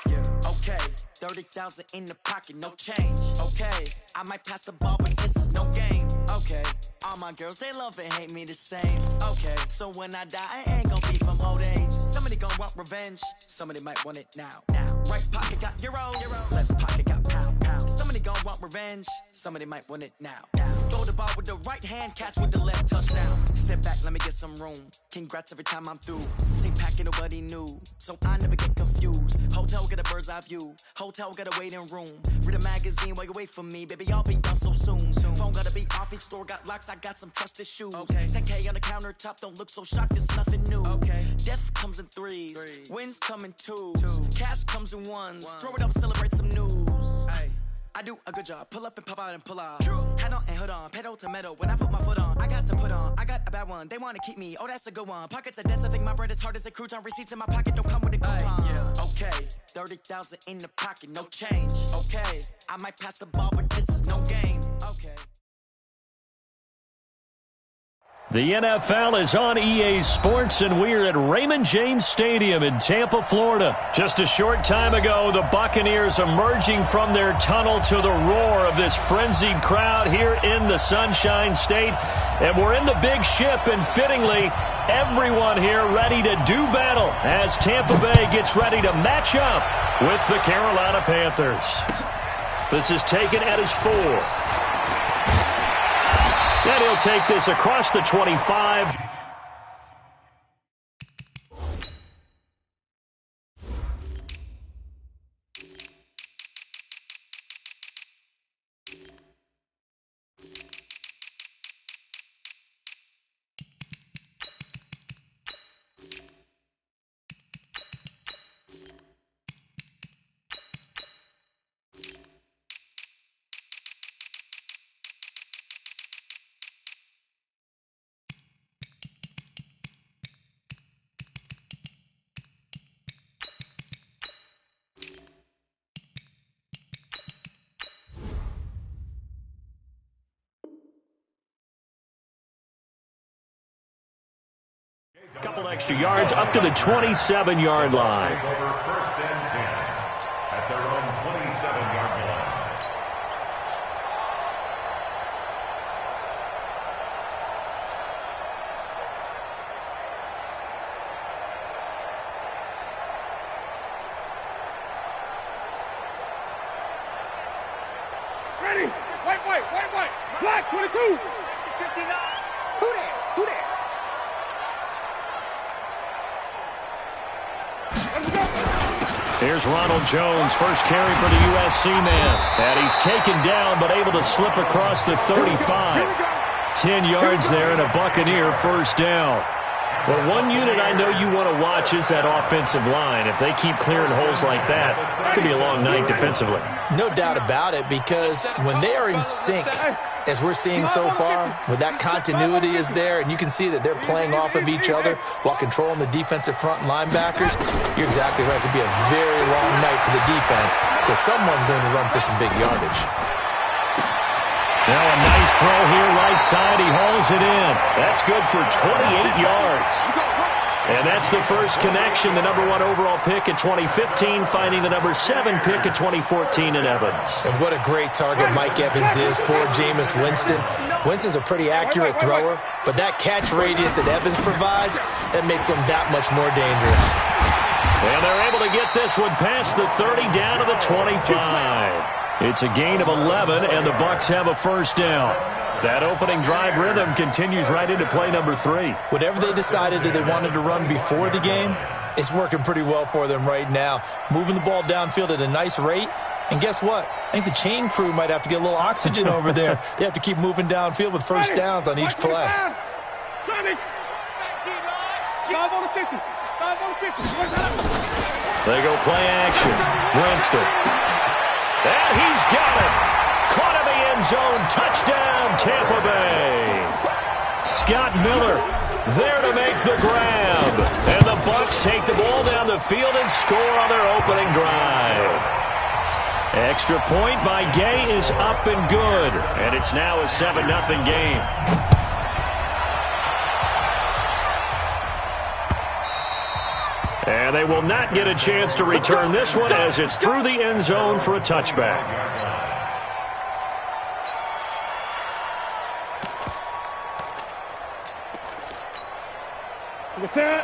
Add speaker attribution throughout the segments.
Speaker 1: Yeah. Okay, 30,000 in the pocket, no change. Okay, I might pass the ball, but this is no game. Okay, all my girls, they love and hate me the same. Okay, so when I die, I ain't gonna be from old age. Somebody gon' want revenge, somebody might want it now. Right pocket got euros, left pocket got pound. Somebody gon' want revenge, somebody might want it now. Throw the ball with the right hand, catch with the left, touchdown. Step back, let me get some room. Congrats every time I'm through. Same packet, nobody knew, so I never get confused. Hotel got a bird's eye view, hotel got a waiting room. Read a magazine while you wait for me, baby, I'll be done so soon. Phone gotta be off, each store got locks, I got some trusted shoes. 10K on the countertop, don't look so shocked, it's nothing new. Death comes in threes, wins come in twos, cash comes in ones. Throw it up, celebrate some news. I do a good job, pull up and pop out and pull out. Head on and hood on, pedal to metal. When I put my foot on, I got to put on. I got a bad one, they wanna keep me, oh that's a good one. Pockets are dense, I think my bread is hard as a crouton. Receipts in my pocket don't come with a coupon. Okay, 30,000 in the pocket, no change. Okay, I might pass the ball, but this is no game. Okay.
Speaker 2: The NFL is on EA Sports, and we're at Raymond James Stadium in Tampa, Florida. Just a short time ago, the Buccaneers emerging from their tunnel to the roar of this frenzied crowd here in the Sunshine State. And we're in the big ship, and fittingly, everyone here ready to do battle as Tampa Bay gets ready to match up with the Carolina Panthers. This is taken at his 4. And he'll take this across the 25. Couple extra yards up to the 27-yard line.
Speaker 3: First and 10 at their own 27-yard line.
Speaker 4: Ready? White. Black 22. 59. Who there? Let's go.
Speaker 2: Here's Ronald Jones, first carry for the USC man. And he's taken down, but able to slip across the 35. 10 yards there and a Buccaneer first down. Well, one unit I know you want to watch is that offensive line. If they keep clearing holes like that, it could be a long night defensively.
Speaker 5: No doubt about it, because when they are in sync, as we're seeing so far, when that continuity is there, and you can see that they're playing off of each other while controlling the defensive front linebackers, you're exactly right. It could be a very long night for the defense because someone's going to run for some big yardage.
Speaker 2: Now a nice throw here, right side. He hauls it in. That's good for 28 yards. And that's the first connection, the number 1 overall pick in 2015, finding the number 7 pick in 2014 in Evans.
Speaker 5: And what a great target Mike Evans is for Jameis Winston. Winston's a pretty accurate thrower, but that catch radius that Evans provides, that makes him that much more dangerous.
Speaker 2: And they're able to get this one past the 30 down to the 25. It's a gain of 11, and the Bucs have a first down. That opening drive rhythm continues right into play number 3.
Speaker 5: Whatever they decided that they wanted to run before the game, it's working pretty well for them right now. Moving the ball downfield at a nice rate. And guess what? I think the chain crew might have to get a little oxygen over there. They have to keep moving downfield with first downs on each play.
Speaker 2: They go play action. Winston. And he's got it. Caught in the end zone. Touchdown, Tampa Bay. Scott Miller there to make the grab. And the Bucs take the ball down the field and score on their opening drive. Extra point by Gay is up and good. And it's now a 7-0 game. And they will not get a chance to return this one as it's through the end zone for a touchback.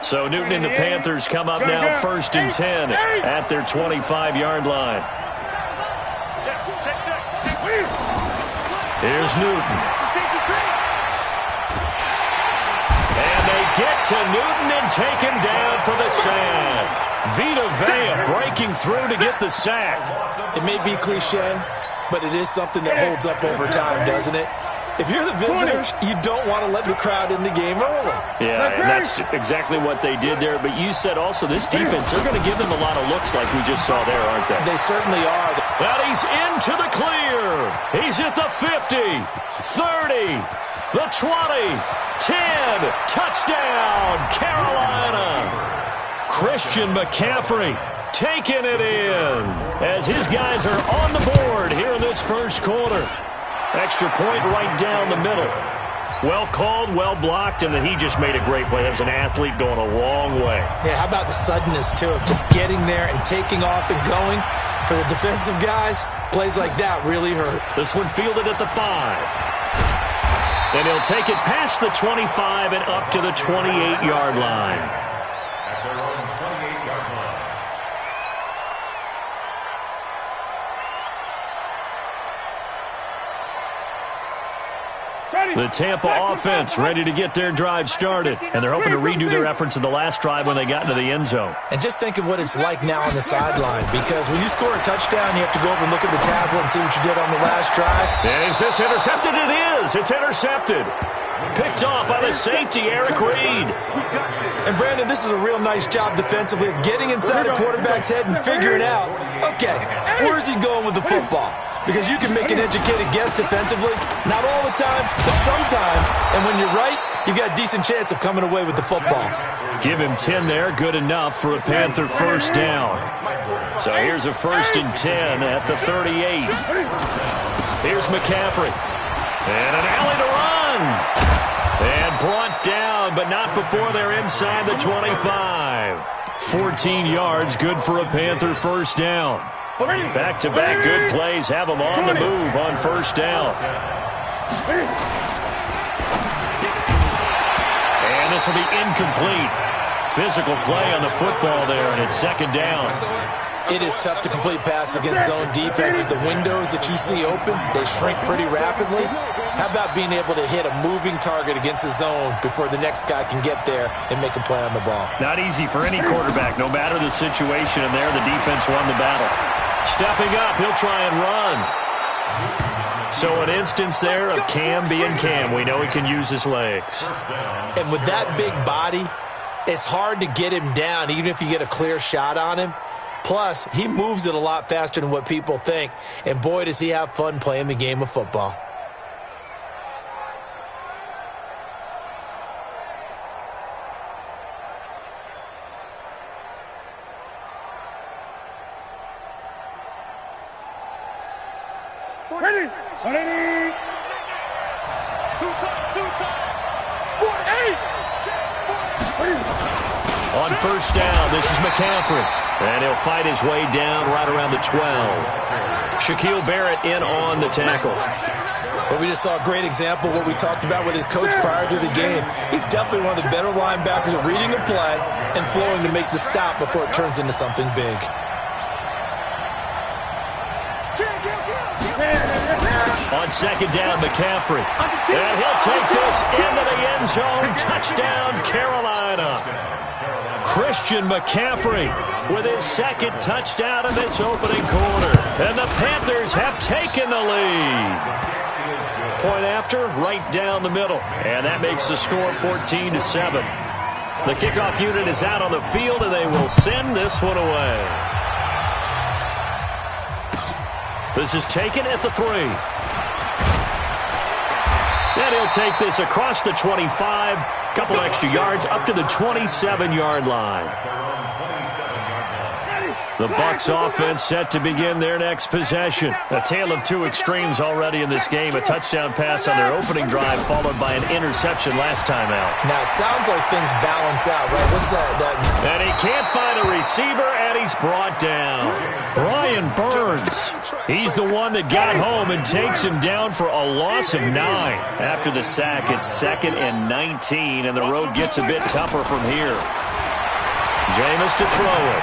Speaker 2: So Newton and the Panthers come up now 1st and 10 at their 25-yard line. Here's Newton. And they get to Newton and take him down for the sack. Vita Vea breaking through to get the sack.
Speaker 5: It may be cliche, but it is something that holds up over time, doesn't it? If you're the visitors, you don't want to let the crowd in the game early.
Speaker 2: Yeah, and that's exactly what they did there. But you said also this defense, they're going to give them a lot of looks like we just saw there, aren't they?
Speaker 5: They certainly are.
Speaker 2: Well, he's into the clear. He's at the 50, 30, the 20, 10. Touchdown, Carolina. Christian McCaffrey taking it in as his guys are on the board here in this first quarter. Extra point right down the middle. Well called, well blocked, and then he just made a great play. As an athlete going a long way. Yeah,
Speaker 5: how about the suddenness, too, of just getting there and taking off and going? For the defensive guys, plays like that really hurt.
Speaker 2: This one fielded at the 5. And he'll take it past the 25 and up to the 28-yard line.
Speaker 3: At their own 28-yard line.
Speaker 2: The Tampa offense ready to get their drive started. And they're hoping to redo their efforts in the last drive when they got into the end zone.
Speaker 5: And just think of what it's like now on the sideline. Because when you score a touchdown, you have to go over and look at the tablet and see what you did on the last drive.
Speaker 2: Is this intercepted? It is. It's intercepted. Picked off by the safety, Eric Reed.
Speaker 5: And, Brandon, this is a real nice job defensively of getting inside the quarterback's head and figuring out, okay, where's he going with the football? Because you can make an educated guess defensively. Not all the time, but sometimes. And when you're right, you've got a decent chance of coming away with the football.
Speaker 2: Give him 10 there. Good enough for a Panther first down. So here's a 1st and 10 at the 38. Here's McCaffrey. And an alley to run. And brought down, but not before they're inside the 25. 14 yards, good for a Panther first down. Back-to-back good plays have them on the move on first down. And this will be incomplete. Physical play on the football there, and it's 2nd down.
Speaker 5: It is tough to complete passes against zone defenses. The windows that you see open, they shrink pretty rapidly. How about being able to hit a moving target against a zone before the next guy can get there and make a play on the ball?
Speaker 2: Not easy for any quarterback, no matter the situation, and there the defense won the battle. Stepping up, he'll try and run. So an instance there of Cam being Cam. We know he can use his legs.
Speaker 5: And with that big body, it's hard to get him down, even if you get a clear shot on him. Plus, he moves it a lot faster than what people think. And boy, does he have fun playing the game of football.
Speaker 4: Ready? 180. Two times. 48.
Speaker 2: On first down, this is McCaffrey. And he'll fight his way down right around the 12. Shaquille Barrett in on the tackle.
Speaker 5: But we just saw a great example of what we talked about with his coach prior to the game. He's definitely one of the better linebackers at reading a play and flowing to make the stop before it turns into something big.
Speaker 2: On second down, McCaffrey. And he'll take this into the end zone. Touchdown, Carolina. Christian McCaffrey with his second touchdown in this opening quarter. And the Panthers have taken the lead. Point after, right down the middle. And that makes the score 14-7. The kickoff unit is out on the field, and they will send this one away. This is taken at the 3. And he'll take this across the 25. Couple extra yards up to the 27-yard line. The Bucs offense set to begin their next possession. A tale of two extremes already in this game. A touchdown pass on their opening drive followed by an interception last time out.
Speaker 5: Now, it sounds like things balance out, right? What's that?
Speaker 2: And he can't find a receiver, and he's brought down. Brian Burns. He's the one that got home and takes him down for a loss of 9. After the sack, it's 2nd and 19, and the road gets a bit tougher from here. Jameis to throw it.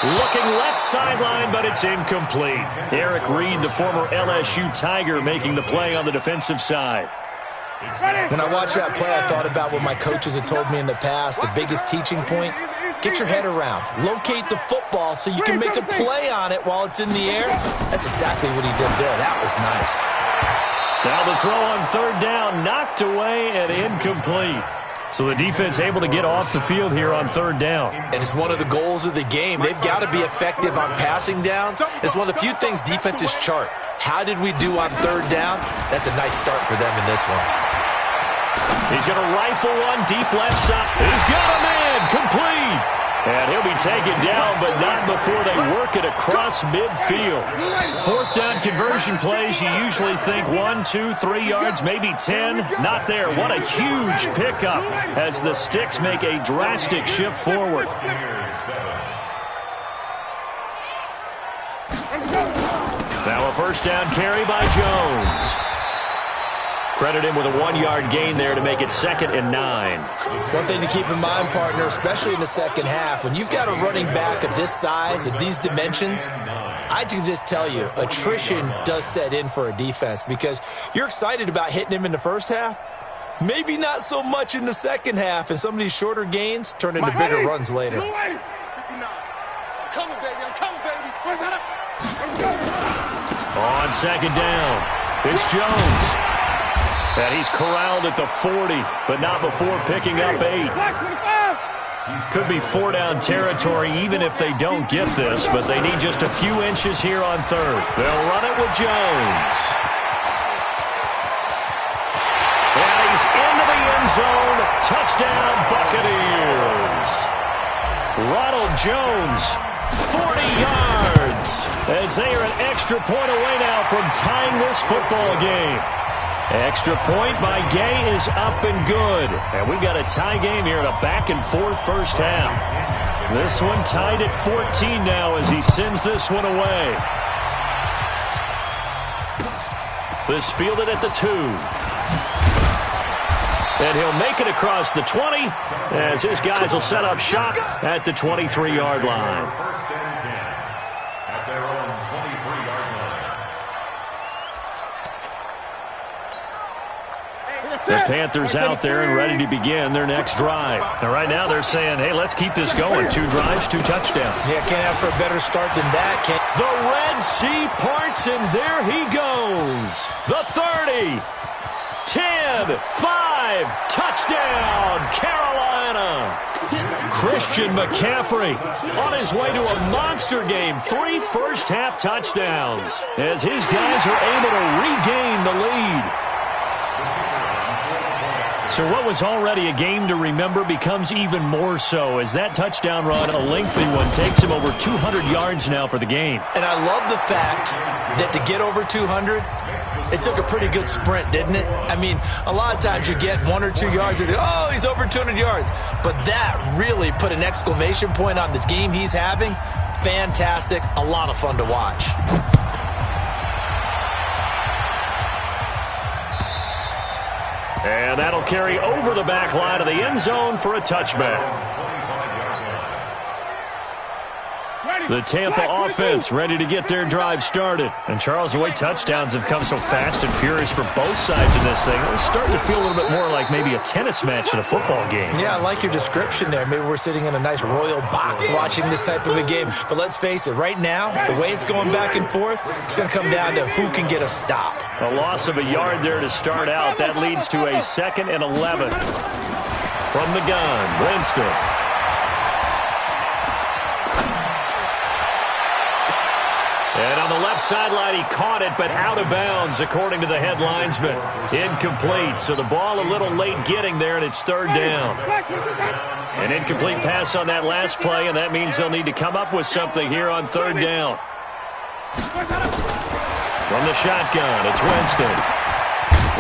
Speaker 2: Looking left sideline, but it's incomplete. Eric Reed, the former LSU Tiger, making the play on the defensive side.
Speaker 5: When I watched that play, I thought about what my coaches had told me in the past. The biggest teaching point, get your head around. Locate the football so you can make a play on it while it's in the air. That's exactly what he did there. That was nice.
Speaker 2: Now the throw on third down, knocked away and incomplete. So the defense able to get off the field here on third down.
Speaker 5: And it's one of the goals of the game. They've got to be effective on passing downs. It's one of the few things defenses chart. How did we do on third down? That's a nice start for them in this one.
Speaker 2: He's going to rifle one deep left side. He's got a man complete. And he'll be taken down, but not before they work it across midfield. Fourth down conversion plays, you usually think 1, 2, 3 yards, maybe 10. Not there. What a huge pickup as the Sticks make a drastic shift forward. Now a first down carry by Jones. Credit him with a 1-yard gain there to make it 2nd and 9.
Speaker 5: One thing to keep in mind, partner, especially in the second half, when you've got a running back of this size, of these dimensions, I can just tell you, attrition does set in for a defense because you're excited about hitting him in the first half. Maybe not so much in the second half, and some of these shorter gains turn into bigger runs later.
Speaker 4: I'm coming, baby. I'm coming, baby.
Speaker 2: On second down, it's Jones. And he's corralled at the 40, but not before picking up 8. Could be 4-down territory even if they don't get this, but they need just a few inches here on third. They'll run it with Jones. And he's into the end zone. Touchdown, Buccaneers. Ronald Jones, 40 yards. As they are an extra point away now from tying this football game. Extra point by Gay is up and good. And we've got a tie game here in a back-and-forth first half. This one tied at 14 now as he sends this one away. This fielded at the 2. And he'll make it across the 20 as his guys will set up shop at the 23-yard line.
Speaker 3: First and 10 at their own 23-yard line.
Speaker 2: The Panthers out there and ready to begin their next drive. And right now they're saying, hey, let's keep this going. 2 drives, 2 touchdowns.
Speaker 5: Yeah, can't ask for a better start than that.
Speaker 2: The Red Sea parts, and there he goes. The 30, 10, 5, touchdown, Carolina. Christian McCaffrey on his way to a monster game. 3 first-half touchdowns as his guys are able to regain the lead. So what was already a game to remember becomes even more so as that touchdown run, a lengthy one, takes him over 200 yards now for the game.
Speaker 5: And I love the fact that to get over 200, it took a pretty good sprint, didn't it? I mean, a lot of times you get 1 or 2 yards and oh, he's over 200 yards. But that really put an exclamation point on the game he's having. Fantastic. A lot of fun to watch.
Speaker 2: And that'll carry over the back line of the end zone for a touchback. The Tampa offense ready to get their drive started. And, Charles, the way touchdowns have come so fast and furious for both sides of this thing, it's starting to feel a little bit more like maybe a tennis match in a football game.
Speaker 5: Yeah, I like your description there. Maybe we're sitting in a nice royal box watching this type of a game. But let's face it, right now, the way it's going back and forth, it's going to come down to who can get a stop.
Speaker 2: A loss of a yard there to start out. That leads to a 2nd and 11. From the gun, Winston. And on the left sideline, he caught it, but out of bounds, according to the head linesman. Incomplete, so the ball a little late getting there, and it's 3rd down. An incomplete pass on that last play, and that means they'll need to come up with something here on 3rd down. From the shotgun, it's Winston.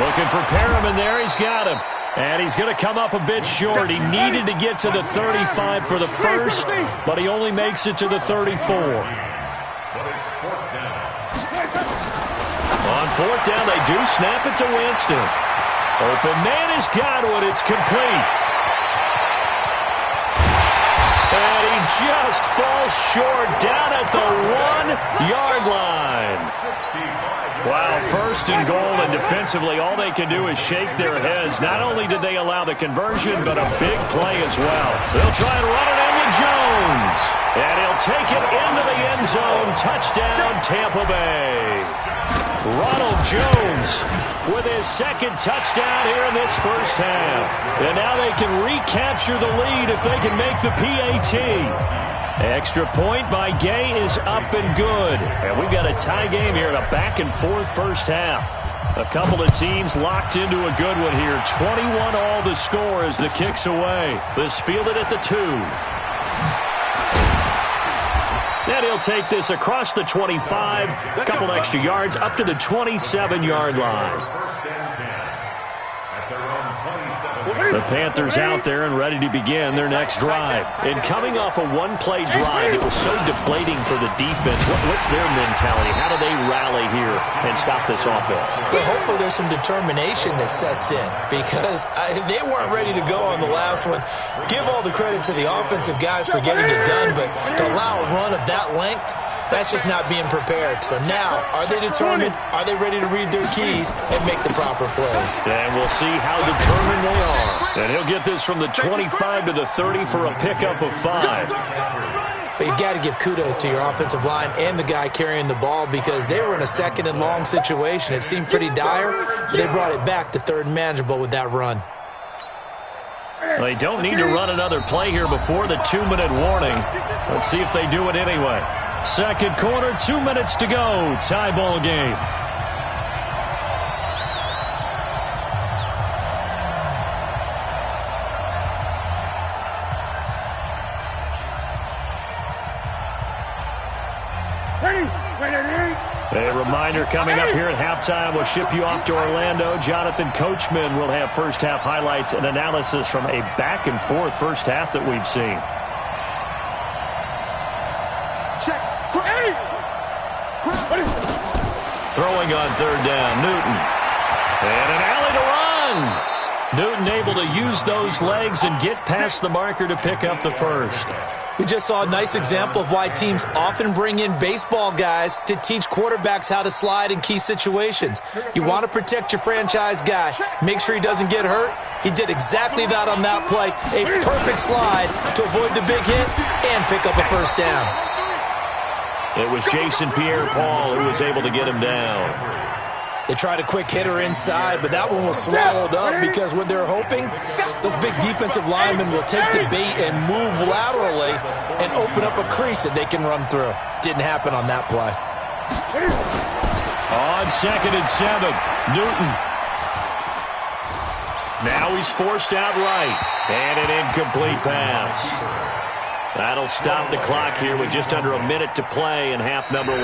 Speaker 2: Looking for Perriman there, he's got him. And he's going to come up a bit short. He needed to get to the 35 for the first, but he only makes it to the 34. On 4th down, they do snap it to Winston. Open man has got one. It's complete. And he just falls short down at the 1-yard line. Wow, 1st and goal, and defensively, all they can do is shake their heads. Not only did they allow the conversion, but a big play as well. They'll try and run it in with Jones. And he'll take it into the end zone. Touchdown, Tampa Bay. Ronald Jones with his 2nd touchdown here in this first half. And now they can recapture the lead if they can make the PAT. Extra point by Gay is up and good. And we've got a tie game here in a back-and-forth first half. A couple of teams locked into a good one here. 21 all the score as the kick's away. This fielded at the 2. And he'll take this across the 25, a couple extra yards, up to the 27-yard line. The Panthers out there and ready to begin their next drive. And coming off a 1-play drive, it was so deflating for the defense. What's their mentality? How do they rally here and stop this offense?
Speaker 5: Well, hopefully there's some determination that sets in because they weren't ready to go on the last one. Give all the credit to the offensive guys for getting it done, but to allow a run of that length, that's just not being prepared. So now, are they determined? Are they ready to read their keys and make the proper plays?
Speaker 2: And we'll see how determined they are. And he'll get this from the 25 to the 30 for a pickup of 5.
Speaker 5: But you got to give kudos to your offensive line and the guy carrying the ball because they were in a 2nd and long situation. It seemed pretty dire, but they brought it back to 3rd and manageable with that run.
Speaker 2: They don't need to run another play here before the 2-minute warning. Let's see if they do it anyway. 2nd quarter, 2 minutes to go. Tie ball game. A reminder coming up here at halftime. We'll ship you off to Orlando. Jonathan Coachman will have first half highlights and analysis from a back-and-forth first half that we've seen. Throwing on 3rd down, Newton. And an alley to run. Newton able to use those legs and get past the marker to pick up the first.
Speaker 5: We just saw a nice example of why teams often bring in baseball guys to teach quarterbacks how to slide in key situations. You want to protect your franchise guy. Make sure he doesn't get hurt. He did exactly that on that play. A perfect slide to avoid the big hit and pick up a first down.
Speaker 2: It was Jason Pierre-Paul who was able to get him down.
Speaker 5: They tried a quick hitter inside, but that one was swallowed up because what they're hoping, those big defensive linemen will take the bait and move laterally and open up a crease that they can run through. Didn't happen on that play.
Speaker 2: On 2nd and 7, Newton. Now he's forced out right, and an incomplete pass. That'll stop the clock here with just under a minute to play in half number 1.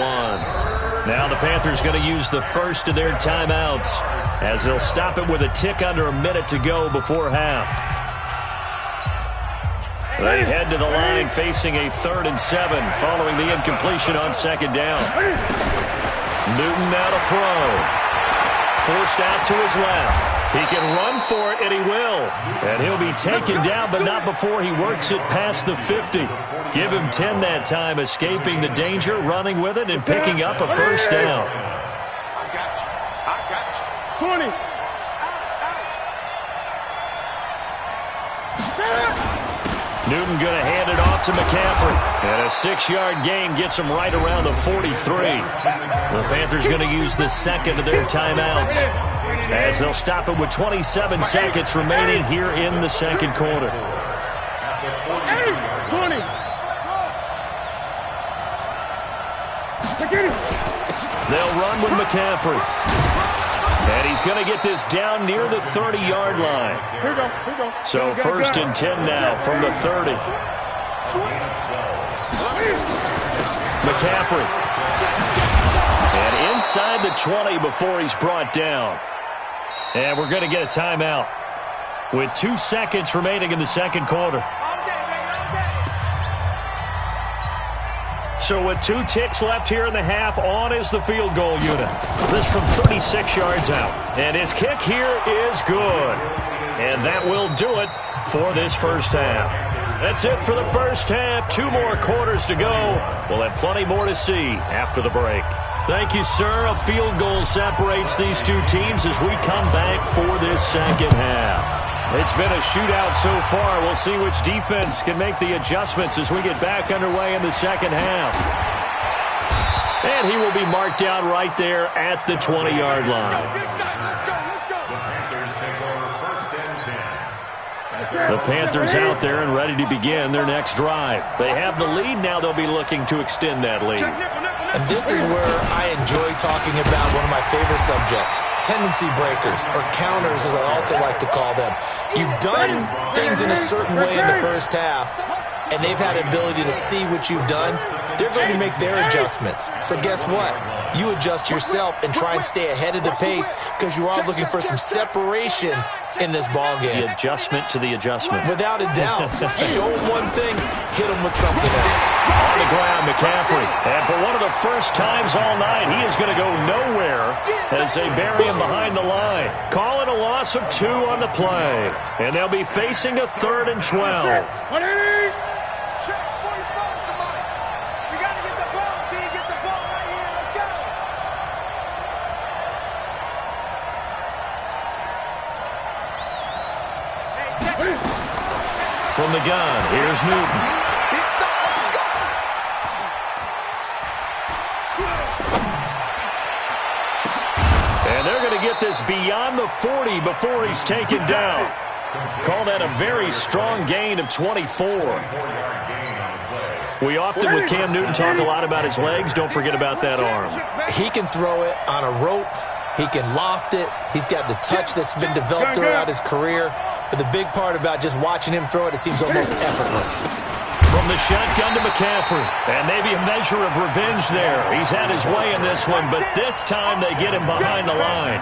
Speaker 2: Now the Panthers going to use the first of their timeouts as they'll stop it with a tick under a minute to go before half. They head to the line facing a 3rd and 7 following the incompletion on 2nd down. Newton now to throw. Forced out to his left. He can run for it, and he will. And he'll be taken down, but not before he works it past the 50. Give him 10 that time, escaping the danger, running with it, and picking up a first down.
Speaker 4: I got you. 20.
Speaker 2: Newton going to hand it off to McCaffrey. And a 6-yard gain gets him right around the 43. The Panthers going to use the second of their timeouts as they'll stop it with 27 seconds remaining here in the second quarter.
Speaker 4: 20.
Speaker 2: They'll run with McCaffrey. And he's going to get this down near the 30-yard line.
Speaker 4: Here we go.
Speaker 2: So 1st and 10 now from the 30. McCaffrey. And inside the 20 before he's brought down. And we're going to get a timeout with 2 seconds remaining in the second quarter. So with 2 ticks left here in the half, on is the field goal unit. This from 36 yards out. And his kick here is good. And that will do it for this first half. That's it for the first half. 2 more quarters to go. We'll have plenty more to see after the break. Thank you, sir. A field goal separates these 2 teams as we come back for this second half. It's been a shootout so far. We'll see which defense can make the adjustments as we get back underway in the second half. And he will be marked down right there at the 20-yard line. The Panthers out there and ready to begin their next drive. They have the lead now. They'll be looking to extend that lead.
Speaker 5: And this is where I enjoy talking about one of my favorite subjects, tendency breakers, or counters as I also like to call them. You've done things in a certain way in the first half, and they've had an ability to see what you've done. They're going to make their adjustments. So guess what? You adjust yourself and try and stay ahead of the pace because you are looking for some separation in this ball game.
Speaker 2: The adjustment to the adjustment.
Speaker 5: Without a doubt. Show them one thing, hit them with something else.
Speaker 2: On the ground, McCaffrey. And for one of the first times all night, he is going to go nowhere as they bury him behind the line. Call it a loss of 2 on the play. And they'll be facing a 3rd and 12. From the gun, here's Newton. And they're going to get this beyond the 40 before he's taken down. Call that a very strong gain of 24. We often, with Cam Newton, talk a lot about his legs. Don't forget about that arm.
Speaker 5: He can throw it on a rope. He can loft it. He's got the touch that's been developed throughout his career. But the big part about just watching him throw it, it seems almost effortless.
Speaker 2: From the shotgun to McCaffrey. And maybe a measure of revenge there. He's had his way in this one, but this time they get him behind the line.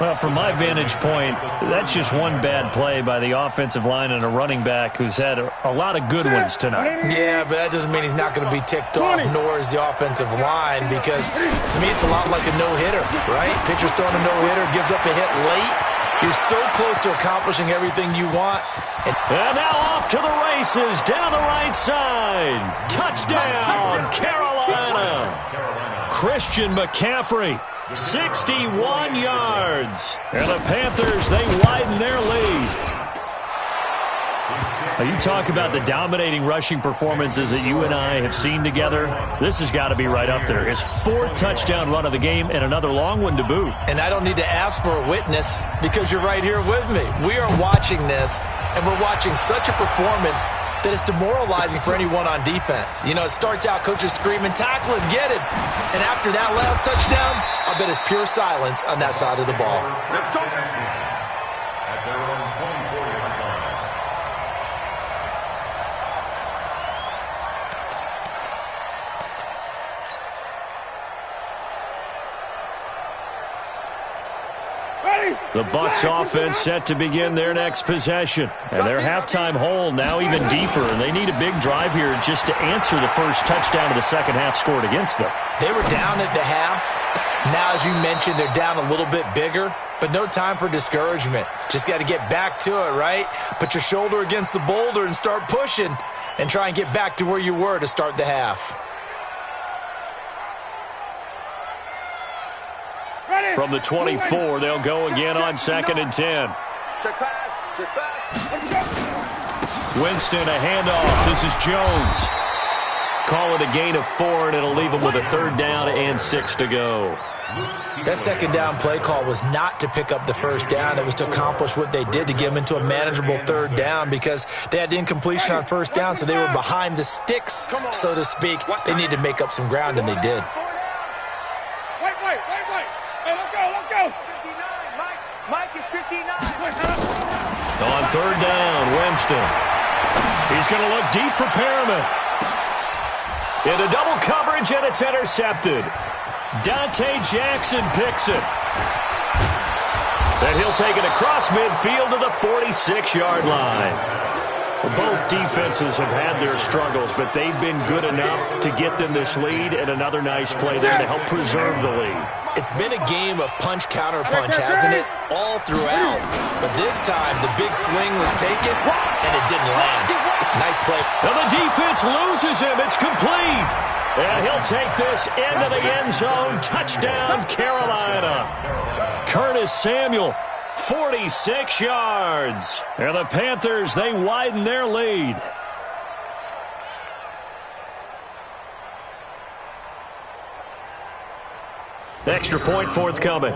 Speaker 2: Well, from my vantage point, that's just one bad play by the offensive line and a running back who's had a lot of good ones tonight.
Speaker 5: Yeah, but that doesn't mean he's not going to be ticked off, nor is the offensive line, because to me it's a lot like a no-hitter, right? Pitcher's throwing a no-hitter, gives up a hit late. You're so close to accomplishing everything you want.
Speaker 2: And now off to the races down the right side. Touchdown, Carolina. Christian McCaffrey, 61 yards. And the Panthers, they widen their lead. You talk about the dominating rushing performances that you and I have seen together. This has got to be right up there. His 4th touchdown run of the game and another long one to boot.
Speaker 5: And I don't need to ask for a witness because you're right here with me. We are watching this, and we're watching such a performance that it's demoralizing for anyone on defense. You know, it starts out coaches screaming, tackle him, get him. And after that last touchdown, I bet it's pure silence on that side of the ball.
Speaker 3: At their own 24-yard line.
Speaker 2: The Bucs offense set to begin their next possession. And their halftime hole now even deeper, and they need a big drive here just to answer the first touchdown of the second half scored against them.
Speaker 5: They were down at the half. Now, as you mentioned, they're down a little bit bigger, but no time for discouragement. Just got to get back to it, right? Put your shoulder against the boulder and start pushing and try and get back to where you were to start the half.
Speaker 2: From the 24, they'll go again on 2nd and 10.
Speaker 4: Check pass.
Speaker 2: Winston, a handoff. This is Jones. Call it a gain of 4, and it'll leave them with a 3rd down and 6 to go.
Speaker 5: That 2nd down play call was not to pick up the 1st down. It was to accomplish what they did to get them into a manageable 3rd down because they had incompletion on 1st down, so they were behind the sticks, so to speak. They needed to make up some ground, and they did.
Speaker 4: Wait. Hey, let's go. 59. Mike is 59.
Speaker 2: On 3rd down, Winston. He's going to look deep for Perriman. Into double coverage, and it's intercepted. Dante Jackson picks it. And he'll take it across midfield to the 46-yard line. Well, both defenses have had their struggles, but they've been good enough to get them this lead, and another nice play there to help preserve the lead.
Speaker 5: It's been a game of punch-counter-punch, hasn't it? All throughout. But this time, the big swing was taken, and it didn't land. Nice play.
Speaker 2: Now the defense loses him. It's complete. And he'll take this into the end zone. Touchdown, Carolina. Curtis Samuel, 46 yards. And the Panthers, they widen their lead. Extra point forthcoming.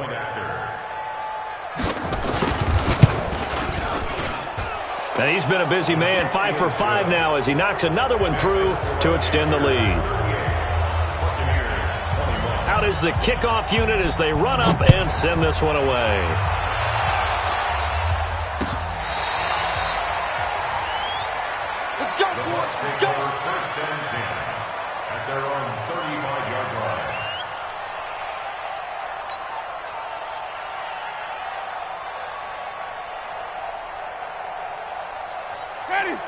Speaker 2: And he's been a busy man, 5 for 5 now as he knocks another one through to extend the lead. Out is the kickoff unit as they run up and send this one away.
Speaker 4: Let's go, boys. Let's go.
Speaker 3: First and 10 at their own 35-yard line.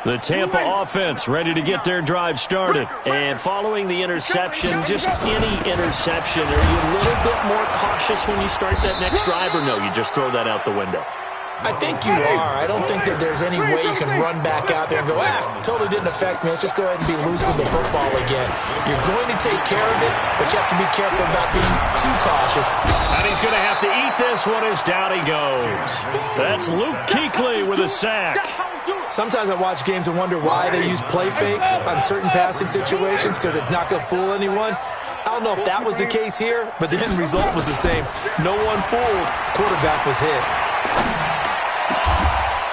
Speaker 2: The Tampa offense ready to get their drive started. And following the interception, just any interception, are you a little bit more cautious when you start that next drive, or no, you just throw that out the window?
Speaker 5: I think you are. I don't think that there's any way you can run back out there and go, totally didn't affect me. Let's just go ahead and be loose with the football again. You're going to take care of it, but you have to be careful about being too cautious.
Speaker 2: And he's going to have to eat this one as down he goes. That's Luke Kuechly with a sack.
Speaker 5: Sometimes I watch games and wonder why they use play fakes on certain passing situations because it's not going to fool anyone. I don't know if that was the case here, but the end result was the same. No one fooled. Quarterback was hit.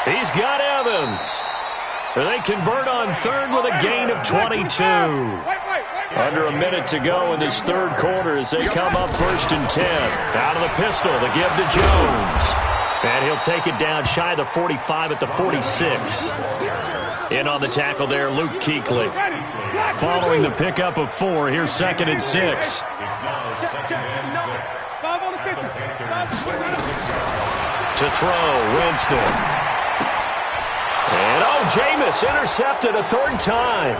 Speaker 2: He's got Evans. And they convert on 3rd with a gain of 22. Under a minute to go in this 3rd quarter as they come up 1st and 10. Out of the pistol, the give to Jones. And he'll take it down shy of the 45 at the 46. In on the tackle there, Luke Kuechly. Following the pickup of 4, here's 2nd and 6.
Speaker 3: It's now 2nd and 6.
Speaker 2: To throw, Winston. And, Jameis intercepted a 3rd time.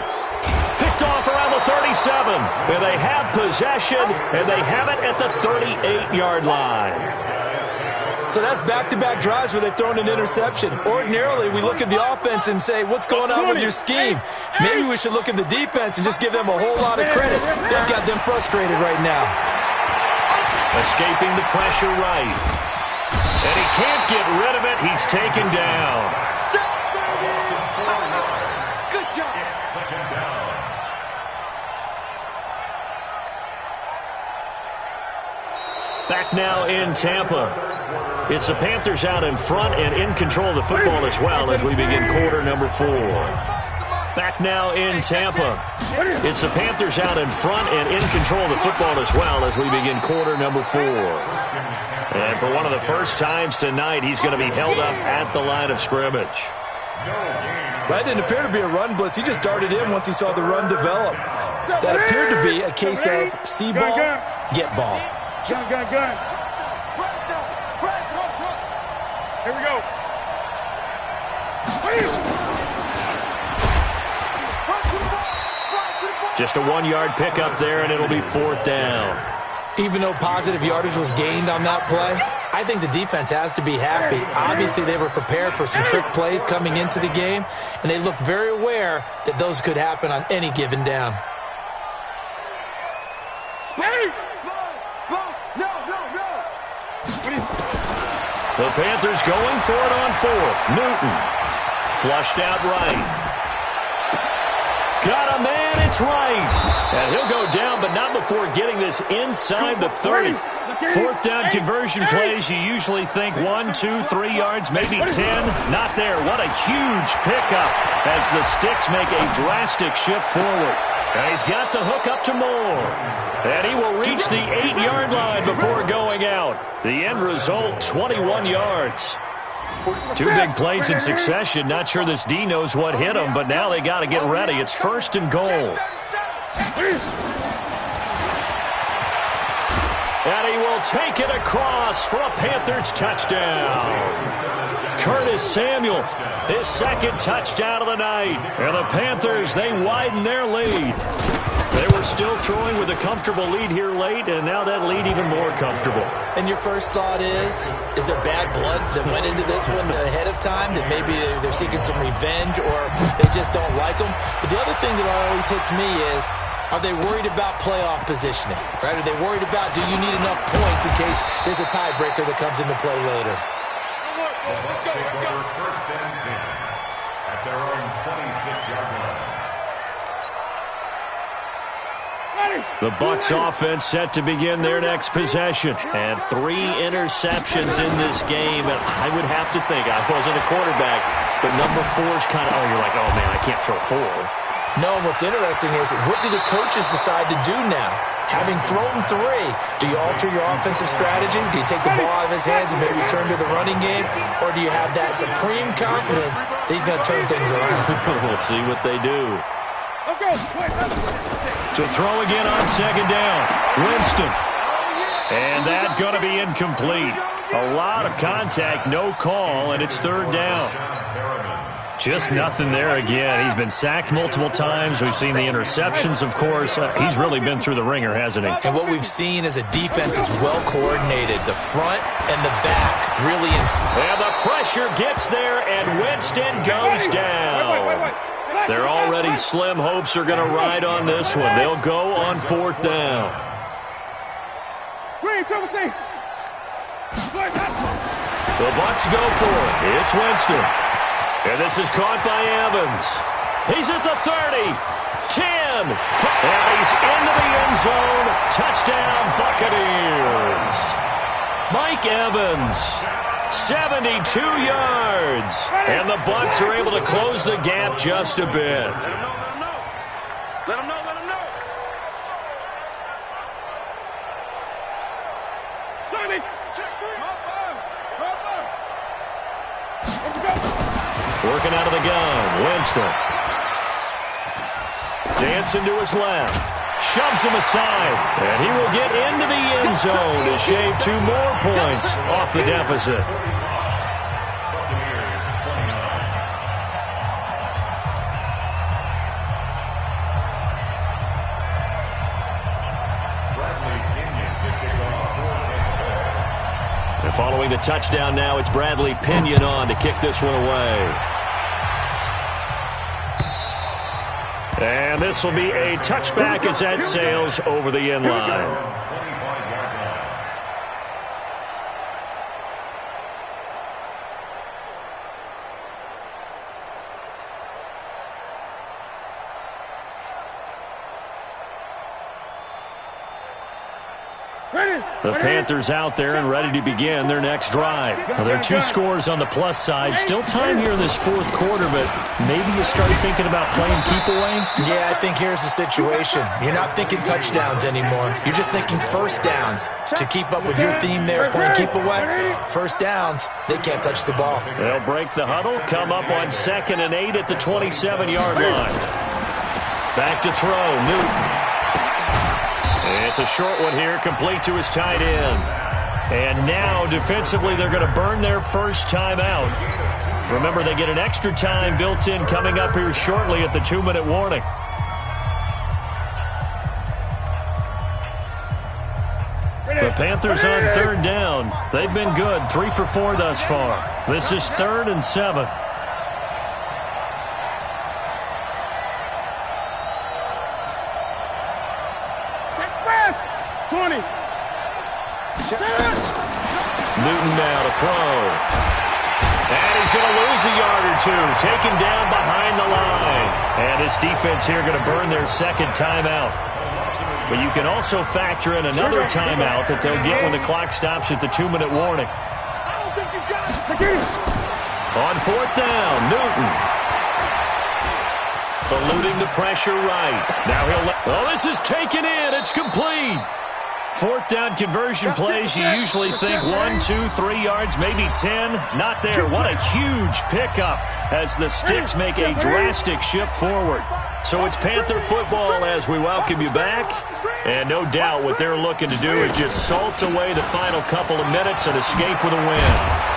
Speaker 2: Picked off around the 37. And they have possession, and they have it at the 38-yard line.
Speaker 5: So that's back-to-back drives where they've thrown an interception. Ordinarily, we look at the offense and say, what's going on with your scheme? Maybe we should look at the defense and just give them a whole lot of credit. They've got them frustrated right now.
Speaker 2: Escaping the pressure right. And he can't get rid of it. He's taken down.
Speaker 4: Good job.
Speaker 3: Second down.
Speaker 2: Back now in Tampa. It's the Panthers out in front and in control of the football as well as we begin quarter number 4. Back now in Tampa. It's the Panthers out in front and in control of the football as well as we begin quarter number 4. And for one of the first times tonight, he's going to be held up at the line of scrimmage.
Speaker 5: That didn't appear to be a run blitz. He just darted in once he saw the run develop. That appeared to be a case of see ball, get ball.
Speaker 6: Gun. Here we go.
Speaker 2: Just a 1-yard pickup there, and it'll be 4th down.
Speaker 5: Even though positive yardage was gained on that play, I think the defense has to be happy. Obviously, they were prepared for some trick plays coming into the game, and they looked very aware that those could happen on any given down.
Speaker 2: The Panthers going for it on 4th. Newton. Flushed out right. Got a man, it's right. And he'll go down, but not before getting this inside the 30. 4th down conversion plays, you usually think 1, 2, 3 yards, maybe 10. Not there. What a huge pickup as the Sticks make a drastic shift forward. And he's got the hook up to Moore. And he will reach the 8-yard line before going out. The end result, 21 yards. 2 big plays in succession. Not sure this D knows what hit him, but now they got to get ready. It's 1st and goal. And he will take it across for a Panthers touchdown. Curtis Samuel, his 2nd touchdown of the night. And the Panthers, they widen their lead. They were still throwing with a comfortable lead here late, and now that lead even more comfortable.
Speaker 5: And your first thought is there bad blood that went into this one ahead of time, that maybe they're seeking some revenge or they just don't like them? But the other thing that always hits me is, are they worried about playoff positioning? Right? Are they worried about, do you need enough points in case there's a tiebreaker that comes into play later?
Speaker 3: The Bucs take over 1st and 10 at their own 26-yard line.
Speaker 2: The Bucs offense set to begin their next possession. And 3 interceptions in this game. And I would have to think, I wasn't a quarterback, but number 4 is kind of, you're like, oh man, I can't throw 4.
Speaker 5: No, and what's interesting is, what do the coaches decide to do now? Having thrown 3, do you alter your offensive strategy? Do you take the ball out of his hands and maybe turn to the running game? Or do you have that supreme confidence that he's going to turn things around?
Speaker 2: We'll see what they do. To throw again on 2nd down. Winston. And that's going to be incomplete. A lot of contact, no call, and it's 3rd down. Just nothing there again. He's been sacked multiple times. We've seen the interceptions, of course. He's really been through the ringer, hasn't he?
Speaker 5: And what we've seen is a defense is well coordinated. The front and the back really
Speaker 2: And the pressure gets there, and Winston goes down. Their already slim hopes are going to ride on this one. They'll go on 4th down. The Bucs go for it. It's Winston. And this is caught by Evans. He's at the 30, 10, and he's into the end zone. Touchdown, Buccaneers. Mike Evans, 72 yards. And the Bucs are able to close the gap just a bit.
Speaker 4: Let him know.
Speaker 2: Working out of the gun, Winston. Dancing to his left. Shoves him aside. And he will get into the end zone to shave 2 more points off the deficit. Following the touchdown now, it's Bradley Pinion on to kick this one away. And this will be a touchback as that sails over the end line. The Panthers out there and ready to begin their next drive. Now, there are 2 scores on the plus side. Still time here in this 4th quarter, but maybe you start thinking about playing keep away?
Speaker 5: Yeah, I think here's the situation. You're not thinking touchdowns anymore. You're just thinking first downs. To keep up with your theme there, playing keep away, first downs, they can't touch the ball.
Speaker 2: They'll break the huddle, come up on 2nd and 8 at the 27-yard line. Back to throw, Newton. It's a short one here, complete to his tight end. And now, defensively, they're going to burn their first time out. Remember, they get an extra time built in coming up here shortly at the 2-minute warning. The Panthers on 3rd down. They've been good, 3 for 4 thus far. This is 3rd and 7.
Speaker 6: 20.
Speaker 2: Newton now to throw. And he's going to lose a yard or 2. Taken down behind the line. And his defense here going to burn their 2nd timeout. But you can also factor in another timeout that they'll get when the clock stops at the 2-minute warning.
Speaker 4: I don't think you got it.
Speaker 2: On 4th down, Newton. Eluding the pressure right. Now he'll let... Oh, this is taken in. It's complete. 4th down conversion plays, you usually think 1, 2, 3 yards, maybe 10. Not there. What a huge pickup as the Sticks make a drastic shift forward. So it's Panther football as we welcome you back. And no doubt what they're looking to do is just salt away the final couple of minutes and escape with a win.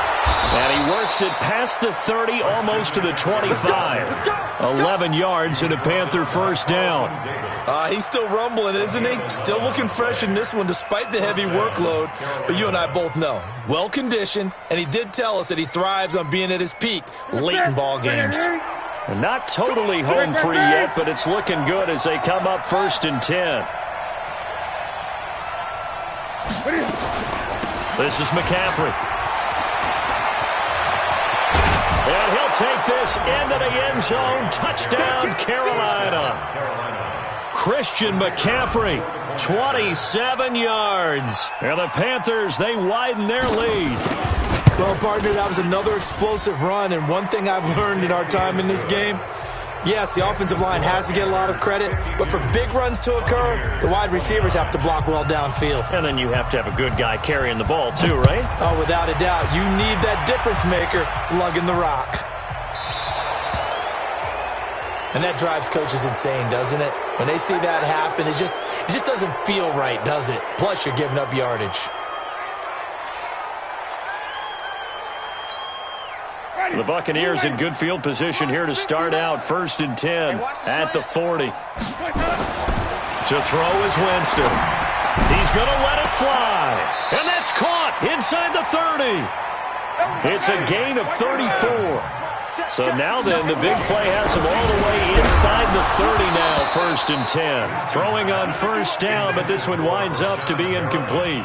Speaker 2: And he works it past the 30, almost to the 25. 11 yards and a Panther first down.
Speaker 5: He's still rumbling, isn't he? Still looking fresh in this one despite the heavy workload. But you and I both know, well-conditioned, and he did tell us that he thrives on being at his peak late in ball games.
Speaker 2: And not totally home free yet, but it's looking good as they come up 1st and 10. This is McCaffrey. And he'll take this into the end zone. Touchdown, Carolina. Christian McCaffrey, 27 yards. And the Panthers, they widen their lead.
Speaker 5: Well, partner, that was another explosive run. And one thing I've learned in our time in this game, yes, the offensive line has to get a lot of credit, but for big runs to occur, the wide receivers have to block well downfield.
Speaker 2: And then you have to have a good guy carrying the ball too, right?
Speaker 5: Oh, without a doubt. You need that difference maker lugging the rock. And that drives coaches insane, doesn't it? When they see that happen, it just doesn't feel right, does it? Plus, you're giving up yardage.
Speaker 2: The Buccaneers in good field position here to start out 1st and 10 at the 40. To throw is Winston. He's going to let it fly. And that's caught inside the 30. It's a gain of 34. So now then, the big play has him all the way inside the 30 now, 1st and 10. Throwing on 1st down, but this one winds up to be incomplete.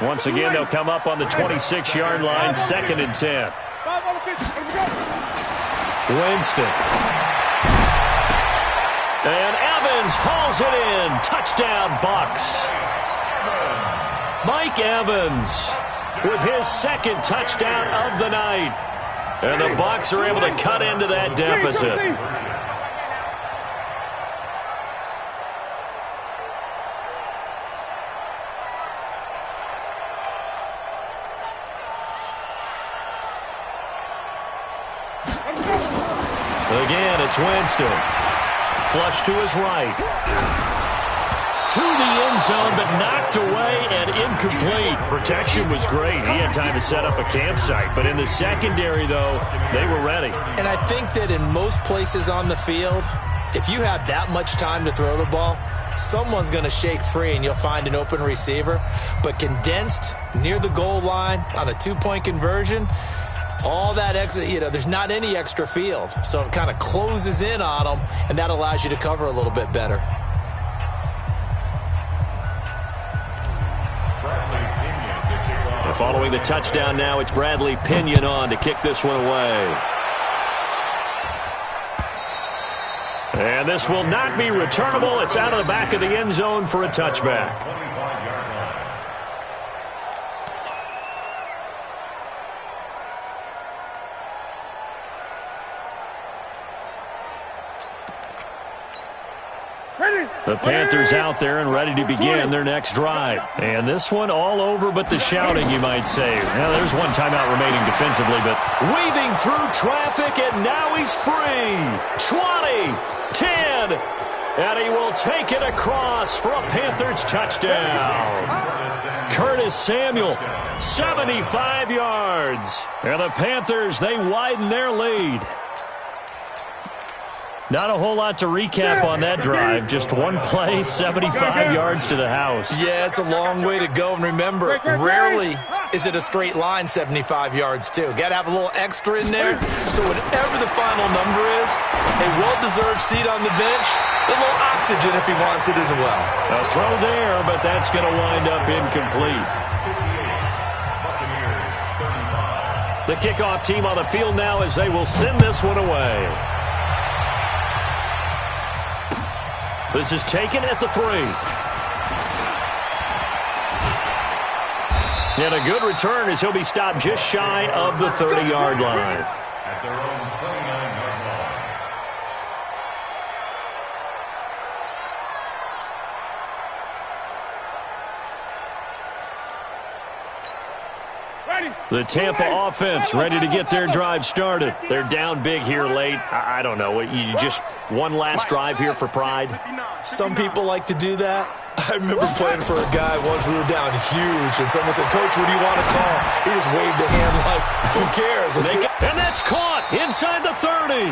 Speaker 2: Once again, they'll come up on the 26-yard line, 2nd and 10. Winston. And Evans hauls it in. Touchdown, Bucs. Mike Evans with his 2nd touchdown of the night. And the Bucs are able to cut into that deficit. Again, it's Winston. Flush to his right. To the end zone, but knocked away and incomplete. Protection was great. He had time to set up a campsite. But in the secondary, though, they were ready.
Speaker 5: And I think that in most places on the field, if you have that much time to throw the ball, someone's going to shake free and you'll find an open receiver. But condensed near the goal line on a 2-point conversion, all that there's not any extra field. So it kind of closes in on them, and that allows you to cover a little bit better.
Speaker 2: Following the touchdown now, it's Bradley Pinion on to kick this one away. And this will not be returnable. It's out of the back of the end zone for a touchback. The Panthers out there and ready to begin their next drive. And this one all over but the shouting, you might say. Now, there's one timeout remaining defensively, but weaving through traffic, and now he's free. 20, 10, and he will take it across for a Panthers touchdown. Curtis Samuel, 75 yards. And the Panthers, they widen their lead. Not a whole lot to recap on that drive. Just one play, 75 yards to the house.
Speaker 5: Yeah, it's a long way to go. And remember, rarely is it a straight line 75 yards, too. Got to have a little extra in there. So whatever the final number is, a well-deserved seat on the bench, a little oxygen if he wants it as well.
Speaker 2: A throw there, but that's going to wind up incomplete. The kickoff team on the field now as they will send this one away. This is taken at the 3. And a good return as he'll be stopped just shy of the 30-yard line.
Speaker 3: At their own 29-yard line.
Speaker 2: The Tampa offense ready to get their drive started. They're down big here late. I don't know. You just one last drive here for pride?
Speaker 5: Some people like to do that. I remember playing for a guy once. We were down huge, and someone said, "Coach, what do you want to call?" He just waved a hand like, who cares?
Speaker 2: And that's caught inside the 30.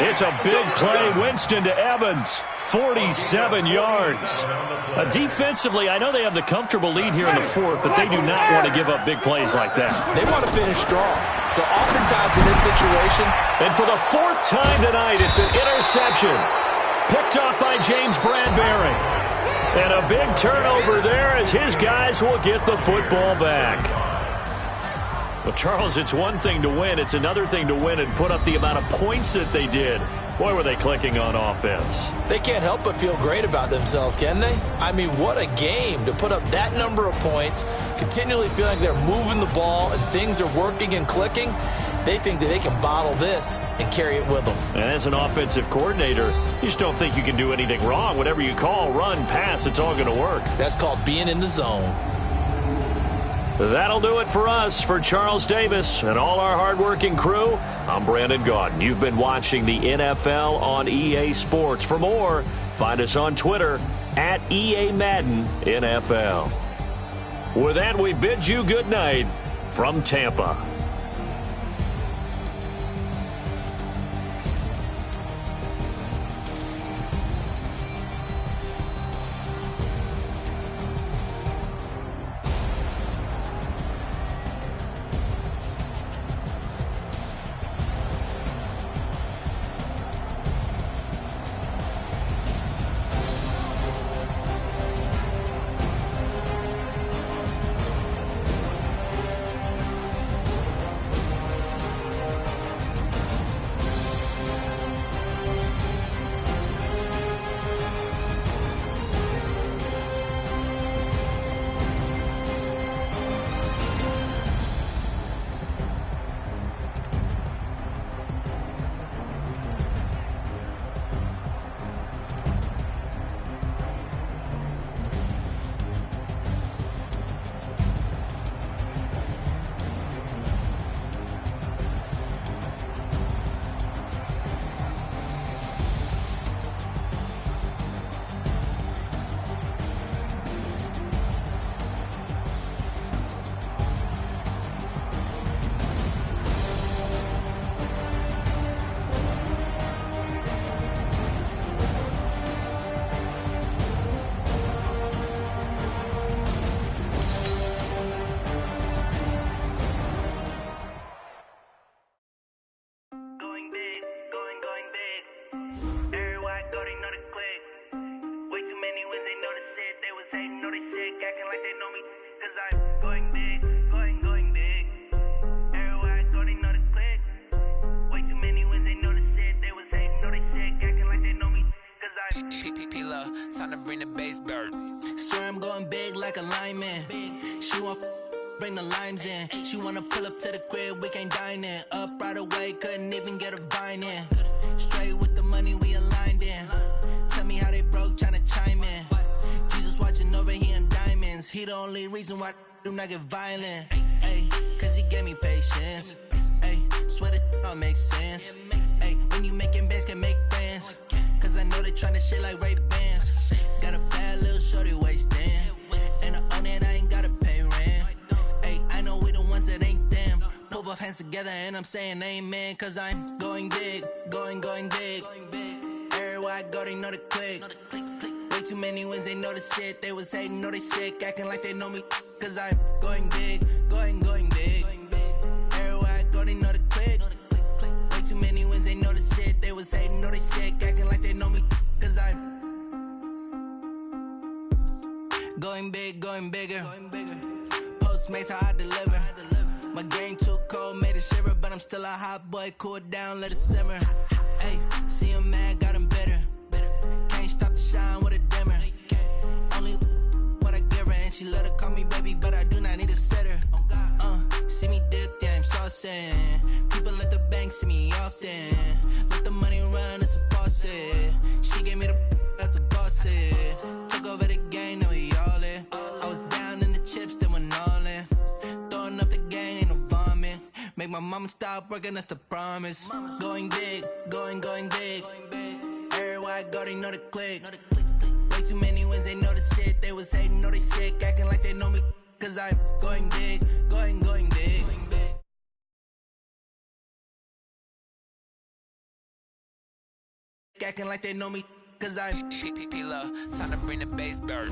Speaker 2: It's a big play. Winston to Evans. 47 yards. Defensively, I know they have the comfortable lead here in the 4th, but they do not want to give up big plays like that.
Speaker 5: They want to finish strong. So oftentimes in this situation.
Speaker 2: And for the 4th time tonight, it's an interception. Picked up by James Bradbury. And a big turnover there as his guys will get the football back. Well, Charles, it's one thing to win. It's another thing to win and put up the amount of points that they did. Boy, were they clicking on offense.
Speaker 5: They can't help but feel great about themselves, can they? I mean, what a game to put up that number of points, continually feeling like they're moving the ball and things are working and clicking. They think that they can bottle this and carry it with them.
Speaker 2: And as an offensive coordinator, you just don't think you can do anything wrong. Whatever you call, run, pass, it's all going to work.
Speaker 5: That's called being in the zone.
Speaker 2: That'll do it for us. For Charles Davis and all our hardworking crew, I'm Brandon Gaudin. You've been watching the NFL on EA Sports. For more, find us on Twitter at EA Madden NFL. With that, we bid you good night from Tampa.
Speaker 1: bird. Swear I'm going big like a lineman. She want bring the limes in. She wanna pull up to the crib, we can't dine in. Up right away, couldn't even get a vine in. Straight with the money we aligned in. Tell me how they broke, tryna chime in. Jesus watching over, he in diamonds. He the only reason why I do not get violent. Ay, cause he gave me patience. Ay, swear that all makes sense. Ay, when you making bands, can make friends. Cause I know they tryna shit like Ray-Bans. Got a bad little shorty wasting. And I own it, I ain't gotta pay rent. Ay, I know we the ones that ain't them. Put both hands together and I'm saying amen. Cause I'm going big, going big. Everywhere I go, they know the click. Way too many wins, they know the shit. They was hating, know they sick, acting like they know me. Cause I'm going big, going big. Everywhere I go, they know the click. Way too many wins, they know the shit. They was hating, know they sick, acting like they know me. Cause I'm going big, going bigger. Postmates how I deliver. My game too cold, made it shiver. But I'm still a hot boy, cool down, let it simmer. Hey, see him mad, got him bitter. Can't stop the shine with a dimmer. Only what I give her, and she let her call me baby, but I do not need a sitter. See me dip, yeah, I'm saucing. People at the bank see me often. Let the money run, it's a faucet. She gave me the that's a boss it. Took over the game, now we all in. I was down in the chips, then went all in. Throwing up the gang, ain't no vomit. Make my mama stop working, that's the promise. Going big, going big. Everywhere I go, they know the click. Way too many wins, they know the shit. They was hating, know they sick, acting like they know me. Cause I'm going big, going big. Acting like they know me. Cause I'm P-Love, time to bring the bass bird.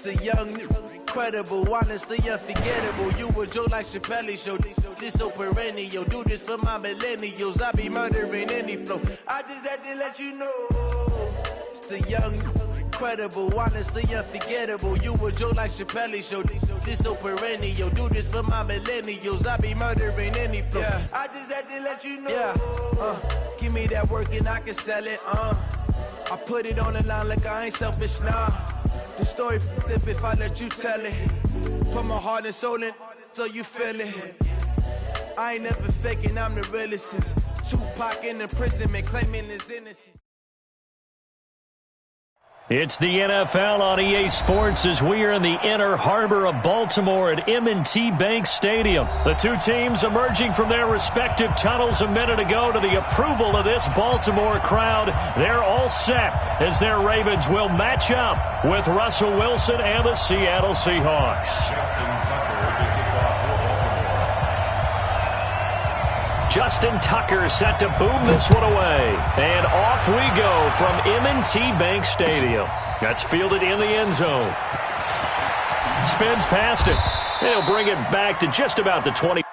Speaker 7: The young, incredible, honestly unforgettable. You a joke like Chappelle show. This so perennial. Do this for my millennials. I be murdering any flow. I just had to let you know. It's the young, incredible, honestly unforgettable. You a joke like Chappelle show. This so perennial. Do this for my millennials. I be murdering any flow. Yeah. I just had to let you know. Yeah. Give me that work and I can sell it. I put it on the line like I ain't selfish now. The story flip if I let you tell it. Put my heart and soul in so you feel it. I ain't never faking, I'm the realest since Tupac in the prison and claiming his innocence.
Speaker 2: It's the NFL on EA Sports as we are in the inner harbor of Baltimore at M&T Bank Stadium. The two teams emerging from their respective tunnels a minute ago to the approval of this Baltimore crowd. They're all set as their Ravens will match up with Russell Wilson and the Seattle Seahawks. Justin Tucker set to boom this one away. And off we go from M&T Bank Stadium. That's fielded in the end zone. Spins past it. And he'll bring it back to just about the 20.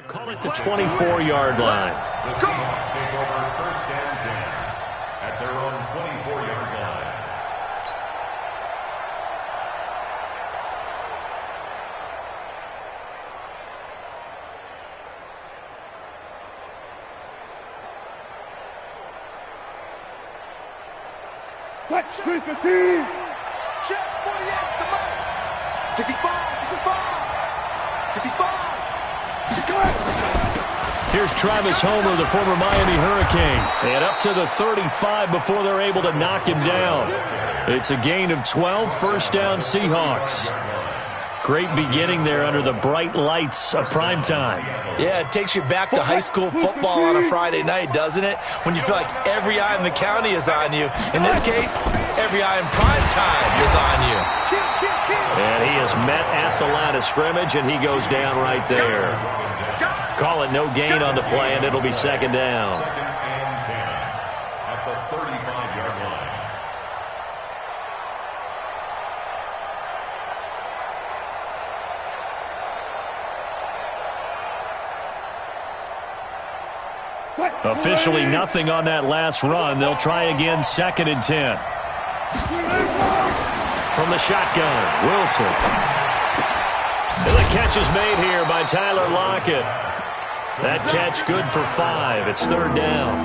Speaker 2: Call it the 24-yard line.
Speaker 3: The Seahawks take over 1st and 10 at their own 24-yard line.
Speaker 6: Street 15.
Speaker 4: Check 48, the man. 65, 65, 65.
Speaker 2: Here's Travis Homer, the former Miami Hurricane. And up to the 35 before they're able to knock him down. It's a gain of 12, first down Seahawks. Great beginning there under the bright lights of primetime.
Speaker 5: Yeah, it takes you back to high school football on a Friday night, doesn't it? When you feel like every eye in the county is on you. In this case, every eye in primetime is on you.
Speaker 2: And he is met at the line of scrimmage, and he goes down right there. Call it no gain on the play, and it'll be second down.
Speaker 3: Second and 10 at the 35-yard line.
Speaker 2: Officially nothing on that last run. They'll try again, second and 10. From the shotgun, Wilson. And the catch is made here by Tyler Lockett. That catch good for 5. It's third down.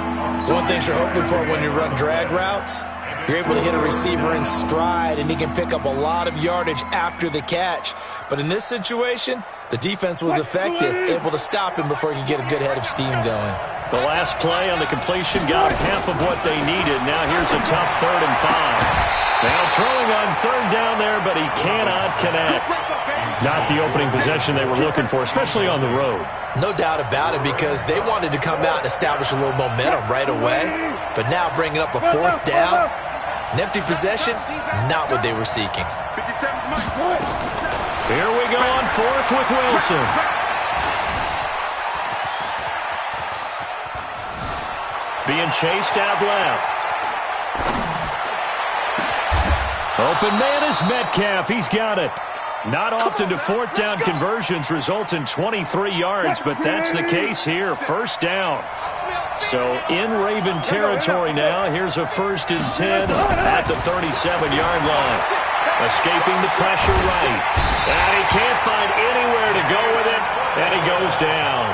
Speaker 5: One thing you're hoping for when you run drag routes, you're able to hit a receiver in stride, and he can pick up a lot of yardage after the catch. But in this situation, the defense was effective, able to stop him before he could get a good head of steam going.
Speaker 2: The last play on the completion got him half of what they needed. Now here's a tough 3rd and 5. Now throwing on third down there, but he cannot connect. Not the opening possession they were looking for, especially on the road.
Speaker 5: No doubt about it, because they wanted to come out and establish a little momentum right away. But now bringing up a 4th down, an empty possession, not what they were seeking.
Speaker 2: Here we go on 4th with Wilson. Being chased out left. Open man is Metcalf. He's got it. Not often do 4th down conversions result in 23 yards, but that's the case here. First down. So in Raven territory now. Here's a 1st and 10 at the 37-yard line. Escaping the pressure right. And he can't find anywhere to go with it. And he goes down.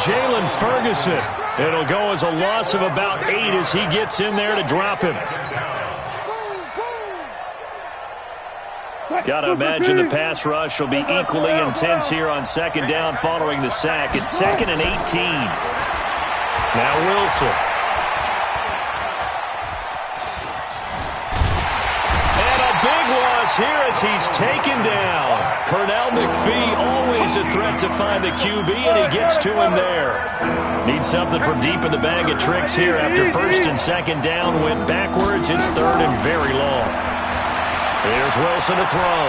Speaker 2: Jalen Ferguson. It'll go as a loss of about 8 as he gets in there to drop him. Got to imagine the pass rush will be equally intense here on second down following the sack. It's 2nd and 18. Now Wilson. And a big loss here as he's taken down. Pernell McPhee, always a threat to find the QB, and he gets to him there. Needs something from deep in the bag of tricks here after 1st and 2nd down. Went backwards. It's 3rd and very long. Here's Wilson to throw.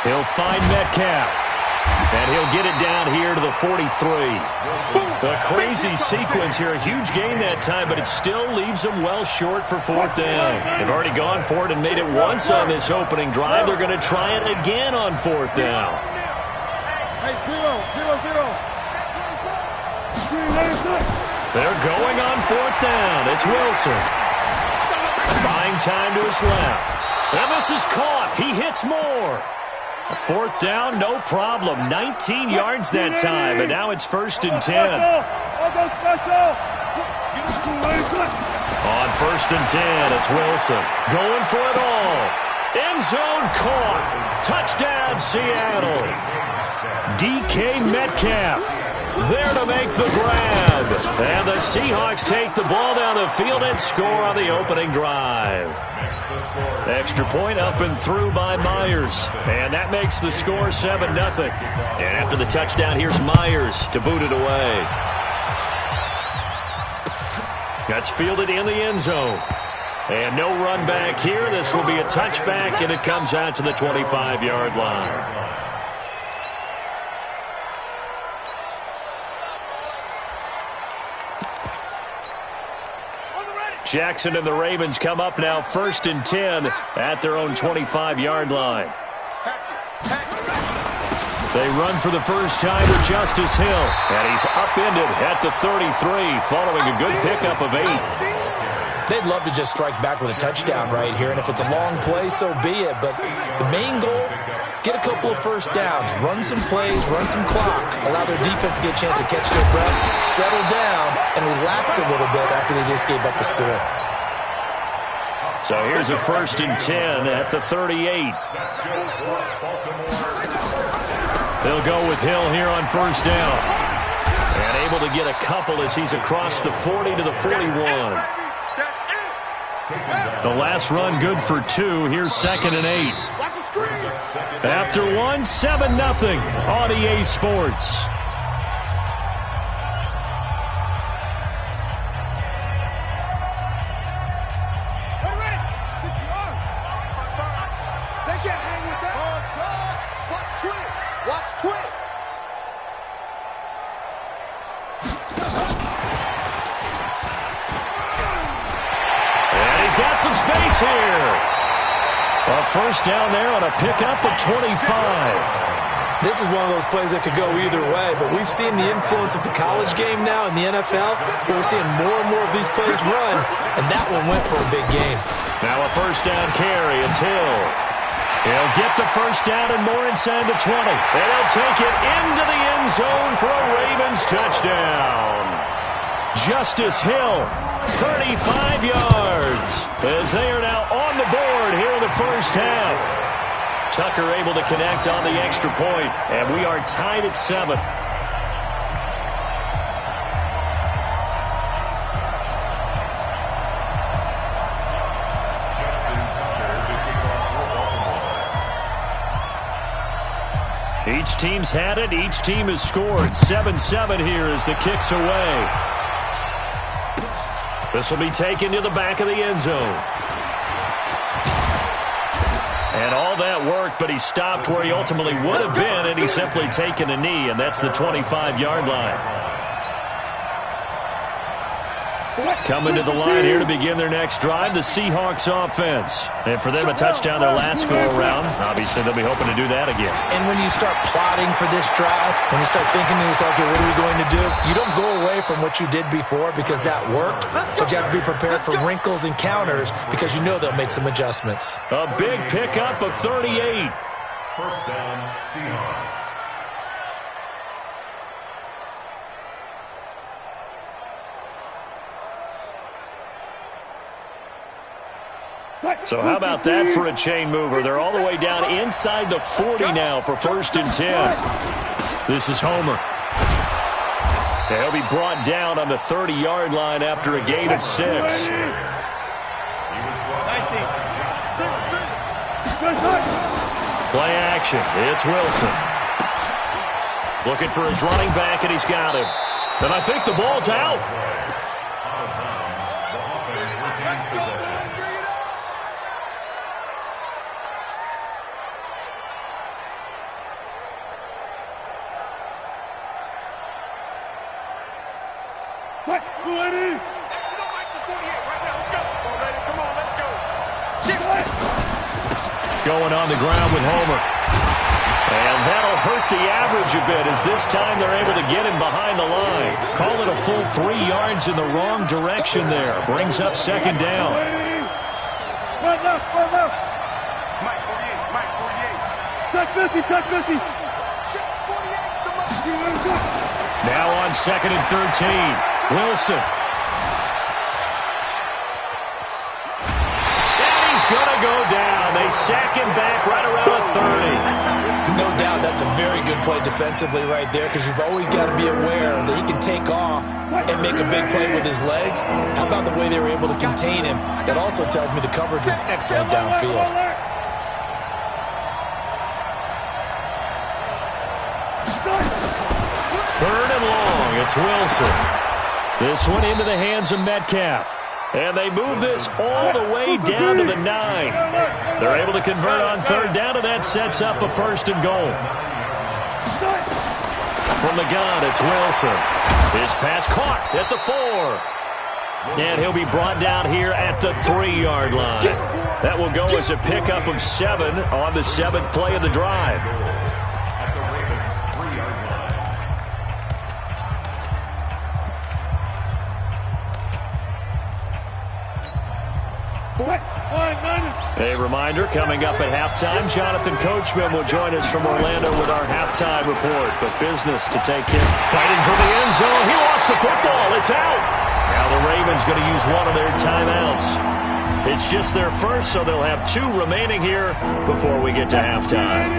Speaker 2: He'll find Metcalf. And he'll get it down here to the 43. A crazy sequence here. A huge gain that time, but it still leaves them well short for 4th down. They've already gone for it and made it once on this opening drive. They're going to try it again on 4th down.
Speaker 6: Hey, 0-0-0.
Speaker 2: They're going on 4th down. It's Wilson. Buying time to his left. And this is caught. He hits more. A 4th down, no problem. 19 yards that time, and now it's 1st and 10. On 1st and 10, it's Wilson. Going for it all. End zone caught. Touchdown, Seattle. DK Metcalf there to make the grab. And the Seahawks take the ball down the field and score on the opening drive. Extra point up and through by Myers. And that makes the score 7-0. And after the touchdown, here's Myers to boot it away. That's fielded in the end zone. And no run back here. This will be a touchback, and it comes out to the 25-yard line. Jackson and the Ravens come up now 1st and 10 at their own 25-yard line. They run for the first time with Justice Hill, and he's upended at the 33 following a good pickup of 8.
Speaker 5: They'd love to just strike back with a touchdown right here, and if it's a long play, so be it. But the main goal, get a couple of first downs, run some plays, run some clock, allow their defense to get a chance to catch their breath, settle down, and relax a little bit after they just gave up the score.
Speaker 2: So here's a 1st and 10 at the 38. They'll go with Hill here on 1st down. And able to get a couple as he's across the 40 to the 41. The last run good for 2. Here's 2nd and 8. After 1, 7-0 on EA Sports. Some space here. A 1st down there on a pickup of 25.
Speaker 5: This is one of those plays that could go either way, but we've seen the influence of the college game now in the NFL, where we're seeing more and more of these plays run, and that one went for a big gain.
Speaker 2: Now a 1st down carry. It's Hill. He'll get the 1st down and more inside the 20. And he'll take it into the end zone for a Ravens touchdown. Justice Hill, 35 yards, as they are now on the board here in the 1st half. Tucker able to connect on the extra point, and we are tied at 7. Each team's had it. Each team has scored. 7-7 here as the kick's away. This will be taken to the back of the end zone. And all that worked, but he stopped where he ultimately would have been, and he's simply taken a knee, and that's the 25-yard line. Coming to the line here to begin their next drive, the Seahawks offense. And for them, a touchdown their last go-around. Obviously, they'll be hoping to do that again.
Speaker 5: And when you start plotting for this drive, when you start thinking to yourself, okay, what are we going to do? You don't go away from what you did before because that worked, but you have to be prepared for wrinkles and counters because you know they'll make some adjustments.
Speaker 2: A big pickup of 38.
Speaker 3: 1st down, Seahawks.
Speaker 2: So how about that for a chain mover? They're all the way down inside the 40 now for 1st and 10. This is Homer. He'll be brought down on the 30-yard line after a gain of 6. Play action. It's Wilson. Looking for his running back, and he's got him. And I think the ball's out. Going on the ground with Homer. And that'll hurt the average a bit as this time they're able to get him behind the line. Call it a full 3 yards in the wrong direction there. Brings up 2nd down.
Speaker 6: Right left. Mike 48. Touch 50.
Speaker 2: Now on 2nd and 13. Wilson. And he's going to go down. They sack him back right around the 30.
Speaker 5: No doubt that's a very good play defensively right there because you've always got to be aware that he can take off and make a big play with his legs. How about the way they were able to contain him? That also tells me the coverage was excellent downfield.
Speaker 2: 3rd and long. It's Wilson. This one into the hands of Metcalf. And they move this all the way down to the 9. They're able to convert on 3rd down, and that sets up a 1st and goal. From the gun, it's Wilson. His pass caught at the 4. And he'll be brought down here at the 3-yard line. That will go as a pickup of 7 on the 7th play of the drive. A reminder, coming up at halftime, Jonathan Coachman will join us from Orlando with our halftime report. But business to take him. Fighting for the end zone. He lost the football. It's out. Now the Ravens going to use one of their timeouts. It's just their first, so they'll have 2 remaining here before we get to halftime.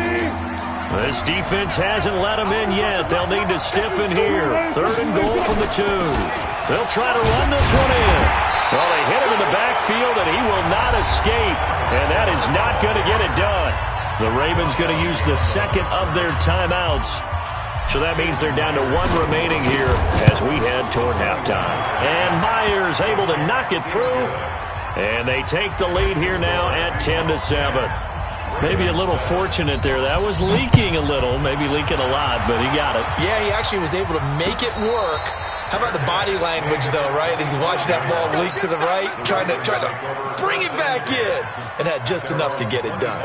Speaker 2: This defense hasn't let them in yet. They'll need to stiffen here. 3rd and goal from the 2. They'll try to run this one in. Well, they hit him in the backfield, and he will not escape. And that is not going to get it done. The Ravens going to use the 2nd of their timeouts. So that means they're down to 1 remaining here as we head toward halftime. And Myers able to knock it through. And they take the lead here now at 10-7. Maybe a little fortunate there. That was leaking a little, maybe leaking a lot, but he got it.
Speaker 5: Yeah, he actually was able to make it work. How about the body language, though, right? As he watched that ball leak to the right, trying to bring it back in, and had just enough to get it done.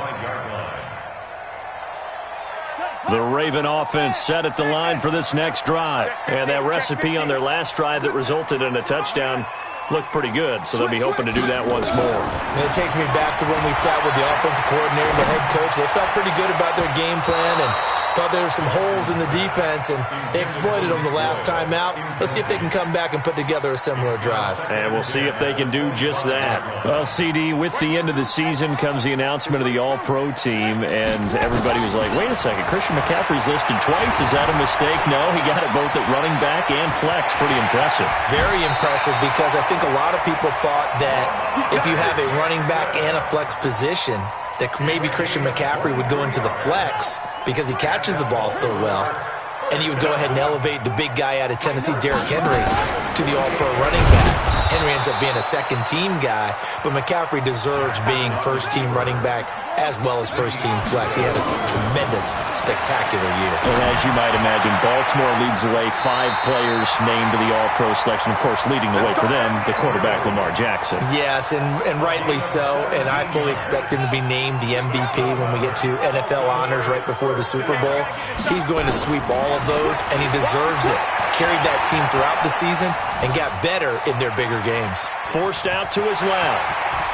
Speaker 2: The Raven offense set at the line for this next drive. And that recipe on their last drive that resulted in a touchdown looked pretty good, so they'll be hoping to do that once more.
Speaker 5: And it takes me back to when we sat with the offensive coordinator and the head coach. They felt pretty good about their game plan and thought there were some holes in the defense, and they exploited them the last time out. Let's see if they can come back and put together a similar drive.
Speaker 2: And we'll see if they can do just that. Well, CD, with the end of the season comes the announcement of the All-Pro team, and everybody was like, wait a second, Christian McCaffrey's listed twice. Is that a mistake? No, he got it both at running back and flex. Pretty impressive.
Speaker 5: Very impressive, because I think a lot of people thought that if you have a running back and a flex position, that maybe Christian McCaffrey would go into the flex because he catches the ball so well, and he would go ahead and elevate the big guy out of Tennessee, Derrick Henry, to the All-Pro running back. Henry ends up being a second-team guy, but McCaffrey deserves being first-team running back as well as first-team flex. He had a tremendous, spectacular year.
Speaker 2: And as you might imagine, Baltimore leads the way. 5 players named to the All-Pro selection. Of course, leading the way for them, the quarterback Lamar Jackson.
Speaker 5: Yes, and rightly so. And I fully expect him to be named the MVP when we get to NFL honors right before the Super Bowl. He's going to sweep all of those, and he deserves it. Carried that team throughout the season and got better in their bigger games.
Speaker 2: Forced out to his left.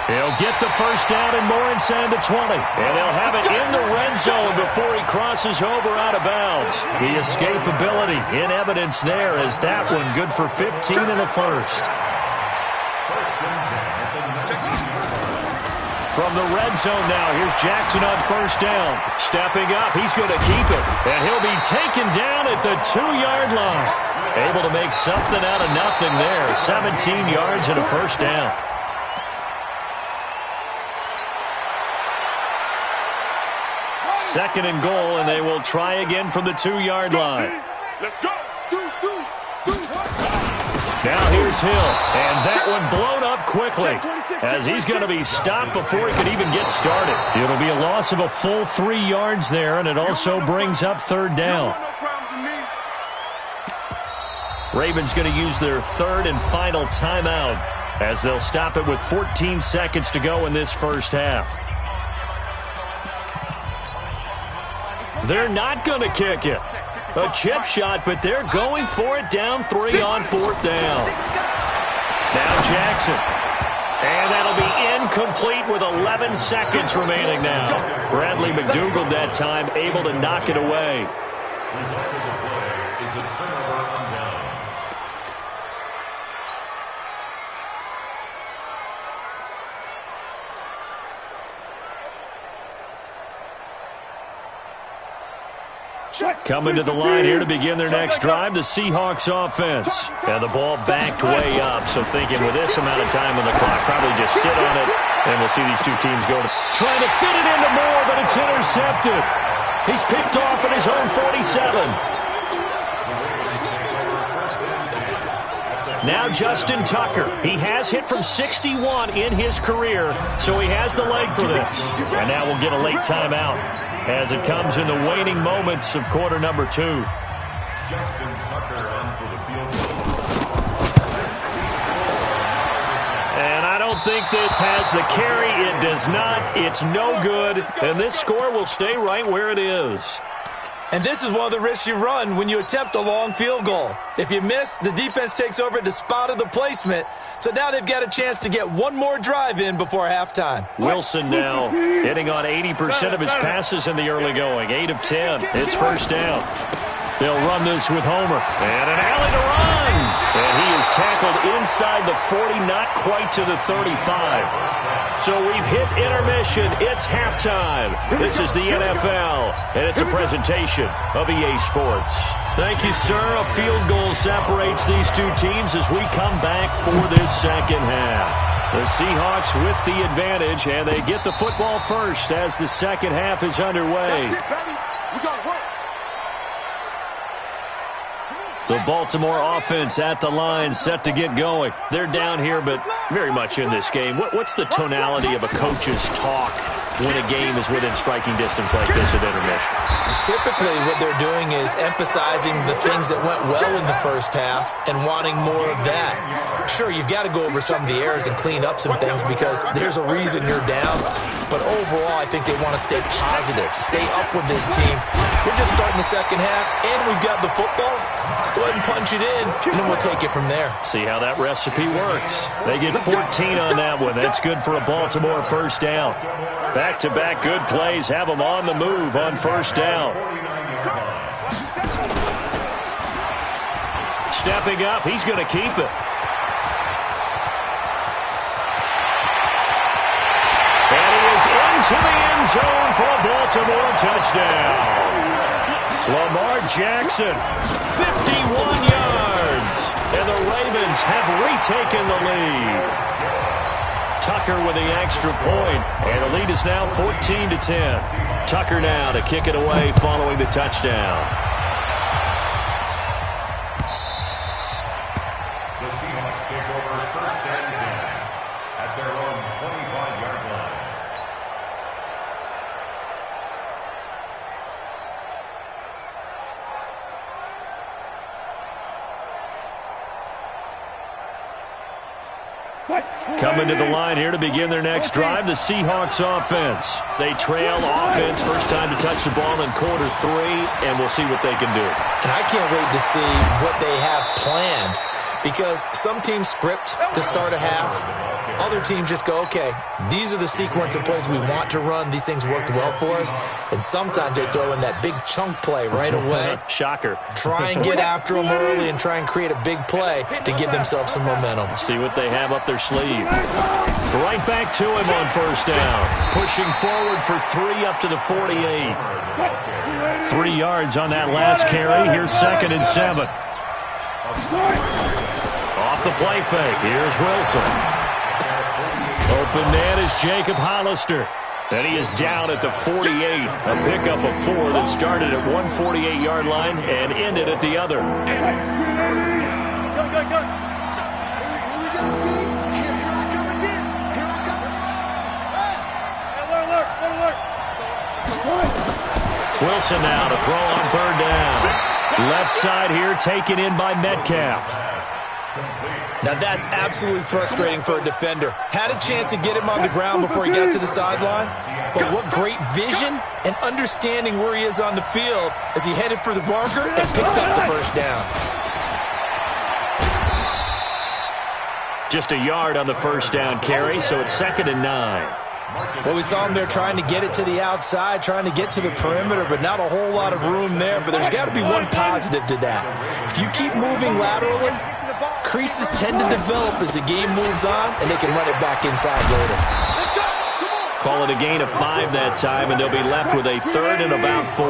Speaker 2: He'll get the first down and more inside the 20. And they'll have it in the red zone before he crosses over out of bounds. The escapability in evidence there as that one good for 15 in the first. From the red zone now, here's Jackson on first down. Stepping up, he's going to keep it. And he'll be taken down at the 2-yard line. Able to make something out of nothing there. 17 yards and a first down. Second and goal, and they will try again from the 2-yard line.
Speaker 6: Let's go.
Speaker 2: Now here's Hill, and that one blown up quickly as he's going to be stopped before he could even get started. It'll be a loss of a full 3 yards there, and it also brings up 3rd down. Ravens going to use their 3rd and final timeout as they'll stop it with 14 seconds to go in this first half. They're not going to kick it. A chip shot, but they're going for it down 3 on 4th down. Now Jackson. And that'll be incomplete with 11 seconds remaining now. Bradley McDougald that time able to knock it away. Coming to the line here to begin their next drive, the Seahawks offense. And the ball backed way up, so thinking with this amount of time on the clock, probably just sit on it, and we'll see these two teams go to trying to fit it into Moore, but it's intercepted. He's picked off at his own 47. Now Justin Tucker. He has hit from 61 in his career, so he has the leg for this. And now we'll get a late timeout as it comes in the waning moments of quarter number 2.
Speaker 3: Justin Tucker onto the field.
Speaker 2: And I don't think this has the carry. It does not. It's no good. And this score will stay right where it is.
Speaker 5: And this is one of the risks you run when you attempt a long field goal. If you miss, the defense takes over at the spot of the placement. So now they've got a chance to get one more drive in before halftime.
Speaker 2: Wilson now hitting on 80% of his passes in the early going. 8 of 10. It's first down. They'll run this with Homer. And an alley to run. And he is tackled inside the 40, not quite to the 35. So we've hit intermission. It's halftime. This is the NFL, and it's a presentation of EA Sports. Thank you, sir. A field goal separates these two teams as we come back for this second half. The Seahawks with the advantage, and they get the football first as the second half is underway. The Baltimore offense at the line, set to get going. They're down here, but very much in this game. What's the tonality of a coach's talk when a game is within striking distance like this at intermission?
Speaker 5: Typically, what they're doing is emphasizing the things that went well in the first half and wanting more of that. Sure, you've got to go over some of the errors and clean up some things because there's a reason you're down. But overall, I think they want to stay positive, stay up with this team. We're just starting the second half, and we've got the football. Let's go ahead and punch it in, and then we'll take it from there.
Speaker 2: See how that recipe works. They get 14 on that one. That's good for a Baltimore first down. Back-to-back good plays have them on the move on first down. Stepping up, he's going to keep it. And he is into the end zone for a Baltimore touchdown. Lamar Jackson, 51 yards, and the Ravens have retaken the lead. Tucker with the extra point, and the lead is now 14-10. Tucker now to kick it away following the touchdown.
Speaker 3: The Seahawks take over first and 10 at their own 25-yard line.
Speaker 2: Coming to the line here to begin their next drive, the Seahawks offense. They trail offense, first time to touch the ball in quarter 3, and we'll see what they can do.
Speaker 5: And I can't wait to see what they have planned because some teams script to start a half. Other teams just go, okay, these are the sequence of plays we want to run. These things worked well for us. And sometimes they throw in that big chunk play right away.
Speaker 2: Shocker.
Speaker 5: Try and get after them early and try and create a big play to give themselves some momentum.
Speaker 2: See what they have up their sleeve. Right back to him on first down. Pushing forward for 3 up to the 48. 3 yards on that last carry. Here's 2nd and 7. Off the play fake. Here's Wilson. Open man is Jacob Hollister. And he is down at the 48. A pickup of 4 that started at 148-yard line and ended at the other. Wilson now to throw on 3rd down. Left side here taken in by Metcalf.
Speaker 5: Now that's absolutely frustrating for a defender. Had a chance to get him on the ground before he got to the sideline, but what great vision and understanding where he is on the field as he headed for the bunker and picked up the first down.
Speaker 2: Just a yard on the first down carry, so it's 2nd and 9.
Speaker 5: Well, we saw him there trying to get it to the outside, trying to get to the perimeter, but not a whole lot of room there. But there's got to be one positive to that. If you keep moving laterally, creases tend to develop as the game moves on, and they can run it back inside later.
Speaker 2: Call it a gain of 5 that time, and they'll be left with a 3rd and about 4.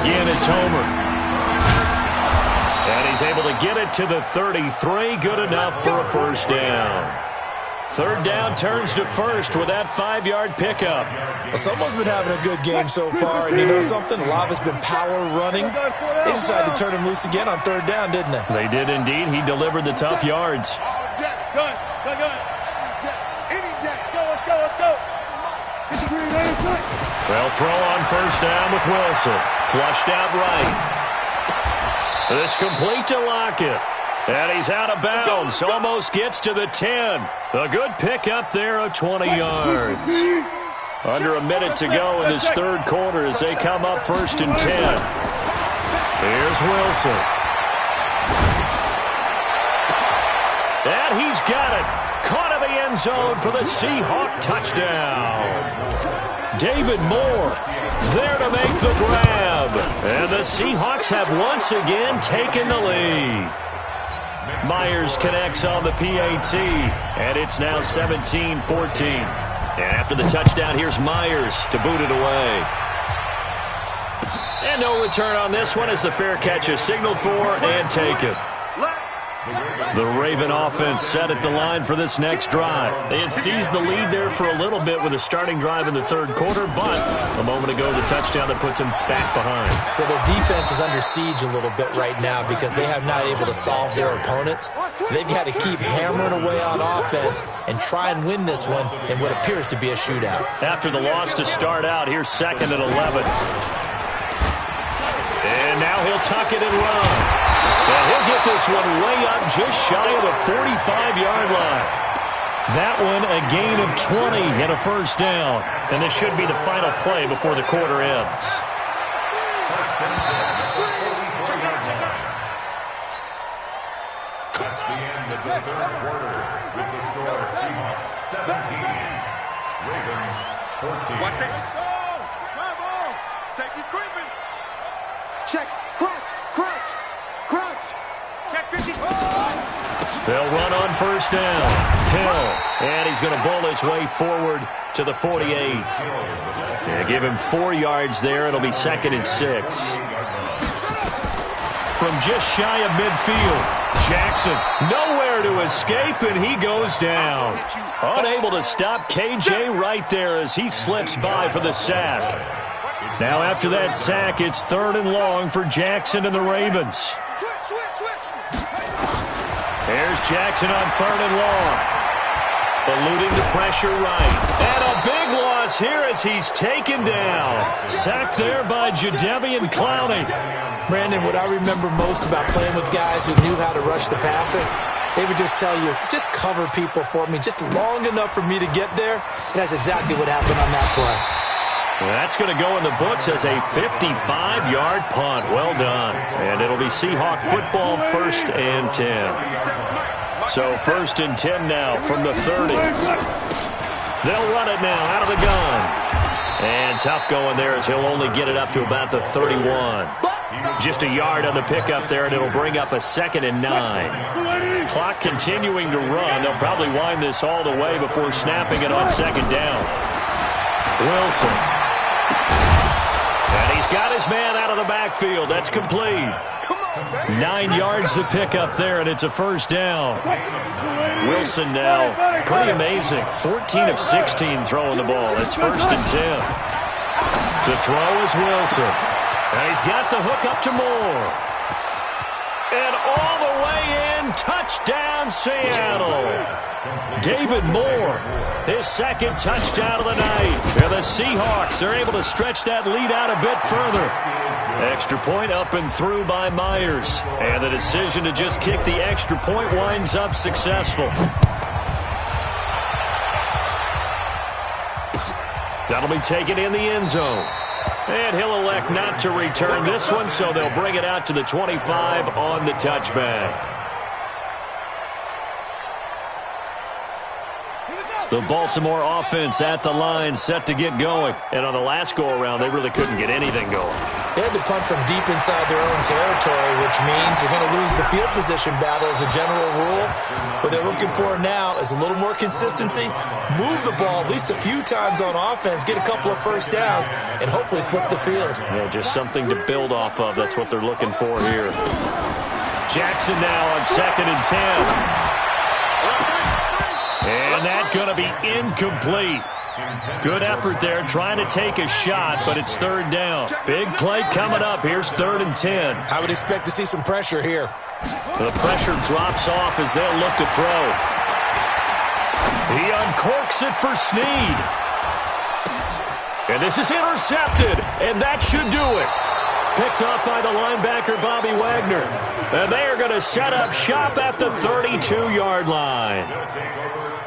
Speaker 2: Again, it's Homer. And he's able to get it to the 33. Good enough for a first down. 3rd down turns to 1st with that 5-yard pickup.
Speaker 5: Well, someone's been having a good game so far, and you know something? A lot of it's been power running. They decided to turn him loose again on 3rd down, didn't they?
Speaker 2: They did indeed. He delivered the tough yards. Well, throw on first down with Wilson. Flushed out right. This complete to Lockett. And he's out of bounds. Almost gets to the 10. A good pickup there of 20 yards. Under a minute to go in this 3rd quarter as they come up 1st and 10. Here's Wilson. And he's got it. Caught in the end zone for the Seahawk touchdown. David Moore there to make the grab. And the Seahawks have once again taken the lead. Myers connects on the PAT, and it's now 17-14. And after the touchdown, here's Myers to boot it away. And no return on this one as the fair catch is signaled for and taken. The Raven offense set at the line for this next drive. They had seized the lead there for a little bit with a starting drive in the third quarter, but a moment ago the touchdown that puts them back behind.
Speaker 5: So their defense is under siege a little bit right now because they have not able to solve their opponents. So they've got to keep hammering away on offense and try and win this one in what appears to be a shootout.
Speaker 2: After the loss to start out, here's 2nd and 11. And now he'll tuck it and run. And he'll get this one way up just shy of the 45-yard line. That one a gain of 20 and a first down. And this should be the final play before the quarter ends.
Speaker 3: That's the end of the third quarter with the score Seahawks 17, Ravens 14.
Speaker 4: Watch it. Come on. Safety's creeping. Check. Crouch. Crouch. Crouch. Check 50.
Speaker 2: They'll run on first down. Hill. And he's going to bowl his way forward to the 48. Yeah, give him 4 yards there. It'll be 2nd and 6. From just shy of midfield, Jackson nowhere to escape, and he goes down. Unable to stop KJ right there as he slips by for the sack. Now after that sack, it's 3rd and long for Jackson and the Ravens. There's Jackson on 3rd and long. Eluding the pressure right. And a big loss here as he's taken down. Sacked there by Jadeveon Clowney.
Speaker 5: Brandon, what I remember most about playing with guys who knew how to rush the passer, they would just tell you, just cover people for me just long enough for me to get there. And that's exactly what happened on that play.
Speaker 2: Well, that's going to go in the books as a 55-yard punt. Well done. And it'll be Seahawk football 1st and 10. So 1st and 10 now from the 30. They'll run it now out of the gun. And tough going there as he'll only get it up to about the 31. Just a yard on the pickup there, and it'll bring up a 2nd and 9. Clock continuing to run. They'll probably wind this all the way before snapping it on 2nd down. Wilson. And he's got his man out of the backfield. That's complete. 9 yards to pick up there, and it's a first down. Wilson now, pretty amazing. 14 of 16 throwing the ball. It's 1st and 10. To throw is Wilson. And he's got the hook up to Moore. And all the way in, touchdown Seattle. David Moore, his 2nd touchdown of the night. And the Seahawks are able to stretch that lead out a bit further. Extra point up and through by Myers. And the decision to just kick the extra point winds up successful. That'll be taken in the end zone. And he'll elect not to return this one, so they'll bring it out to the 25 on the touchback. The Baltimore offense at the line, set to get going. And on the last go-around, they really couldn't get anything going.
Speaker 5: They had to punt from deep inside their own territory, which means you're going to lose the field position battle as a general rule. What they're looking for now is a little more consistency, move the ball at least a few times on offense, get a couple of first downs, and hopefully flip the field.
Speaker 2: Yeah, just something to build off of. That's what they're looking for here. Jackson now on 2nd and 10. And that's going to be incomplete. Good effort there, trying to take a shot, but it's 3rd down. Big play coming up. Here's 3rd and 10.
Speaker 5: I would expect to see some pressure here.
Speaker 2: The pressure drops off as they'll look to throw. He uncorks it for Snead. And this is intercepted, and that should do it. Picked off by the linebacker, Bobby Wagner. And they are going to set up shop at the 32-yard line.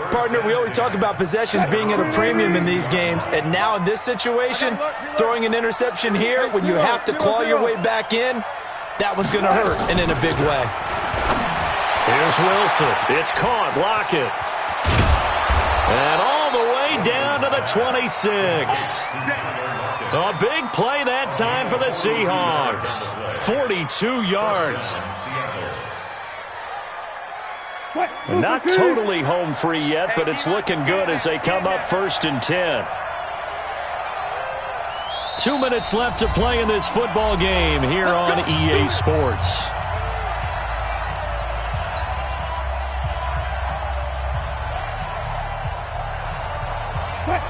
Speaker 5: Partner, we always talk about possessions being at a premium in these games, and now in this situation, throwing an interception here when you have to claw your way back in, that one's going to hurt, and in a big way.
Speaker 2: Here's Wilson. It's caught. Lockett. And all the way gain down to the 26. A big play that time for the Seahawks. 42 yards. Not totally home free yet, but it's looking good as they come up 1st and 10. 2 minutes left to play in this football game here on EA Sports.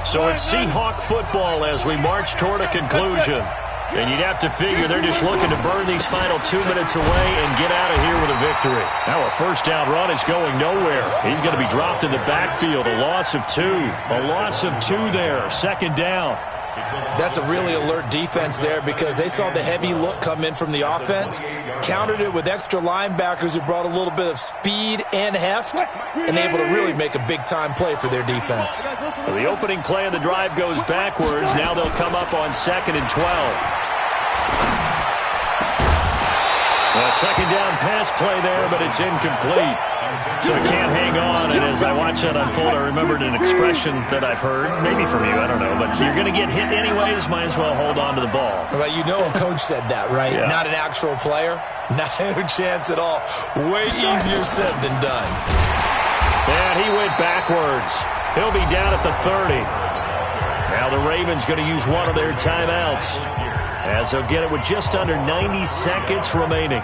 Speaker 2: So it's Seahawk football as we march toward a conclusion. And you'd have to figure they're just looking to burn these final 2 minutes away and get out of here with a victory. Now a first down run is going nowhere. He's going to be dropped in the backfield. A loss of 2. A loss of 2 there. 2nd down.
Speaker 5: That's a really alert defense there because they saw the heavy look come in from the offense, countered it with extra linebackers who brought a little bit of speed and heft, and able to really make a big-time play for their defense.
Speaker 2: So the opening play of the drive goes backwards. Now they'll come up on 2nd and 12. A second down pass play there, but it's incomplete. So it can't hang on, and as I watch that unfold, I remembered an expression that I've heard, maybe from you, I don't know, but you're going to get hit anyways, might as well hold on to the ball.
Speaker 5: Well, you know a coach said that, right?
Speaker 2: Yeah.
Speaker 5: Not an actual player. No chance at all. Way easier said than done.
Speaker 2: And he went backwards. He'll be down at the 30. Now the Ravens going to use one of their timeouts, as they'll get it with just under 90 seconds remaining.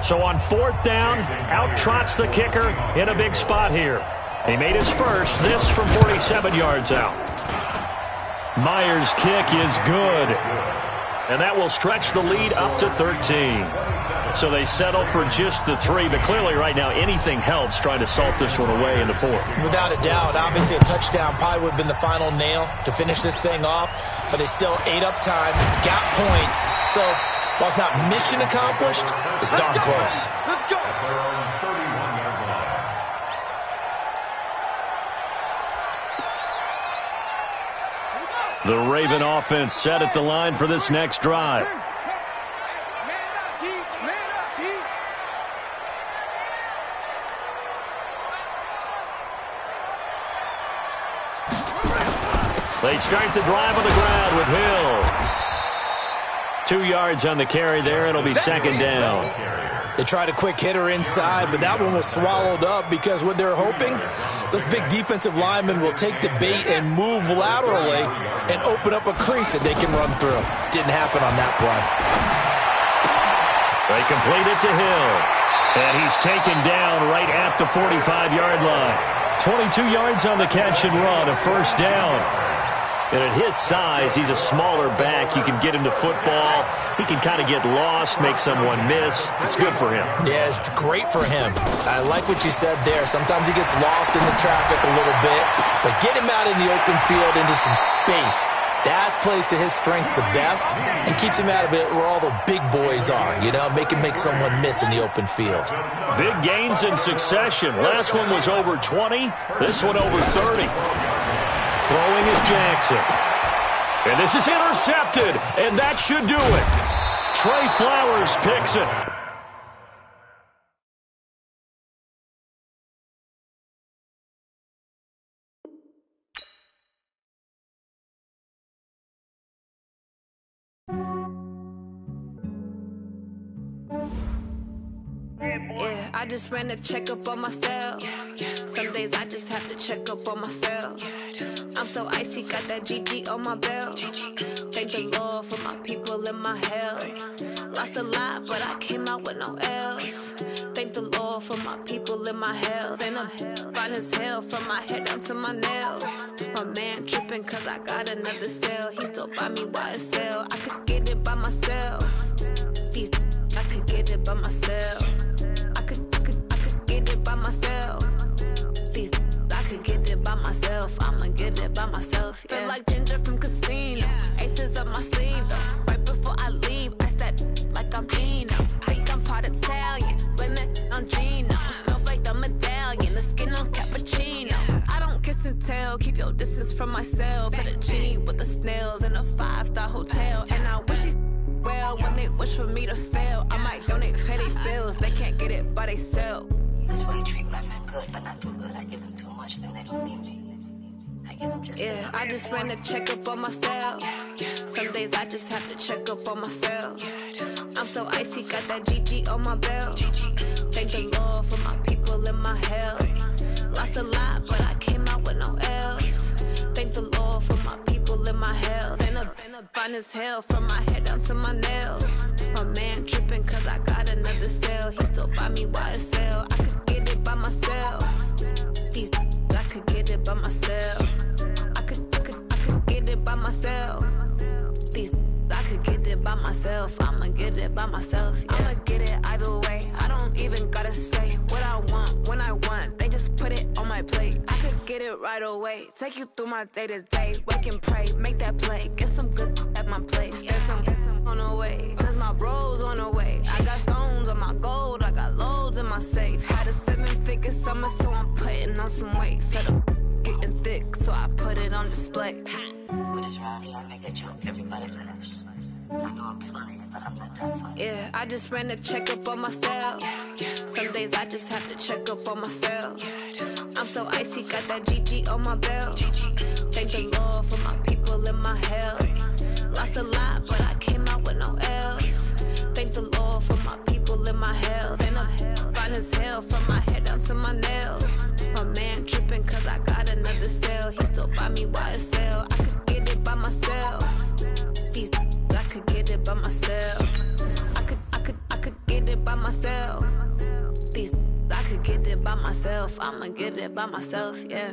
Speaker 2: So on 4th down, out trots the kicker in a big spot here. He made his first, this from 47 yards out. Myers' kick is good. And that will stretch the lead up to 13. So they settle for just the 3, but clearly right now anything helps trying to salt this one away in the 4th.
Speaker 5: Without a doubt, obviously a touchdown probably would have been the final nail to finish this thing off, but they still ate up time, got points. So while it's not mission accomplished, it's darn close.
Speaker 4: Let's go.
Speaker 2: The Raven offense set at the line for this next drive. They start the drive on the ground with Hill. 2 yards on the carry there. It'll be 2nd down.
Speaker 5: They tried a quick hitter inside, but that one was swallowed up because what they're hoping, those big defensive linemen will take the bait and move laterally and open up a crease that they can run through. Didn't happen on that play.
Speaker 2: They complete it to Hill. And he's taken down right at the 45-yard line. 22 yards on the catch and run, a first down. And at his size, he's a smaller back. You can get him to football. He can kind of get lost, make someone miss. It's good for him.
Speaker 5: Yeah, it's great for him. I like what you said there. Sometimes he gets lost in the traffic a little bit, but get him out in the open field into some space. That plays to his strengths the best and keeps him out of it where all the big boys are, you know, make someone miss in the open field.
Speaker 2: Big gains in succession. Last one was over 20. This one over 30. Throwing is Jackson. And this is intercepted, and that should do it. Trey Flowers picks it.
Speaker 8: Yeah, I just ran a checkup on myself. Some days I just have to check up on myself. I'm so icy, got that GG on my belt. Thank the Lord for my people and my health. Lost a lot, but I came out with no else. Thank the Lord for my people and my health. And I'm fine as hell from my head down to my nails. My man tripping cause I got another cell. He still buy me YSL. I could get it by myself. These I could get it by myself. I could get it by myself. These I could get it by myself. I'ma get it by myself. Yeah. Feel like Ginger from Casino. Aces up my sleeve though. Right before I leave, I said like I'm Dino. Think I'm part Italian. Blame it on Gino. Smells like the medallion. The skin on cappuccino. I don't kiss and tell. Keep your distance from myself. Fettuccine with the snails in a 5-star hotel. And I wish she well when they wish much for me to fail. I might donate petty bills. They can't get it by themselves.
Speaker 9: That's why you treat my friend good, but not too good. I give them too much, then they don't need me. I give them just
Speaker 8: yeah, I just ran a checkup on myself. Some days I just have to check up on myself. I'm so icy, got that GG on my belt. Thank the Lord for my people in my health. Lost a lot, but I came out with no else. Thank the Lord for my people in my health. And I'm fine as hell from my head down to my nails. My man tripping cause I got another cell. He still buy me YSL. I could get it by myself. These I could get it by myself. I could get it by myself. These I could get it by myself. I'ma get it by myself. Yeah. I'ma get it either way. I don't even gotta say what I want when I want. They just put it on my plate. I could get it right away. Take you through my day to day. Wake and pray, make that play. Get some good at my place. There's some on the way. Cause my bro's on the way. I got stones on my gold. I got loads in my safe. Had a 7-figure summer, so I'm putting on some weight. Set up getting thick, so I put it on display.
Speaker 9: With this round, I make a joke, everybody laughs. I know I'm funny, but I'm not that funny.
Speaker 8: Yeah, I just ran a checkup on myself. Some days I just have to check up on myself. I'm so icy, got that GG on my belt. Thank the Lord for my people in my health. Lost a lot, but I came out with no else. Thank the Lord for my people in my health. And I'm fine as hell from my head down to my nails. My man tripping cause I got another cell. He still buy me YSL. I could get it by myself. These I could get it by myself. I could get it by myself. These I could get it by myself. I'ma get it by myself, yeah.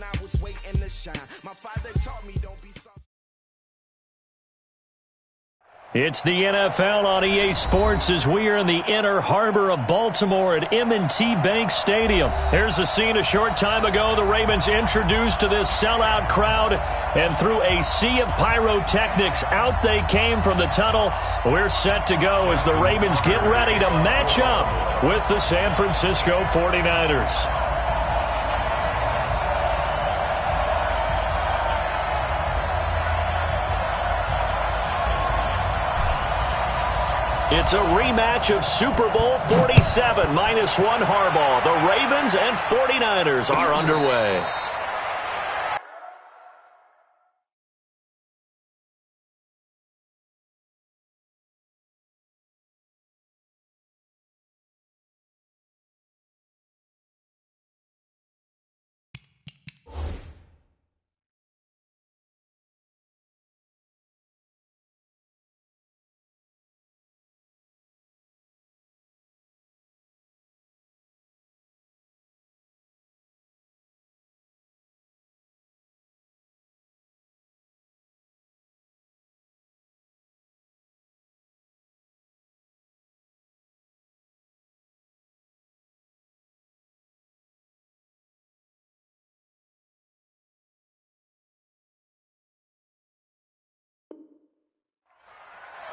Speaker 7: I was waiting to shine. My father taught me don't be soft.
Speaker 2: It's the NFL on EA Sports as we are in the inner harbor of Baltimore at M&T Bank Stadium. Here's a scene a short time ago. The Ravens introduced to this sellout crowd, and through a sea of pyrotechnics, out they came from the tunnel. We're set to go as the Ravens get ready to match up with the San Francisco 49ers. It's a rematch of Super Bowl 47, -1 Harbaugh. The Ravens and 49ers are underway.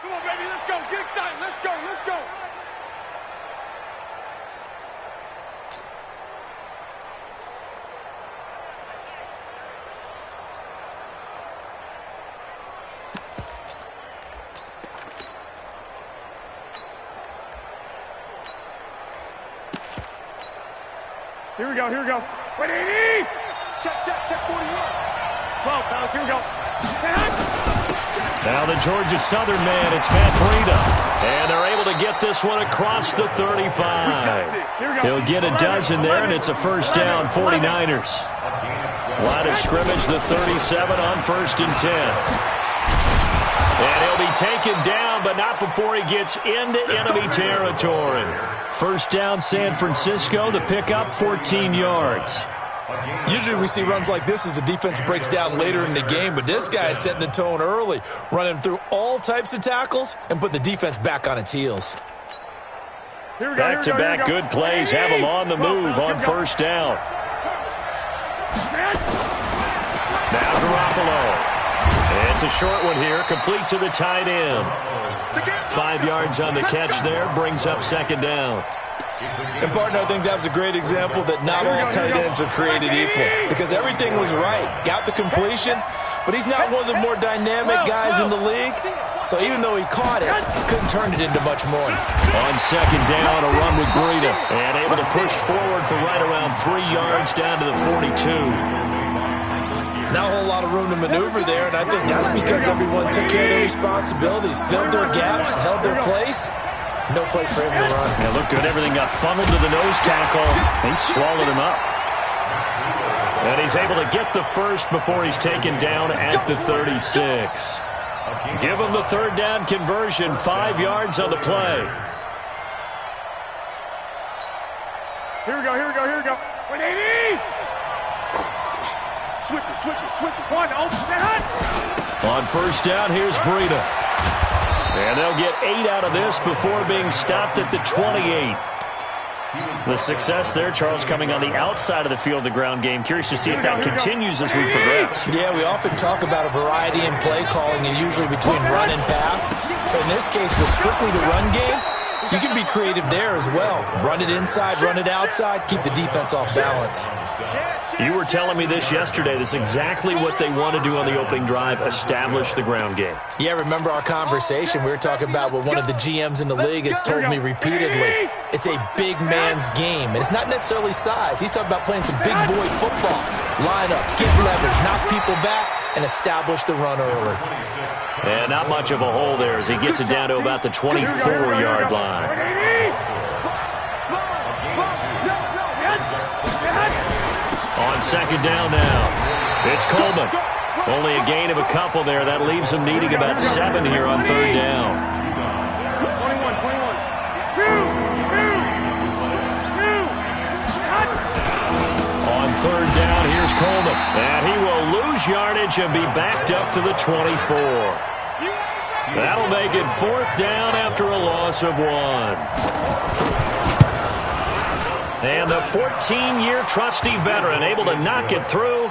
Speaker 6: Come on, baby, let's go. Get excited. Let's go. Let's go. Here we go. Here we go. Wait, 80. Check 41. 12, fellas. Here we go.
Speaker 2: Now the Georgia Southern man, it's Matt Breida. And they're able to get this one across the 35. He'll get a dozen there, and it's a first down, 49ers. Line of scrimmage, the 37 on 1st and 10. And he'll be taken down, but not before he gets into enemy territory. First down, San Francisco, the pickup, 14 yards.
Speaker 5: Usually we see runs like this as the defense breaks down later in the game, but this guy is setting the tone early, running through all types of tackles and put the defense back on its heels.
Speaker 2: Back-to-back good plays have him on the move on first down. Now Garoppolo. It's a short one here, complete to the tight end. 5 yards on the catch there, brings up second down.
Speaker 5: And, partner, I think that was a great example that not all tight ends are created equal because everything was right. Got the completion, but he's not one of the more dynamic guys in the league. So even though he caught it, couldn't turn it into much more.
Speaker 2: On second down, a run with Breida. And able to push forward for right around 3 yards down to the 42.
Speaker 5: Not a whole lot of room to maneuver there, and I think that's because everyone took care of their responsibilities, filled their gaps, held their place. No place for him to run.
Speaker 2: Yeah, looked good. Everything got funneled to the nose tackle. He swallowed him up. And he's able to get the first before he's taken down at the 36. Give him the third down conversion. 5 yards on the play.
Speaker 6: Here we go. 180. Switch it. One,
Speaker 2: on first down, here's Breida. And they'll get 8 out of this before being stopped at the 28. The success there, Charles, coming on the outside of the field, the ground game. Curious to see if that continues as we progress.
Speaker 5: Yeah, we often talk about a variety in play calling and usually between run and pass. But in this case, with strictly the run game, you can be creative there as well. Run it inside, run it outside, keep the defense off balance.
Speaker 2: You were telling me this yesterday. This is exactly what they want to do on the opening drive, establish the ground game.
Speaker 5: Yeah, remember our conversation? We were talking about what one of the GMs in the league has told me repeatedly. It's a big man's game, and it's not necessarily size. He's talking about playing some big boy football. Line up, get leverage, knock people back, and establish the run early.
Speaker 2: And not much of a hole there as he gets it down to about the 24-yard line. On second down now, it's Coleman. Only a gain of a couple there. That leaves him needing about 7 here on third down.
Speaker 6: 21.
Speaker 2: On third down, here's Coleman. And he will lose yardage and be backed up to the 24. That'll make it fourth down after a loss of 1. And the 14-year trusty veteran able to knock it through.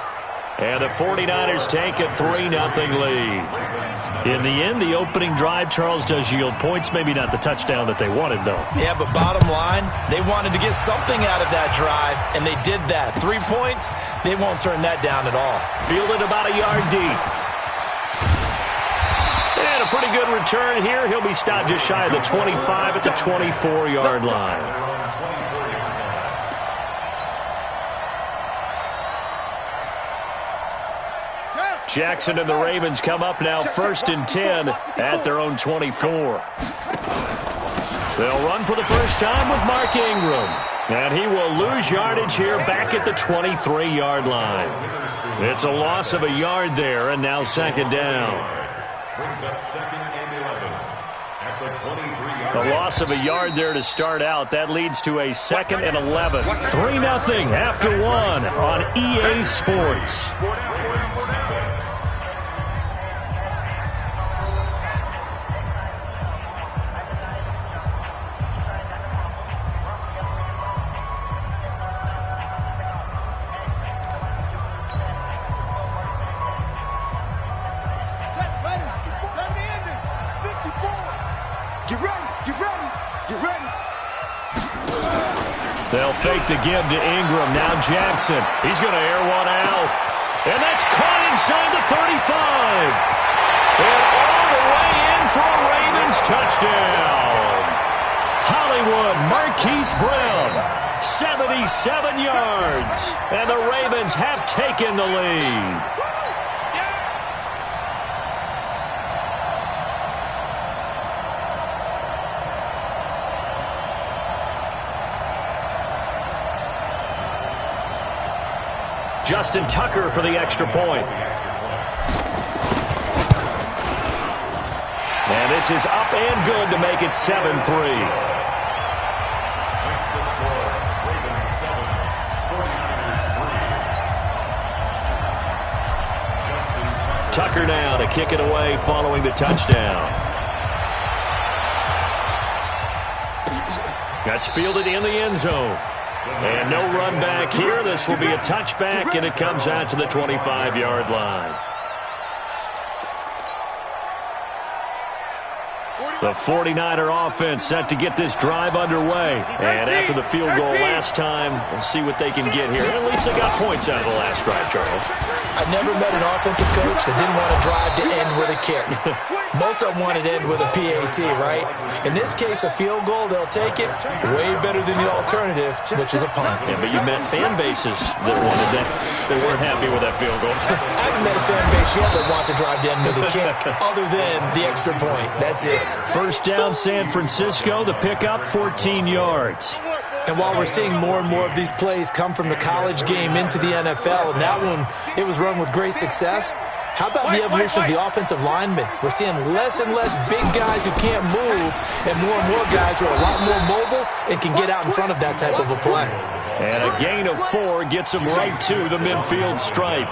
Speaker 2: And the 49ers take a 3-0 lead. In the end, the opening drive, Charles, does yield points. Maybe not the touchdown that they wanted, though.
Speaker 5: Yeah, but bottom line, they wanted to get something out of that drive, and they did that. 3 points, they won't turn that down at all.
Speaker 2: Fielded about a yard deep. And a pretty good return here. He'll be stopped just shy of the 25 at the 24-yard line. Jackson and the Ravens come up now 1st and 10 at their own 24. They'll run for the first time with Mark Ingram. And he will lose yardage here back at the 23-yard line. It's a loss of a yard there, and now 2nd down.
Speaker 3: Brings up 2nd and 11 at the 23-yard.
Speaker 2: A loss of a yard there to start out. That leads to a 2nd and 11. 3-0 after 1 on EA Sports. They'll fake the give to Ingram. Now Jackson. He's going to air one out. And that's caught inside the 35. And all the way in for a Ravens touchdown. Hollywood Marquise Brown, 77 yards. And the Ravens have taken the lead. Justin Tucker for the extra point. And this is up and good to make it 7-3.
Speaker 3: That's the score. Ravens 7, 49ers 3.
Speaker 2: Tucker now to kick it away following the touchdown. That's fielded in the end zone. And no run back here. This will be a touchback, and it comes out to the 25-yard line. The 49er offense set to get this drive underway. And after the field goal last time, we'll see what they can get here. At least they got points out of the last drive, Charles.
Speaker 5: I've never met an offensive coach that didn't want to drive to end with a kick. Most of them wanted to end with a PAT, right? In this case, a field goal, they'll take it. Way better than the alternative, which is a punt.
Speaker 2: Yeah, but you met fan bases that wanted that. They weren't happy with that field goal.
Speaker 5: I haven't met a fan base yet that wants to drive to end with a kick, other than the extra point. That's it.
Speaker 2: First down, San Francisco. The pickup, 14 yards.
Speaker 5: And while we're seeing more and more of these plays come from the college game into the NFL, and that one, it was run with great success, how about the evolution of the offensive linemen? We're seeing less and less big guys who can't move and more guys who are a lot more mobile and can get out in front of that type of a play.
Speaker 2: And a gain of 4 gets them right to the midfield stripe.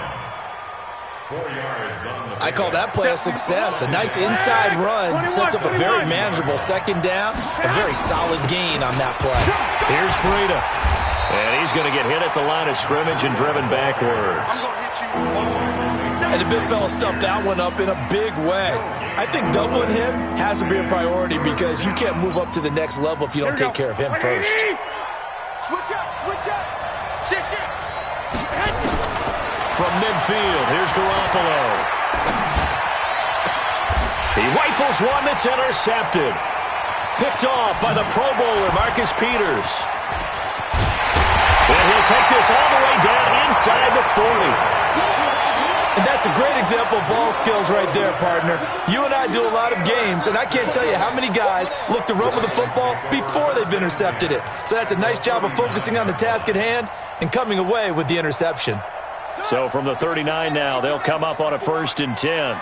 Speaker 3: 4 yards on the
Speaker 5: I call that play a success. A nice inside run sets up a very manageable 2nd down. A very solid gain on that play.
Speaker 2: Here's Breida. And he's going to get hit at the line of scrimmage and driven backwards.
Speaker 5: And the big fella stuffed that one up in a big way. I think doubling him has to be a priority because you can't move up to the next level if you don't take care of him first.
Speaker 4: Switch up, switch up. Shit.
Speaker 2: From midfield, here's Garoppolo. He rifles one that's intercepted. Picked off by the Pro Bowler, Marcus Peters. And he'll take this all the way down inside the 40.
Speaker 5: And that's a great example of ball skills right there, partner. You and I do a lot of games, and I can't tell you how many guys look to run with the football before they've intercepted it. So that's a nice job of focusing on the task at hand and coming away with the interception.
Speaker 2: So from the 39 now, they'll come up on a 1st and 10.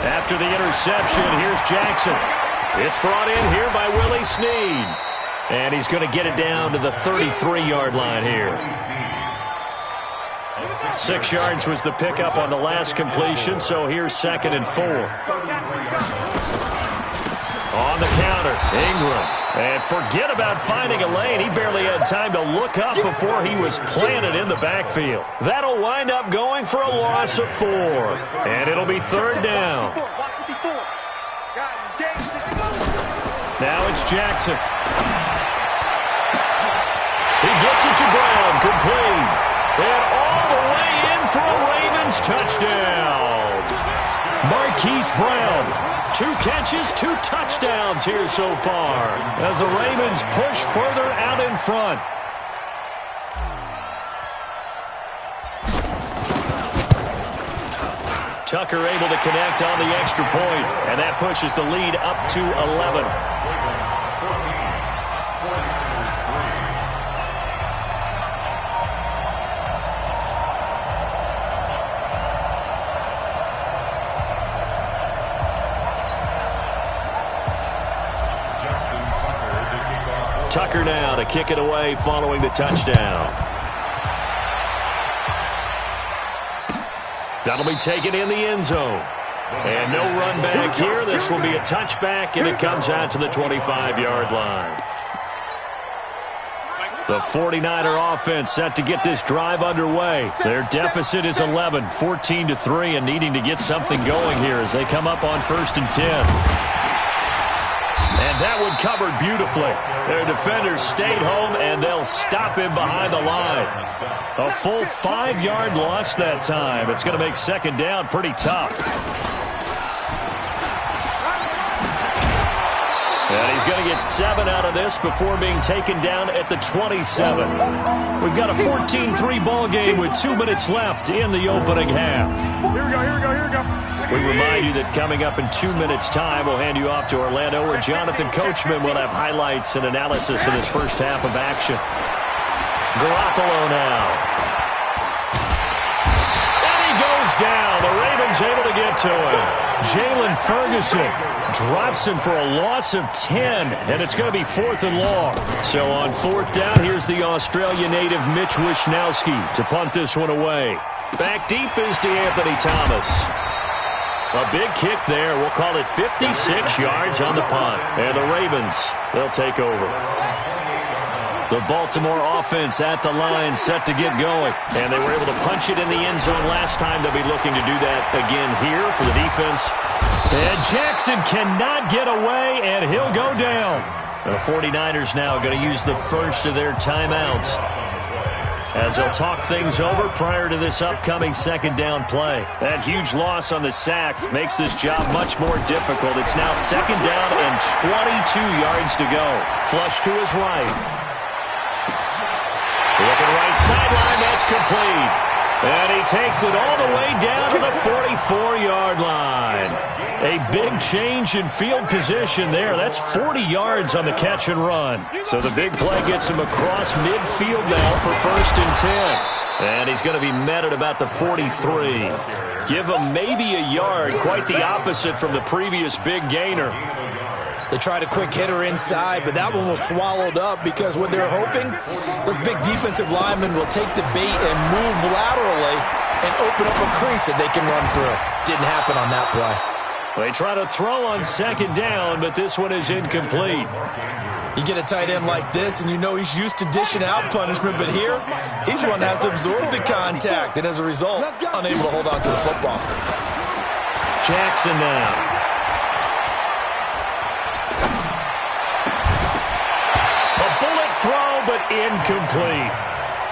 Speaker 2: After the interception, here's Jackson. It's brought in here by Willie Snead. And he's going to get it down to the 33-yard line here. 6 yards was the pickup on the last completion, so here's 2nd and 4. On the counter, Ingram. And forget about finding a lane. He barely had time to look up before he was planted in the backfield. That'll wind up going for a loss of 4. And it'll be 3rd down. Now it's Jackson. He gets it to Brown, complete. And all the way in Marquise Brown. 2 catches, 2 touchdowns here so far as the Ravens push further out in front. Tucker able to connect on the extra point, and that pushes the lead up to 11. Tucker now to kick it away following the touchdown. That'll be taken in the end zone. And no run back here. This will be a touchback, and it comes out to the 25-yard line. The 49er offense set to get this drive underway. Their deficit is 11, 14-3, and needing to get something going here as they come up on 1st and 10. And that one covered beautifully. Their defenders stayed home, and they'll stop him behind the line. A full 5-yard loss that time. It's going to make second down pretty tough. And he's going to get 7 out of this before being taken down at the 27. We've got a 14-3 ball game with 2 minutes left in the opening half.
Speaker 6: Here we go, here we go, here we go.
Speaker 2: We remind you that coming up in 2 minutes' time, we'll hand you off to Orlando, where Jonathan Coachman will have highlights and analysis in his first half of action. Garoppolo now. And he goes down. The Ravens able to get to him. Jalen Ferguson drops him for a loss of 10, and it's going to be 4th and long. So on 4th down, here's the Australia native Mitch Wishnowsky to punt this one away. Back deep is DeAnthony Thomas. A big kick there. We'll call it 56 yards on the punt. And the Ravens, they'll take over. The Baltimore offense at the line set to get going. And they were able to punch it in the end zone last time. They'll be looking to do that again here for the defense. And Jackson cannot get away, and he'll go down. The 49ers now going to use the first of their timeouts as they'll talk things over prior to this upcoming second down play. That huge loss on the sack makes this job much more difficult. It's now second down and 22 yards to go. Flush to his right. Looking right sideline, that's complete. And he takes it all the way down to the 44-yard line. A big change in field position there. That's 40 yards on the catch and run. So the big play gets him across midfield now for 1st and 10. And he's going to be met at about the 43. Give him maybe a yard, quite the opposite from the previous big gainer.
Speaker 5: They tried a quick hitter inside, but that one was swallowed up because what they're hoping, those big defensive linemen will take the bait and move laterally and open up a crease that they can run through. Didn't happen on that play.
Speaker 2: They try to throw on second down, but this one is incomplete.
Speaker 5: You get a tight end like this, and you know he's used to dishing out punishment, but here, he's the one that has to absorb the contact, and as a result, unable to hold on to the football.
Speaker 2: Jackson now. Throw, but incomplete.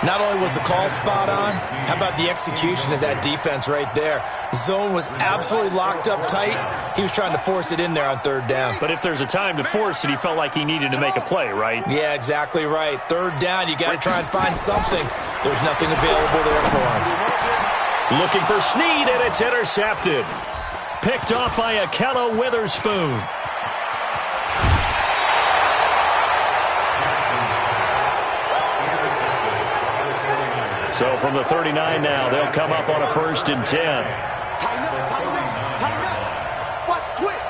Speaker 5: Not only was the call spot on, how about the execution of that defense right there? Zone was absolutely locked up tight. He was trying to force it in there on 3rd down.
Speaker 2: But if there's a time to force it, he felt like he needed to make a play, right?
Speaker 5: Yeah, exactly right. 3rd down, you got to try and find something. There's nothing available there for him.
Speaker 2: Looking for Snead, and it's intercepted. Picked off by Akello Witherspoon. So from the 39 now, they'll come up on a 1st and 10.
Speaker 4: Tighten up. Watch quick.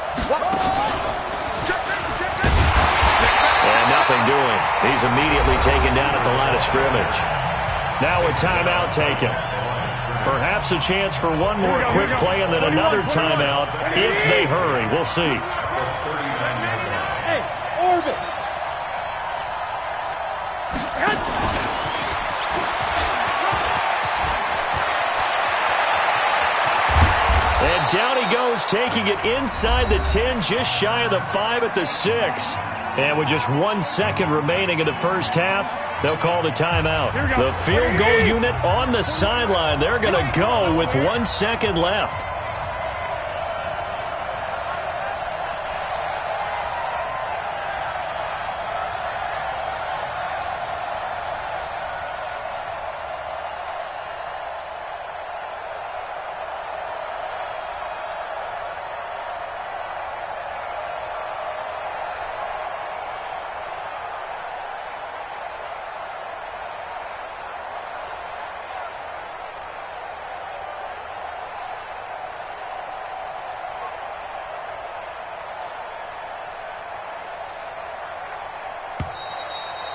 Speaker 2: And nothing doing. He's immediately taken down at the line of scrimmage. Now a timeout taken. Perhaps a chance for one more quick play and then another timeout if they hurry. We'll see.
Speaker 6: Hey, Orbit.
Speaker 2: And down he goes, taking it inside the 10, just shy of the 5 at the 6. And with just 1 second remaining in the first half, they'll call the timeout. The field goal unit on the sideline. They're going to go with 1 second left.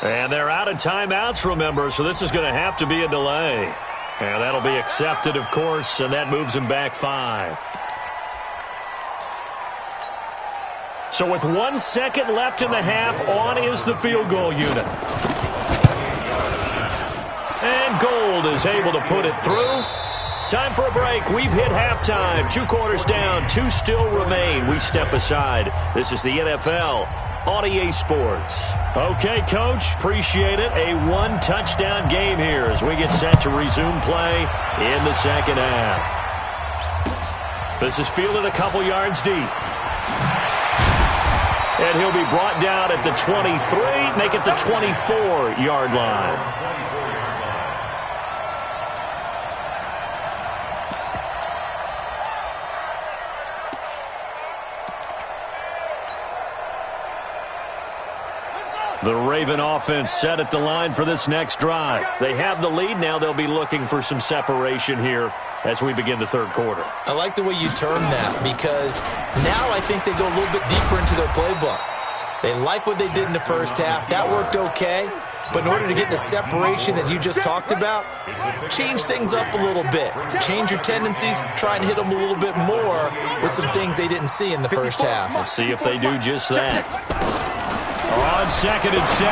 Speaker 2: And they're out of timeouts, remember, so this is going to have to be a delay. And that'll be accepted, of course, and that moves them back 5. So with 1 second left in the half, on is the field goal unit. And Gold is able to put it through. Time for a break. We've hit halftime. 2 quarters down, 2 still remain. We step aside. This is the NFL on EA Sports. Okay, Coach, appreciate it. A 1-touchdown game here as we get set to resume play in the second half. This is fielded a couple yards deep. And he'll be brought down at the 23, make it the 24-yard line. The Raven offense set at the line for this next drive. They have the lead. Now they'll be looking for some separation here as we begin the third quarter.
Speaker 5: I like the way you term that because now I think they go a little bit deeper into their playbook. They like what they did in the first half. That worked okay. But in order to get the separation that you just talked about, change things up a little bit. Change your tendencies. Try and hit them a little bit more with some things they didn't see in the first half.
Speaker 2: We'll see if they do just that. On 2nd and 7,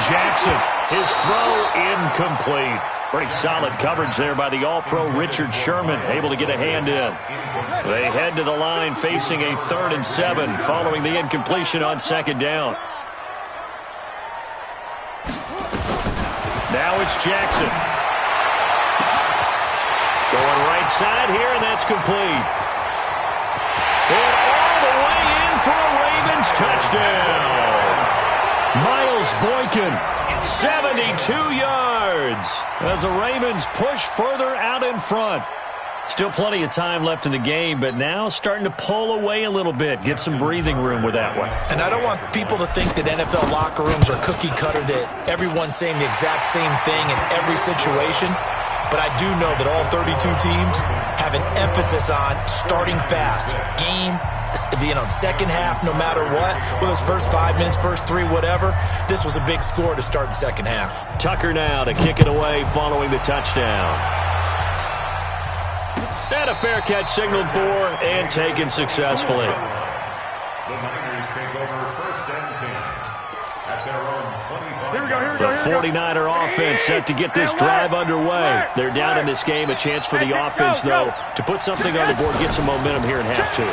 Speaker 2: Jackson, his throw incomplete. Pretty solid coverage there by the All-Pro Richard Sherman, able to get a hand in. They head to the line facing a 3rd and 7 following the incompletion on 2nd down. Now it's Jackson. Going right side here, and that's complete. And all the way in for a Ravens touchdown. Miles Boykin, 72 yards as the Ravens push further out in front. Still plenty of time left in the game, but now starting to pull away a little bit, get some breathing room with that one.
Speaker 5: And I don't want people to think that NFL locker rooms are cookie cutter, that everyone's saying the exact same thing in every situation. But I do know that all 32 teams have an emphasis on starting fast. Second half, no matter what, whether it's first 5 minutes, first 3, whatever, this was a big score to start the second half.
Speaker 2: Tucker now to kick it away following the touchdown. And a fair catch signaled for and taken successfully.
Speaker 3: The Niners take over 1st and 10 at their own 25.
Speaker 6: Here we go.
Speaker 2: The 49er offense set to get this drive underway. They're down in this game. A chance for the offense, though, to put something on the board, get some momentum here in half 2.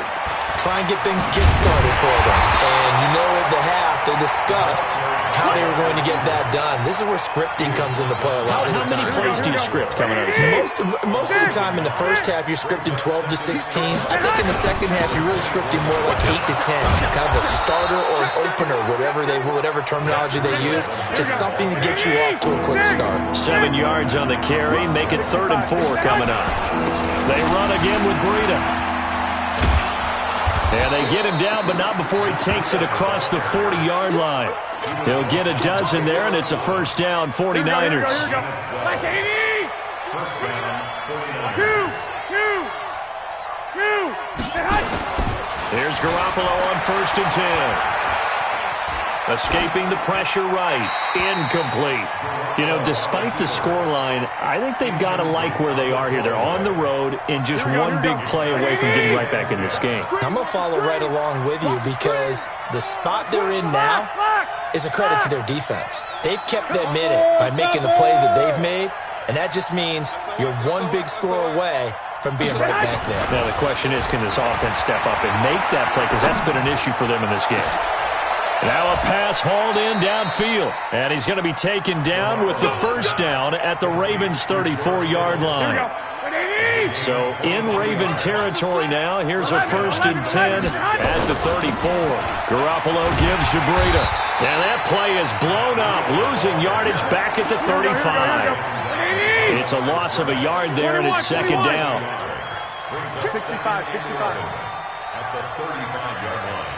Speaker 5: Try and get things kick-started for them. And you know at the half, they discussed how they were going to get that done. This is where scripting comes into play a lot of the time.
Speaker 2: How many plays do you script coming out of this?
Speaker 5: Most of the time in the first half, you're scripting 12 to 16. I think in the second half, you're really scripting more like 8 to 10. Kind of a starter or an opener, whatever terminology they use. Just something to get you off to a quick start.
Speaker 2: 7 yards on the carry. Make it 3rd and 4 coming up. They run again with Breida. And they get him down, but not before he takes it across the 40-yard line. He'll get a dozen there, and it's a first down, 49ers.
Speaker 6: Here we go. Like 80.
Speaker 3: First down, 49ers.
Speaker 6: Two.
Speaker 2: Here's Garoppolo on 1st and 10. Escaping the pressure right. Incomplete. You know, despite the scoreline, I think they've got to like where they are here. They're on the road and just one big play away from getting right back in this game.
Speaker 5: I'm going to follow right along with you because the spot they're in now is a credit to their defense. They've kept them in it by making the plays that they've made, and that just means you're one big score away from being right back there.
Speaker 2: Now the question is, can this offense step up and make that play? Because that's been an issue for them in this game. Now a pass hauled in downfield. And he's going to be taken down with the first down at the Ravens' 34-yard line. So in Raven territory now. Here's a 1st and 10 at the 34. Garoppolo gives to Breida. And that play is blown up, losing yardage back at the 35. It's a loss of a yard there, and it's 2nd down.
Speaker 6: 65.
Speaker 3: At the 35-yard line.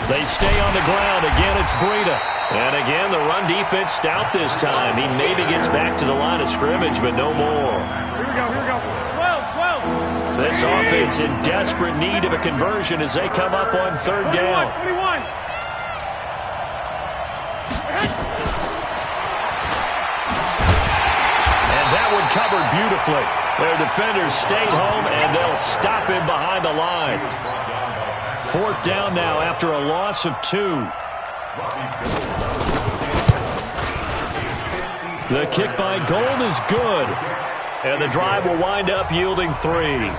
Speaker 2: They stay on the ground. Again, it's Breida. And again, the run defense stout this time. He maybe gets back to the line of scrimmage, but no more.
Speaker 6: Here we go. 12.
Speaker 2: This offense in desperate need of a conversion as they come up on 3rd down.
Speaker 6: 21.
Speaker 2: that one covered beautifully. Their defenders stayed home, and they'll stop him behind the line. 4th down now after a loss of 2. The kick by Gold is good, and the drive will wind up yielding 3.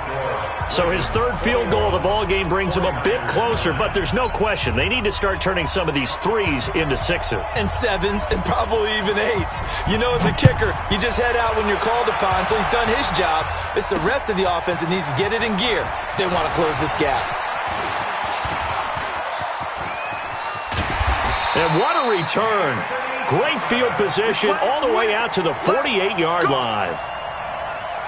Speaker 2: So his 3rd field goal of the ballgame brings him a bit closer, but there's no question they need to start turning some of these 3s into 6s.
Speaker 5: And 7s, and probably even 8s. You know, as a kicker, you just head out when you're called upon, so he's done his job. It's the rest of the offense that needs to get it in gear if they want to close this gap.
Speaker 2: And what a return. Great field position all the way out to the 48-yard line.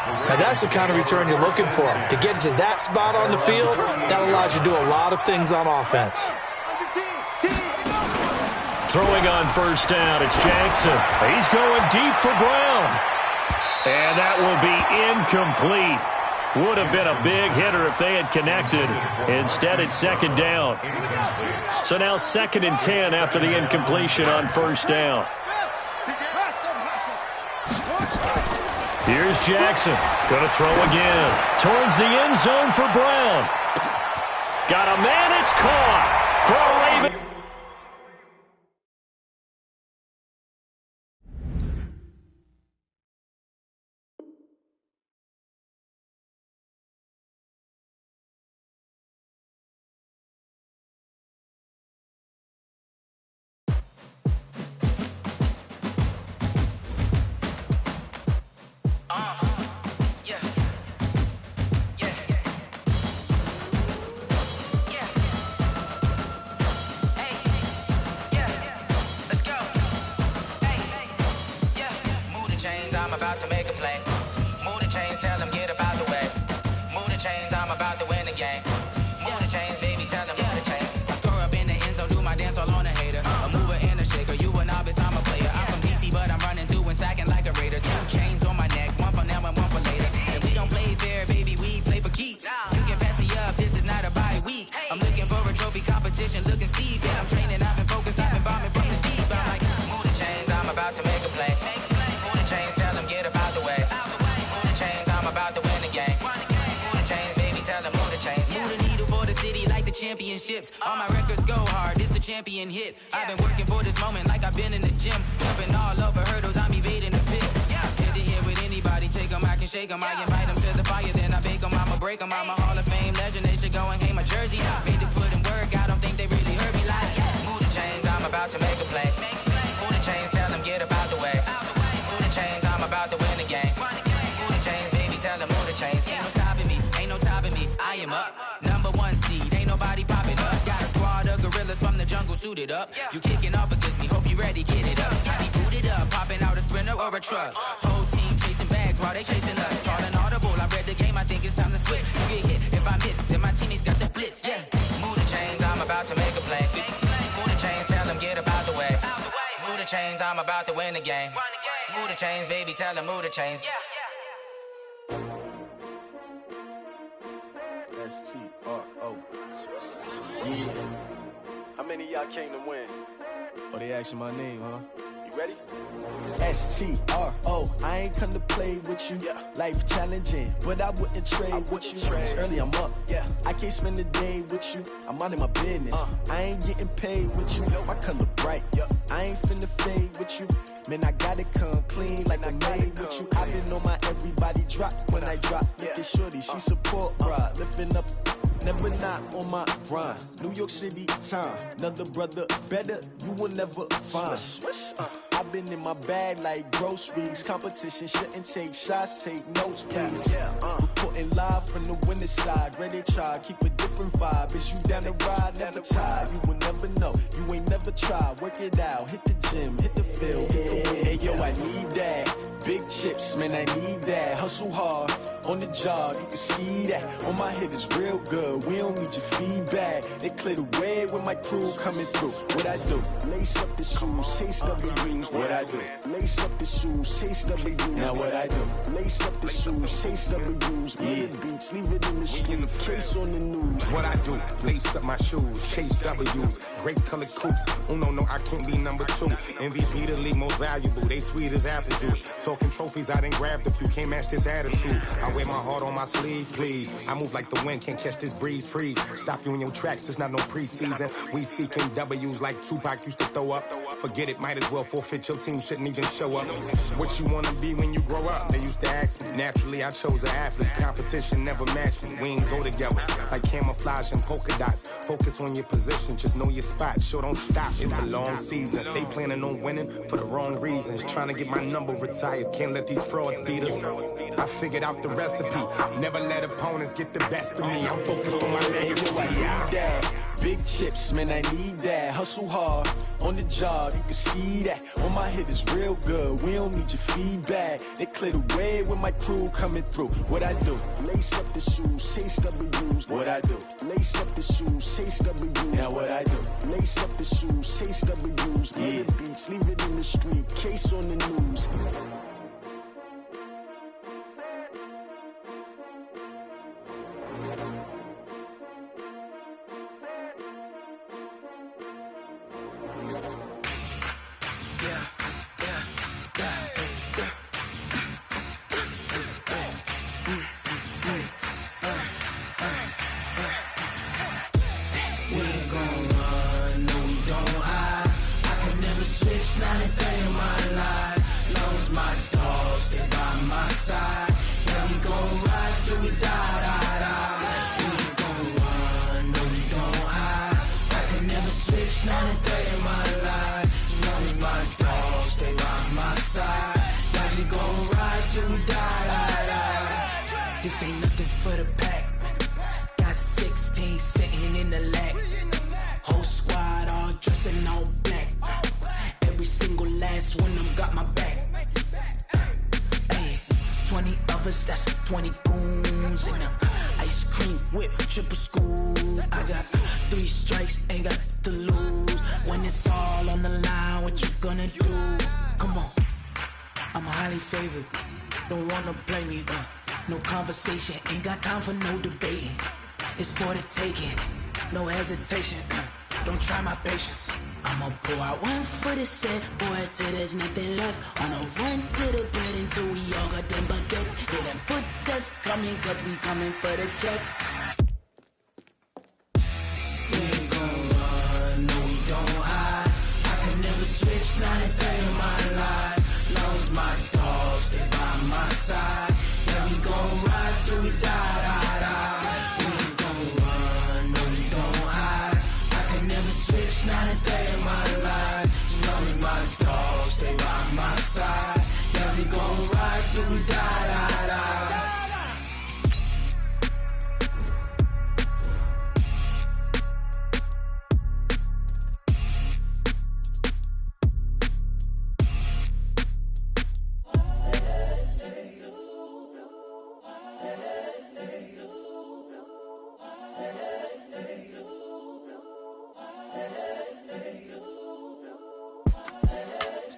Speaker 5: Now that's the kind of return you're looking for. To get to that spot on the field, that allows you to do a lot of things on offense.
Speaker 2: Throwing on 1st down, it's Jackson. He's going deep for Brown. And that will be incomplete. Would have been a big hitter if they had connected. Instead, it's 2nd down. So now 2nd and 10 after the incompletion on 1st down. Here's Jackson. Going to throw again. Towards the end zone for Brown. Got a man. It's caught for a Raven.
Speaker 10: I'm about to make a play. Move the chains, tell them get up out the way. Move the chains, I'm about to win the game. Move the chains, baby, tell them move the chains. I score up in the end zone, do my dance all on a hater. A mover and a shaker, you a novice, I'm a player. I'm from DC, but I'm running through and sacking like a raider. 2 chains on my neck, one for now and one for later. And we don't play fair, baby, we play for keeps. You can pass me up, this is not a bye week. I'm looking for a trophy competition, looking steep. And I'm training, I've been focused, I've been bombing from the deep. I'm like, move the chains, I'm about to make a play. Move the chains, tell them get up out the way. Move the chains, I'm about to win the game. Move the chains, baby, tell them move the chains. Move the needle for the city like the championships. All my records go hard, this a champion hit. I've been working for this moment like I've been in the gym. Jumping all over hurdles, I'm evading the pit. Hit to hit with anybody, take them, I can shake them. I invite them to the fire, then I bake them. I'ma break them, I'm a Hall of Fame legend. They should go and hang my jersey. Made to put in work, I don't think they really heard me like. Move the chains, I'm about to make a play. Move the chains, tell them get up out the way. Move the chains, I'm about to win the game. Move the chains, baby, tell them move the chains. Ain't no stopping me, ain't no topping me. I am up, #1 seed, ain't nobody popping up. Got a squad of gorillas from the jungle suited up. You kicking off against me, hope you ready, get it up. I be booted up, popping out a Sprinter or a truck. Whole team chasing bags while they chasing us. Calling audible, I read the game, I think it's time to switch. You get hit, if I miss, then my teammates got the blitz, yeah. Move the chains, I'm about to make a play. Move the chains, tell them get up out the way. Move the chains, I'm about to win the game. Move the chains, baby, tell them move the chains.
Speaker 4: S-T-R-O. Yeah. How many of y'all came to win? Oh, they asking my name, huh? You ready? S-T-R-O. I ain't come to play with you. Life challenging, but I wouldn't trade with you. It's early, I'm up. I can't spend the day with you. I'm minding my business. I ain't getting paid with you. My color bright. I ain't finna fade with you. Man, I gotta come clean like I'm made with you. I've been on my everybody drop when I drop. Look at shorty, she support ride. Lifting up, never not on my grind. New York City time. Another brother better, you will never find. I've been in my bag like groceries. Competition shouldn't take shots, take notes, please. Reporting live from the winning side. Ready to try, keep a different vibe. Is you down the ride, never try. You will never know, you ain't never tried. Work it out, hit the gym, hit the field, hit the win. Hey yo, I need that. Big chips, man, I need that. Hustle hard, on the job, you can see that. On my head is real good, we don't need your feedback. They clear the way with my crew coming through. What I do? Lace up the shoes, chase W's. What I do? Lace up the shoes, chase W's. Now what I do? Lace up the shoes, chase W's. Yeah. Beats, leave it in the street, case on the news.
Speaker 11: What I do? Lace up my shoes, chase W's. Great colored coops. Oh no, I can't be number 2. MVP the league most valuable. They sweet as apple juice. Talking trophies, I done grabbed a few. Can't match this attitude. I wear my heart on my sleeve, please. I move like the wind, can't catch this breeze. Freeze. Stop you in your tracks. There's not no preseason. We seeking W's like Tupac used to throw up. Forget it, might as well forfeit. Your team shouldn't even show up. What you wanna be when you grow up? They used to ask me. Naturally, I chose an athlete. Competition never matched me. We ain't go together like camouflage and polka dots. Focus on your position, just know your spot. Sure, don't stop. It's a long season. They planning on winning for the wrong reasons. Trying to get my number retired. Can't let these frauds beat us. I figured out the recipe. Never let opponents get the best of me. I'm focused on my legacy.
Speaker 4: Big chips, man, I need that. Hustle hard on the job, you can see that. On my head is real good, we don't need your feedback. They clear the way with my crew coming through. What I do? Lace up the shoes, chase W's. What I do? Lace up the shoes, chase W's. Now what I do? Lace up the shoes, chase W's. Yeah. Beats, leave it in the street, case on the news.
Speaker 10: This ain't nothing for the pack. Got 16 sitting in the lap. Whole squad all dressing all black. Every single last one of them got my back. Hey, 20 of us, that's 20 goons in them. Ice cream whip, triple school. I got 3 strikes, ain't got to lose. When it's all on the line, what you gonna do? Come on, I'm highly favored. Don't wanna play me, no conversation, ain't got time for no debating. It's for the taking, no hesitation. Don't try my patience. I'ma pour out one for the set, boy, till there's nothing left. On a run to the bed until we all got them baguettes. Hear them footsteps coming, cause we coming for the check. We ain't gon' run, no we don't hide. I can never switch, not a day in my life. Long as my dogs, they by my side. Yeah, we gon' ride till we die. We ain't gon' run, no we don't hide. I can never switch, not a day in my life. As long as my dogs, they by my side. Yeah, we gon' ride till we die.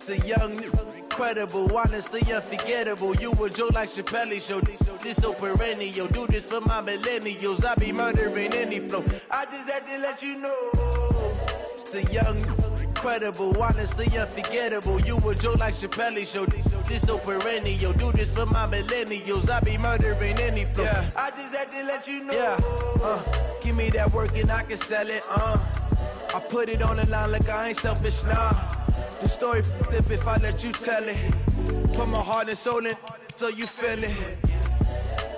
Speaker 7: The young, incredible, honestly unforgettable. You a Joe like Chappelle show. This so perennial. Do this for my millennials. I be murdering any flow. I just had to let you know. It's the young, incredible, honestly unforgettable. You a Joe like Chappelle show. This so perennial. Do this for my millennials. I be murdering any flow. Yeah. I just had to let you know. Yeah. Give me that work and I can sell it. I put it on the line like I ain't selfish, nah. The story flip if I let you tell it. Put my heart and soul in so you feel it.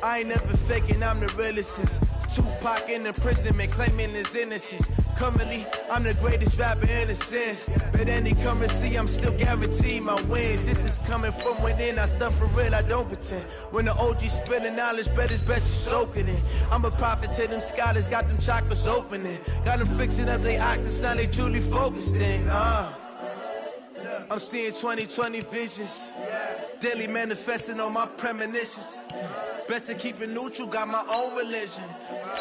Speaker 7: I ain't never faking, I'm the realest since Tupac in imprisonment, claiming his innocence. Currently, I'm the greatest rapper in a sense. But any currency, I'm still guaranteed my wins. This is coming from within, I stuff for real, I don't pretend. When the OG spilling knowledge, bet it's best you soak it in. I'm a prophet to them scholars, got them chakras opening. Got them fixing up they octaves, now they truly focused in. I'm seeing 2020 visions. Daily manifesting on my premonitions. Best to keep it neutral, got my own religion.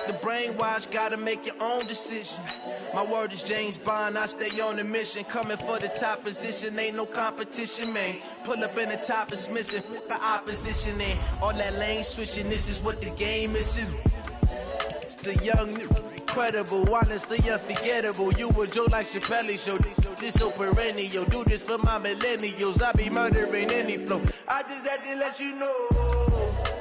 Speaker 7: The brainwash, gotta make your own decision. My word is James Bond, I stay on the mission. Coming for the top position, ain't no competition, man. Pull up in the top is missing, the opposition ain't. All that lane switching, this is what the game is. It's the young, incredible, honestly unforgettable. You a joke like Chappelle show. This so perennial, do this for my millennials. I be murdering any flow. I just had to let you know.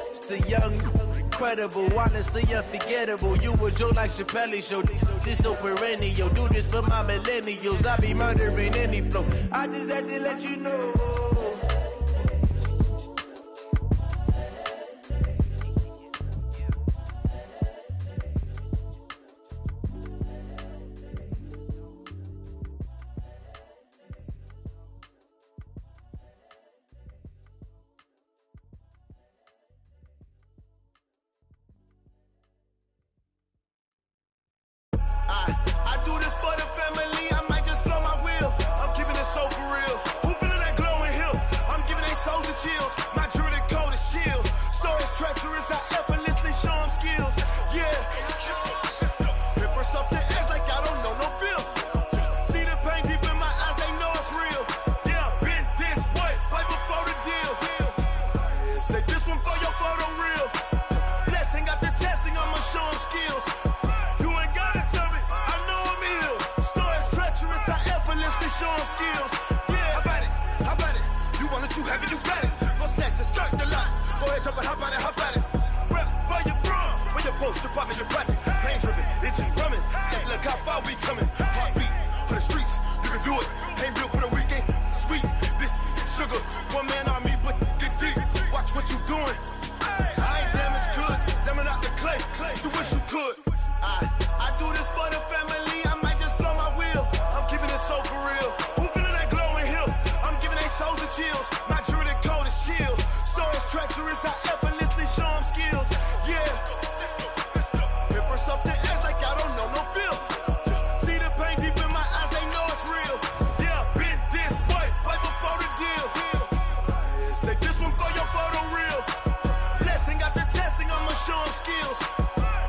Speaker 7: It's the young, incredible, honestly unforgettable. You a joke like Chappelle show. This so perennial, do this for my millennials. I be murdering any flow. I just had to let you know. I do this for the family, I might just flow my wheel. I'm keeping it so for real. Who feeling that glowing hill? I'm giving they souls the chills. My druid code is chill. Stories treacherous, I effortlessly show them skills. Yeah. Paper stuff the edge like I don't know no feel. See the pain deep in my eyes, they know it's real. Yeah, been this way, right before the deal. Say this one for your photo real. Blessing after testing, I'ma show them skills. Show them skills. Yeah, how about it? You want it, you have it, you got it. Go snatch it, skirt the lot. Go ahead, jump it, how about it? Rep for your bro. When your post, department, your projects. Pain driven, itching, drumming. Hey, look how far we coming. Heartbeat on the streets, you can do it. Ain't built for the weekend. Sweet, this sugar. One man army, but get deep. Watch what you doing. I ain't damaged goods, damn out the clay. You wish you could. I do this for the family. I might just flow my wheel. I'm keeping it so for real. Who feeling that glowing hill? I'm giving they souls the chills. My druid code is chill. Stories treacherous, I effortlessly show them skills. Yeah. Paper stuff the edge like I don't know no feel. See the pain deep in my eyes, they know it's real. Yeah, been this way, right before the deal. Say this one for your photo real. Blessing after testing, I'ma show them skills.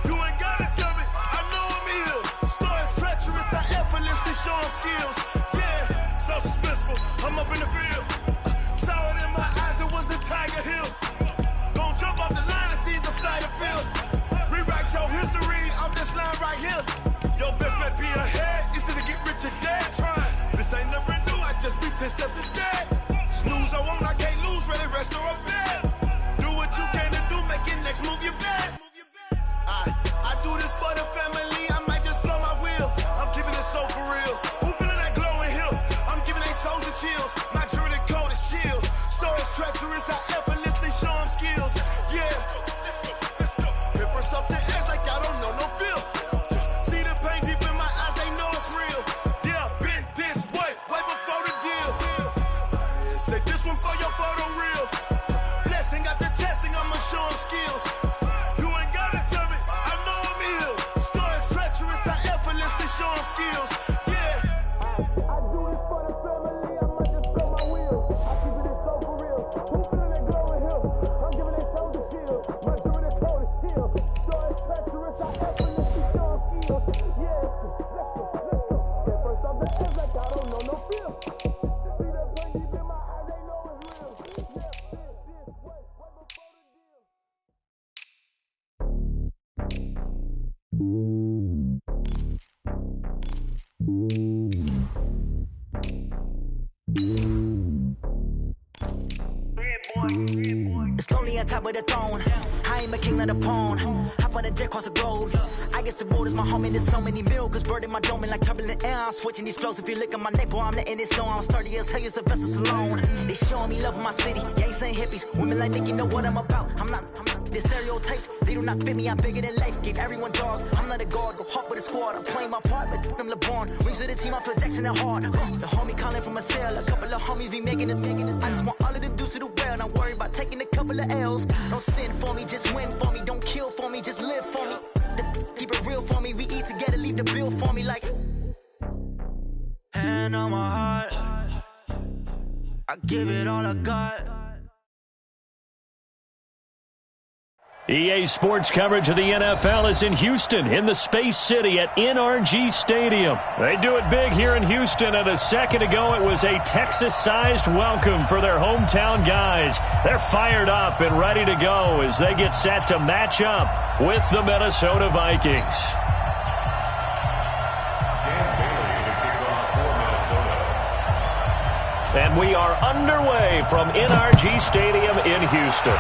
Speaker 7: You ain't gotta tell me, I know I'm ill. Stories treacherous, I effortlessly show them skills. Yeah, so suspenseful, I'm up in the field. Saw it in my eyes, it was the Tiger Hill. Gon' jump off the line and see the flight of field. Rewrite your history off this line right here. Your best bet be ahead, instead of get rich or dead trying. This ain't never new, I just be 10 steps instead. Snooze I won't, I can't lose, ready, rest or a bed. Do what you can to do, make your next move your best. I do this for the family, I might just flow my wheel. I'm keeping it so for real. Who feeling that glowing hill? I'm giving they souls the chills. My druid code is chill. Stories treacherous, I effortlessly show them skills. Yeah. Paper stuff the edge like I don't know no feel. See the pain deep in my eyes, they know it's real. Yeah, been this way, right before the deal. Say this one for your photo real. Blessing after testing, I'ma show them skills. You ain't gotta tell me, I know I'm ill. Stories treacherous, I effortlessly show them skills. Yeah. I do this for the family, I might just blow my wheel. I keep it so for real. Who feeling that glowing hill? I'm giving they souls the shield. My druid code is chill. Stories treacherous, I effortlessly show them skills. Yeah, let's go. Get first off the edge like I don't know no feel. See that pain deep in my eyes, they know it's real. Yeah, this way, right before the deal.
Speaker 1: It's lonely on top of the throne. I ain't a king of the pawn. Hop on a jet across the globe. I guess the road is my home and there's so many milkers burning my dome like turbulent air. I'm switching these flows. If you look at my neck, boy, I'm letting it snow. I'm sturdy as hell, it's a vessel alone. They showing me love in my city. Gangs ain't hippies. Women like Nick, you know what I'm about. I'm not the stereotypes. They do not fit me. I'm bigger than life. Give everyone jobs. I'm not a guard. Go hard with a squad. I'm playing my part, but I'm LeBron. Wings of the team, I feel Jackson and hard. The homie calling from a cell. A couple of homies be making it. I just want all of them dudes to do well. Not worry about taking a couple of L's. Don't sin for me, just win for me. Don't kill for me, just live for me. Keep it real for me. We eat together, leave the bill for me like. Hand on my heart.
Speaker 7: Give it all I got.
Speaker 2: EA Sports coverage of the NFL is in Houston, in the Space City at NRG Stadium. They do it big here in Houston, and a second ago it was a Texas-sized welcome for their hometown guys. They're fired up and ready to go as they get set to match up with the Minnesota Vikings. And we are underway from NRG Stadium in Houston.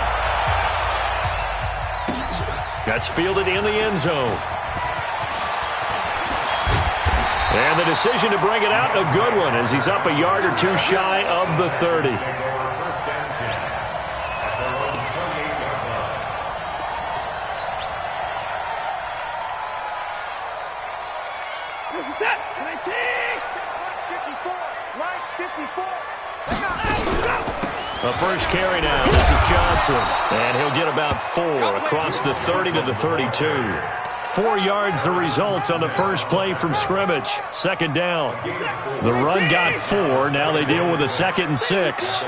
Speaker 2: That's fielded in the end zone. And the decision to bring it out, a good one, as he's up a yard or two shy of the 30.
Speaker 6: This is it. 19. 54. Right. 54.
Speaker 2: A first carry now. This is Johnson. And he'll get about 4 across the 30 to the 32. 4 yards the result on the first play from scrimmage. Second down. The run got 4. Now they deal with a 2nd and 6.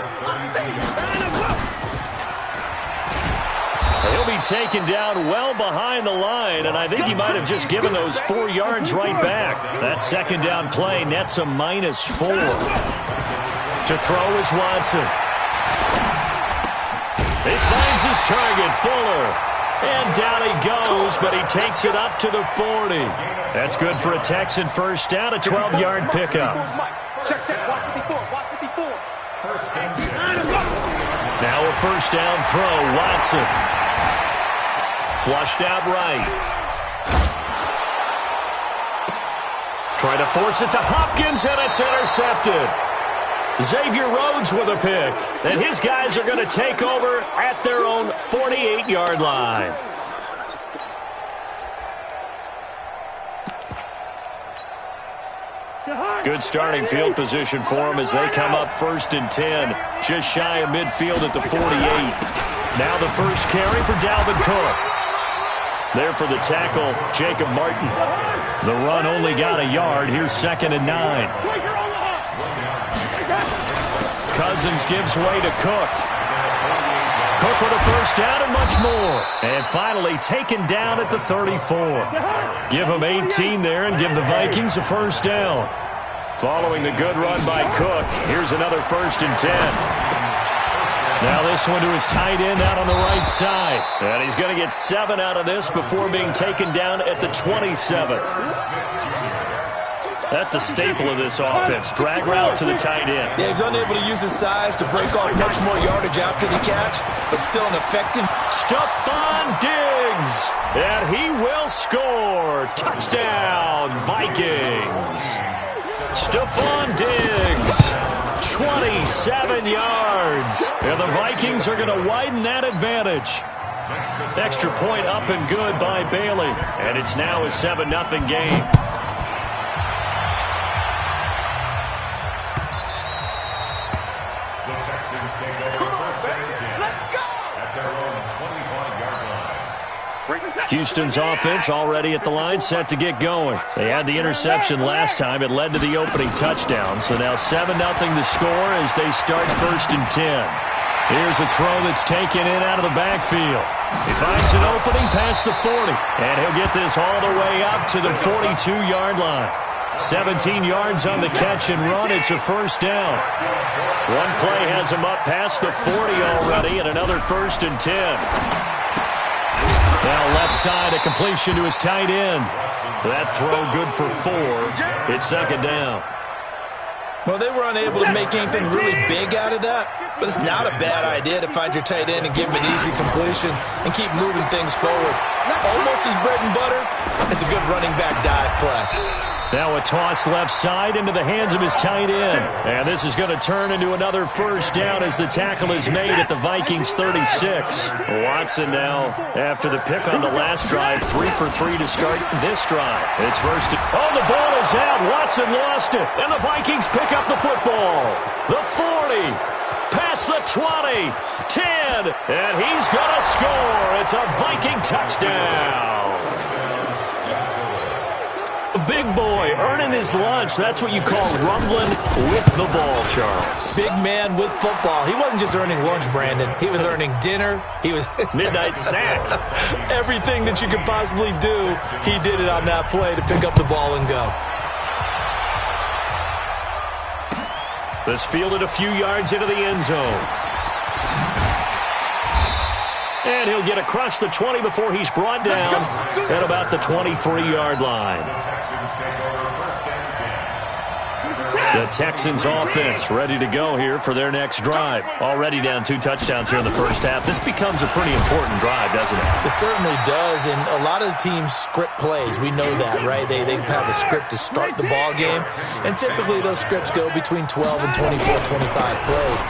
Speaker 2: He'll be taken down well behind the line, and I think he might have just given those 4 yards right back. That second down play nets a -4. To throw is Watson. He finds his target, Fuller. And down he goes, but he takes it up to the 40. That's good for a Texan first down, a 12-yard pickup.
Speaker 6: Check. Watch 54. Watch 54.
Speaker 2: Now a first down throw, Watson. Flushed out right. Trying to force it to Hopkins, and it's intercepted. Xavier Rhodes with a pick. And his guys are going to take over at their own 48-yard line. Good starting field position for them as they come up 1st and 10. Just shy of midfield at the 48. Now the first carry for Dalvin Cook. There for the tackle, Jacob Martin. The run only got a yard. Here's 2nd and 9. Cousins gives way to Cook. Cook with a first down and much more. And finally taken down at the 34. Give him 18 there and give the Vikings a first down. Following the good run by Cook, here's another 1st and 10. Now this one to his tight end out on the right side. And he's going to get 7 out of this before being taken down at the 27. That's a staple of this offense. Drag route to the tight end.
Speaker 5: Yeah, he's unable to use his size to break off much more yardage after the catch, but still an effective.
Speaker 2: Stephon Diggs, and he will score. Touchdown, Vikings. Stephon Diggs, 27 yards. And the Vikings are going to widen that advantage. Extra point up and good by Bailey. And it's now a 7-0 game. Houston's offense already at the line, set to get going. They had the interception last time. It led to the opening touchdown. So now 7-0 to score as they start 1st and 10. Here's a throw that's taken in out of the backfield. He finds an opening past the 40. And he'll get this all the way up to the 42-yard line. 17 yards on the catch and run. It's a first down. One play has him up past the 40 already, and another 1st and 10. Now left side, a completion to his tight end. That throw good for 4. It's 2nd down.
Speaker 5: Well, they were unable to make anything really big out of that, but it's not a bad idea to find your tight end and give him an easy completion and keep moving things forward. Almost his bread and butter. It's a good running back dive play.
Speaker 2: Now a toss left side into the hands of his tight end. And this is going to turn into another first down as the tackle is made at the Vikings 36. Watson now, after the pick on the last drive, 3 for 3 to start this drive. It's first. Oh, the ball is out. Watson lost it. And the Vikings pick up the football. The 40. Past the 20. 10. And he's going to score. It's a Viking touchdown. Big boy earning his lunch. That's what you call rumbling with the ball, Charles.
Speaker 5: Big man with football. He wasn't just earning lunch, Brandon. He was earning dinner. He was
Speaker 2: midnight snack.
Speaker 5: Everything that you could possibly do, he did it on that play to pick up the ball and go.
Speaker 2: This fielded a few yards into the end zone. And he'll get across the 20 before he's brought down at about the 23-yard line. The Texans offense ready to go here for their next drive. Already down 2 touchdowns here in the first half. This becomes a pretty important drive, doesn't it?
Speaker 5: It certainly does, and a lot of the teams script plays. We know that, right? They have a script to start the ball game, and typically those scripts go between 12 and 24, 25 plays.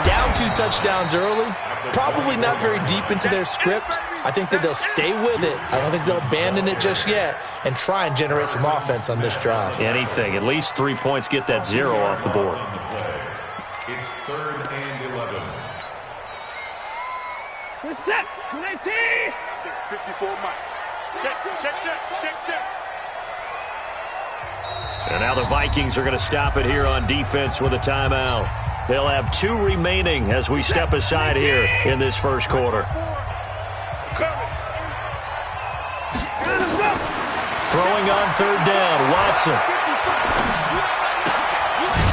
Speaker 5: Down 2 touchdowns early, probably not very deep into their script. I think that they'll stay with it. I don't think they'll abandon it just yet and try and generate some offense on this drive.
Speaker 2: Anything. At least 3 points, get that 0 off the board.
Speaker 3: It's 3rd and 11.
Speaker 6: We're set. 19. 54 Mike. Check.
Speaker 2: And now the Vikings are going to stop it here on defense with a timeout. They'll have 2 remaining as we step aside here in this first quarter. Throwing on 3rd down, Watson.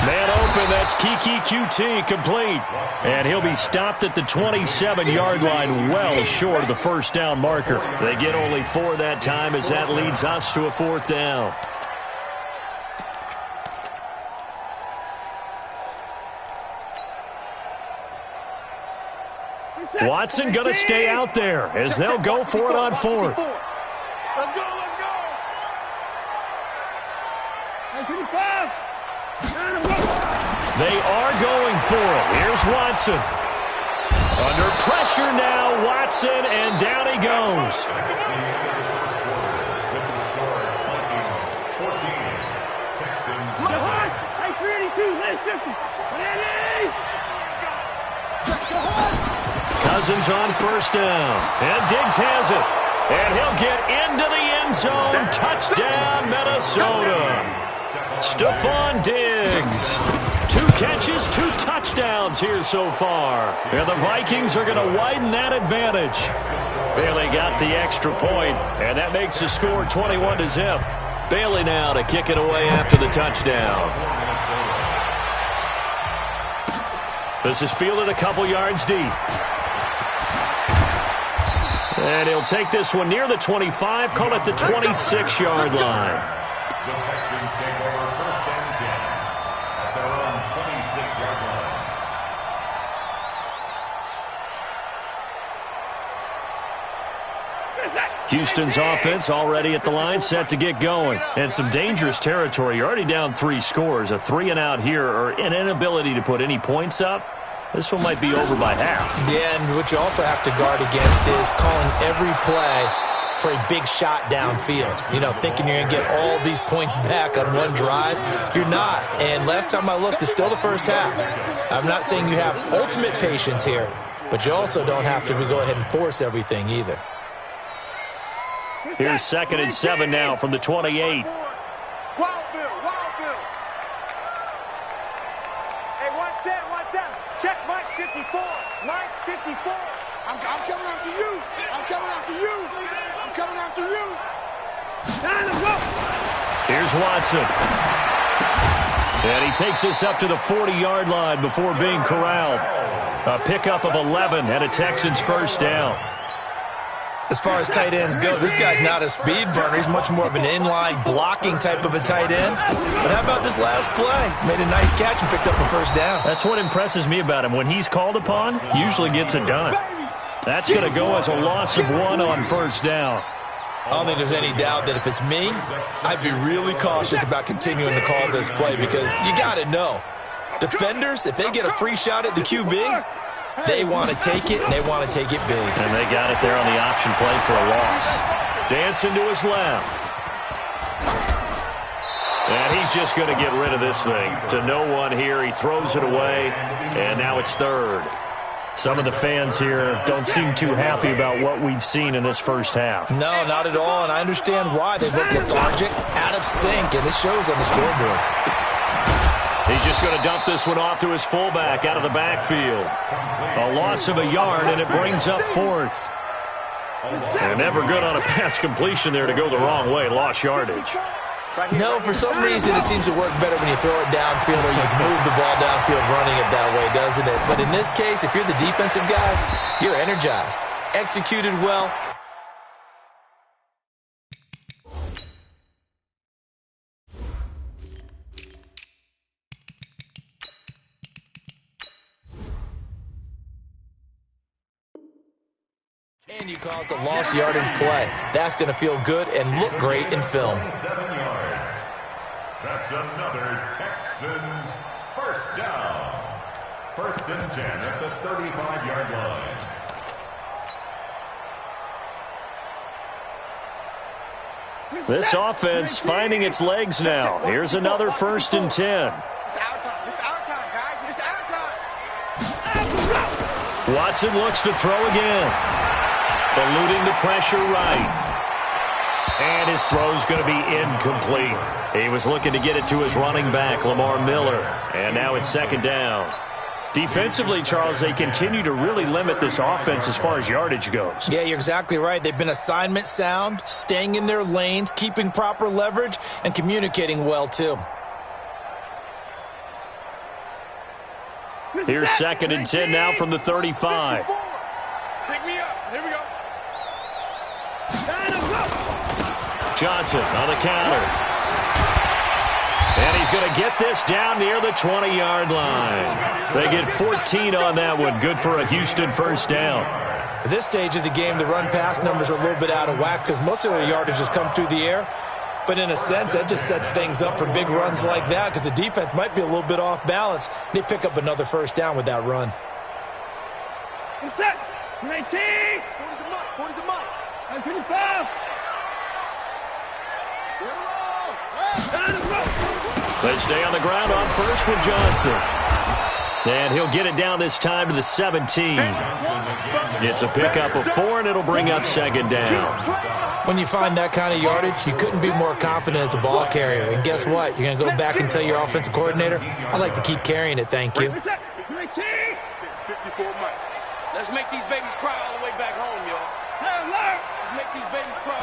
Speaker 2: Man open, that's Kiki QT, complete. And he'll be stopped at the 27-yard line, well short of the first down marker. They get only 4 that time as that leads us to a 4th down. Watson going to stay out there as they'll go for it on 4th.
Speaker 6: Let's go. 55.
Speaker 2: They are going for it. Here's Watson. Under pressure now, Watson, and down he goes. Cousins on 1st down, and Diggs has it. And he'll get into the end zone. Touchdown, Minnesota. Stephon Diggs. 2 catches, 2 touchdowns here so far. And the Vikings are going to widen that advantage. Bailey got the extra point, and that makes the score 21-0. Bailey now to kick it away after the touchdown. This is fielded a couple yards deep. And he'll take this one near the 25, call it the 26-yard line.
Speaker 3: The Texans take over 1st and 10 at their own 26-yard line.
Speaker 2: Houston's offense already at the line, set to get going. And some dangerous territory. You're already down 3 scores. A 3-and-out here, or an inability to put any points up. This one might be over by half.
Speaker 5: Yeah, and what you also have to guard against is calling every play for a big shot downfield. You know, thinking you're going to get all these points back on one drive. You're not. And last time I looked, it's still the first half. I'm not saying you have ultimate patience here, but you also don't have to go ahead and force everything either.
Speaker 2: Here's 2nd and 7 now from the 28.
Speaker 6: Wild Bill. Hey, 1 set. Check Mike 54. Mike 54. I'm coming after you. Time to go.
Speaker 2: Here's Watson. And he takes this up to the 40-yard line before being corralled. A pickup of 11 and a Texans 1st down.
Speaker 5: As far as tight ends go, this guy's not a speed burner. He's much more of an inline blocking type of a tight end. But how about this last play? Made a nice catch and picked up a 1st down.
Speaker 2: That's what impresses me about him. When he's called upon, usually gets it done. That's going to go as a loss of 1 on 1st down.
Speaker 5: I don't think there's any doubt that if it's me, I'd be really cautious about continuing to call this play because you got to know. Defenders, if they get a free shot at the QB, they want to take it, and they want to take it big.
Speaker 2: And they got it there on the option play for a loss. Dancing to his left. And he's just going to get rid of this thing. To no one here. He throws it away, and now it's 3rd. Some of the fans here don't seem too happy about what we've seen in this first half.
Speaker 5: No, not at all, and I understand why. They look lethargic, out of sync, and this shows on the scoreboard.
Speaker 2: He's just going to dump this one off to his fullback out of the backfield. A loss of a yard, and it brings up fourth. And never good on a pass completion there to go the wrong way. Lost yardage.
Speaker 5: No, for some reason it seems to work better when you throw it downfield or you move the ball downfield running it that way, doesn't it? But in this case, if you're the defensive guys, you're energized. Executed well. And you caused a lost yardage play. That's going to feel good and look great in film.
Speaker 3: 7 yards. That's another Texans first down. 1st and 10 at the 35-yard line.
Speaker 2: This offense finding its legs now. Here's another 1st and 10.
Speaker 6: It's our time. It's our time, guys. It's our time.
Speaker 2: Watson looks to throw again. Eluding the pressure right. And his throw's going to be incomplete. He was looking to get it to his running back, Lamar Miller. And now it's 2nd down. Defensively, Charles, they continue to really limit this offense as far as yardage goes.
Speaker 5: Yeah, you're exactly right. They've been assignment sound, staying in their lanes, keeping proper leverage, and communicating well, too.
Speaker 2: Here's 2nd and 10 now from the 35.
Speaker 6: Pick me up. Here we go.
Speaker 2: Johnson on the counter. And he's going to get this down near the 20-yard line. They get 14 on that one. Good for a Houston first down.
Speaker 5: At this stage of the game, the run-pass numbers are a little bit out of whack because most of their yardage has come through the air. But in a sense, that just sets things up for big runs like that because the defense might be a little bit off balance. They pick up another first down with that run.
Speaker 6: Set. 19. 40 the mark. 25.
Speaker 2: They stay on the ground on first with Johnson. And he'll get it down this time to the 17. It's a pickup of 4, and it'll bring up 2nd down.
Speaker 5: When you find that kind of yardage, you couldn't be more confident as a ball carrier. And guess what? You're going to go back and tell your offensive coordinator, I'd like to keep carrying it, thank you.
Speaker 6: 54 Mike. Let's make these babies cry all the way back home, y'all. Let's make these babies cry.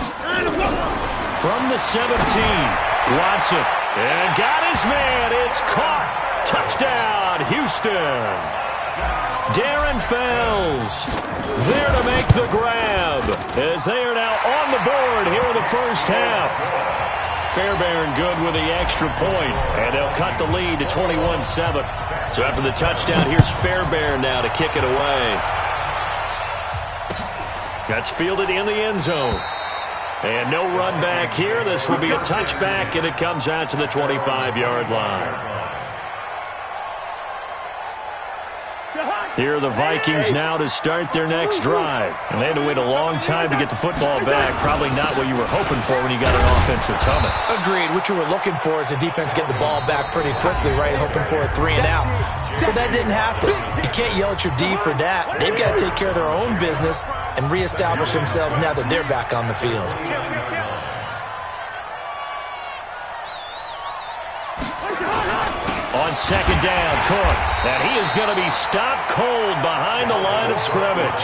Speaker 2: From the 17, Watson. And got his man. It's caught. Touchdown, Houston. Darren Fells there to make the grab as they are now on the board here in the first half. Fairbairn good with the extra point, and they'll cut the lead to 21-7. So after the touchdown, here's Fairbairn now to kick it away. That's fielded in the end zone. And no run back here. This will be a touchback, and it comes out to the 25-yard line. Here are the Vikings now to start their next drive. And they had to wait a long time to get the football back. Probably not what you were hoping for when you got an offense that's humming.
Speaker 5: Agreed. What you were looking for is the defense get the ball back pretty quickly, right? Hoping for a 3 and out. So that didn't happen. You can't yell at your D for that. They've got to take care of their own business and reestablish themselves now that they're back on the field.
Speaker 2: On 2nd down, Cook. And he is going to be stopped cold behind the line of scrimmage.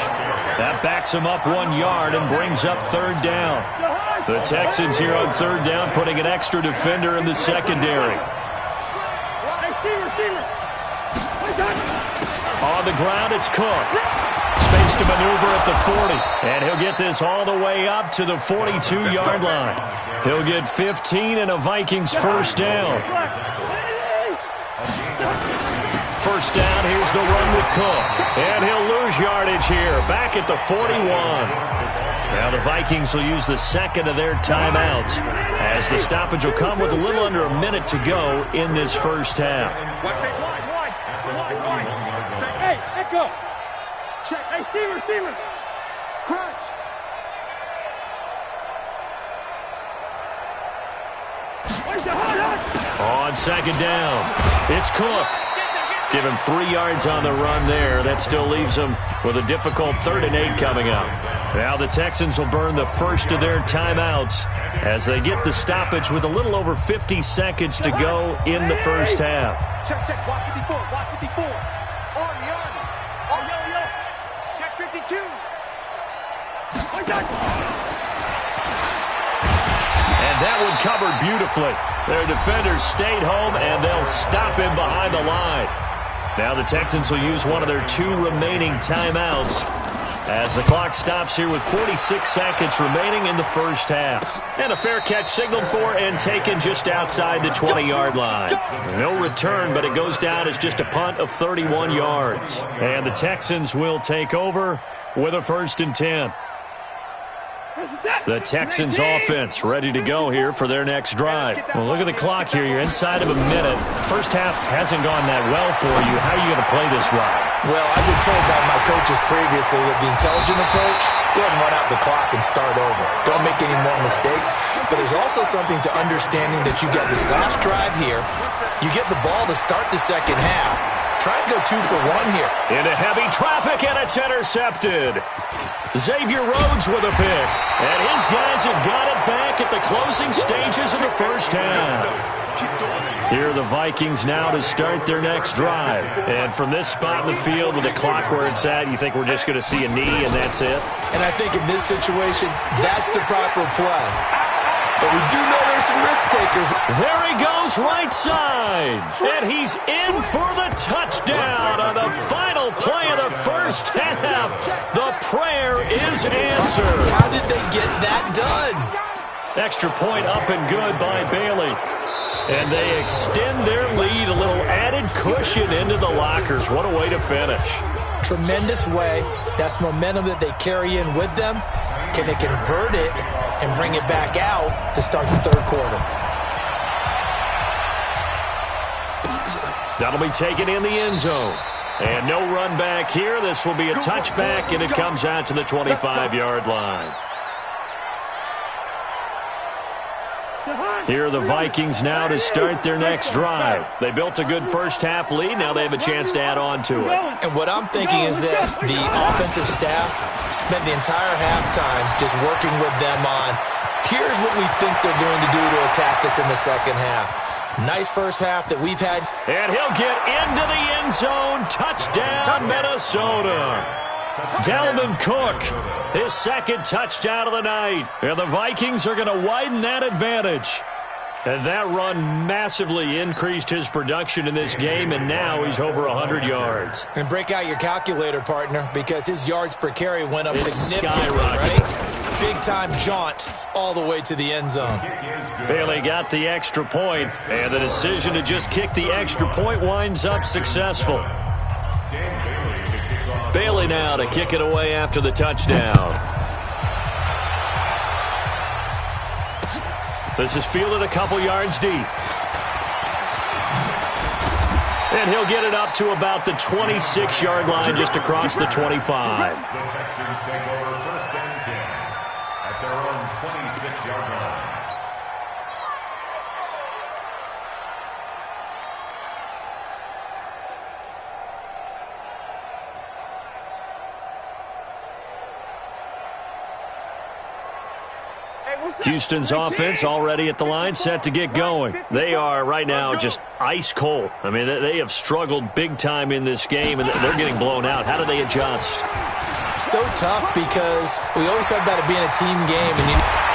Speaker 2: That backs him up 1 yard and brings up 3rd down. The Texans here on 3rd down putting an extra defender in the secondary. On the ground, it's Cook. Space to maneuver at the 40. And he'll get this all the way up to the 42-yard line. He'll get 15 and a Vikings first down. First down, here's the run with Cook. And he'll lose yardage here, back at the 41. Now the Vikings will use the 2nd of their timeouts, as the stoppage will come with a little under a minute to go in this first half.
Speaker 6: Hey, echo. Check. Hey, Steelers. Crunch.
Speaker 2: On 2nd down, it's Cook. Give him 3 yards on the run there. That still leaves him with a difficult 3rd and 8 coming up. Now the Texans will burn the first of their timeouts as they get the stoppage with a little over 50 seconds to go in the first half.
Speaker 6: Check, watch 54, watch 54. Army. Oh, yo. Check 52.
Speaker 2: And that one covered beautifully. Their defenders stayed home, and they'll stop him behind the line. Now the Texans will use one of their 2 remaining timeouts as the clock stops here with 46 seconds remaining in the first half. And a fair catch signaled for and taken just outside the 20-yard line. No return, but it goes down as just a punt of 31 yards. And the Texans will take over with a 1st and 10. The Texans offense ready to go here for their next drive. Well, look at the clock here. You're inside of a minute. First half hasn't gone that well for you. How are you going to play this drive?
Speaker 5: Well, I've been told by my coaches previously that the intelligent approach, go ahead and run out the clock and start over. Don't make any more mistakes. But there's also something to understanding that you got this last drive here. You get the ball to start the second half. Try and go 2 for 1 here.
Speaker 2: Into heavy traffic, and it's intercepted. Xavier Rhodes with a pick. And his guys have got it back at the closing stages of the first half. Here are the Vikings now to start their next drive. And from this spot in the field with the clock where it's at, you think we're just going to see a knee and that's it?
Speaker 5: And I think in this situation, that's the proper play. But we do know there's some risk takers.
Speaker 2: There he goes right side. And he's in for the touchdown on the final play of the first half. The prayer is answered.
Speaker 5: How did they get that done?
Speaker 2: Extra point up and good by Bailey. And they extend their lead, a little added cushion into the lockers. What a way to finish.
Speaker 5: Tremendous way. That's momentum that they carry in with them. Can they convert it and bring it back out to start the 3rd quarter?
Speaker 2: That'll be taken in the end zone. And no run back here. This will be a touchback, and it comes out to the 25-yard line. Here are the Vikings now to start their next drive. They built a good first half lead. Now they have a chance to add on to it.
Speaker 5: And what I'm thinking is that the offensive staff spent the entire halftime just working with them on, here's what we think they're going to do to attack us in the second half. Nice first half that we've had.
Speaker 2: And he'll get into the end zone. Touchdown, Minnesota. Dalvin Cook, his 2nd touchdown of the night. And the Vikings are going to widen that advantage. And that run massively increased his production in this game, and now he's over 100 yards.
Speaker 5: And break out your calculator, partner, because his yards per carry went up significantly,
Speaker 2: skyrocketed.
Speaker 5: right? Big-time jaunt all the way to the end zone.
Speaker 2: Bailey got the extra point, and the decision to just kick the extra point winds up successful. Bailey now to kick it away after the touchdown. This is fielded a couple yards deep. And he'll get it up to about the 26-yard line just across the 25.
Speaker 3: The Texans take over 1st and 10 at their own 26-yard line.
Speaker 2: Houston's offense already at the line, set to get going. They are right now just ice cold. I mean, they have struggled big time in this game, and they're getting blown out. How do they adjust?
Speaker 5: So tough because we always talk about it being a team game.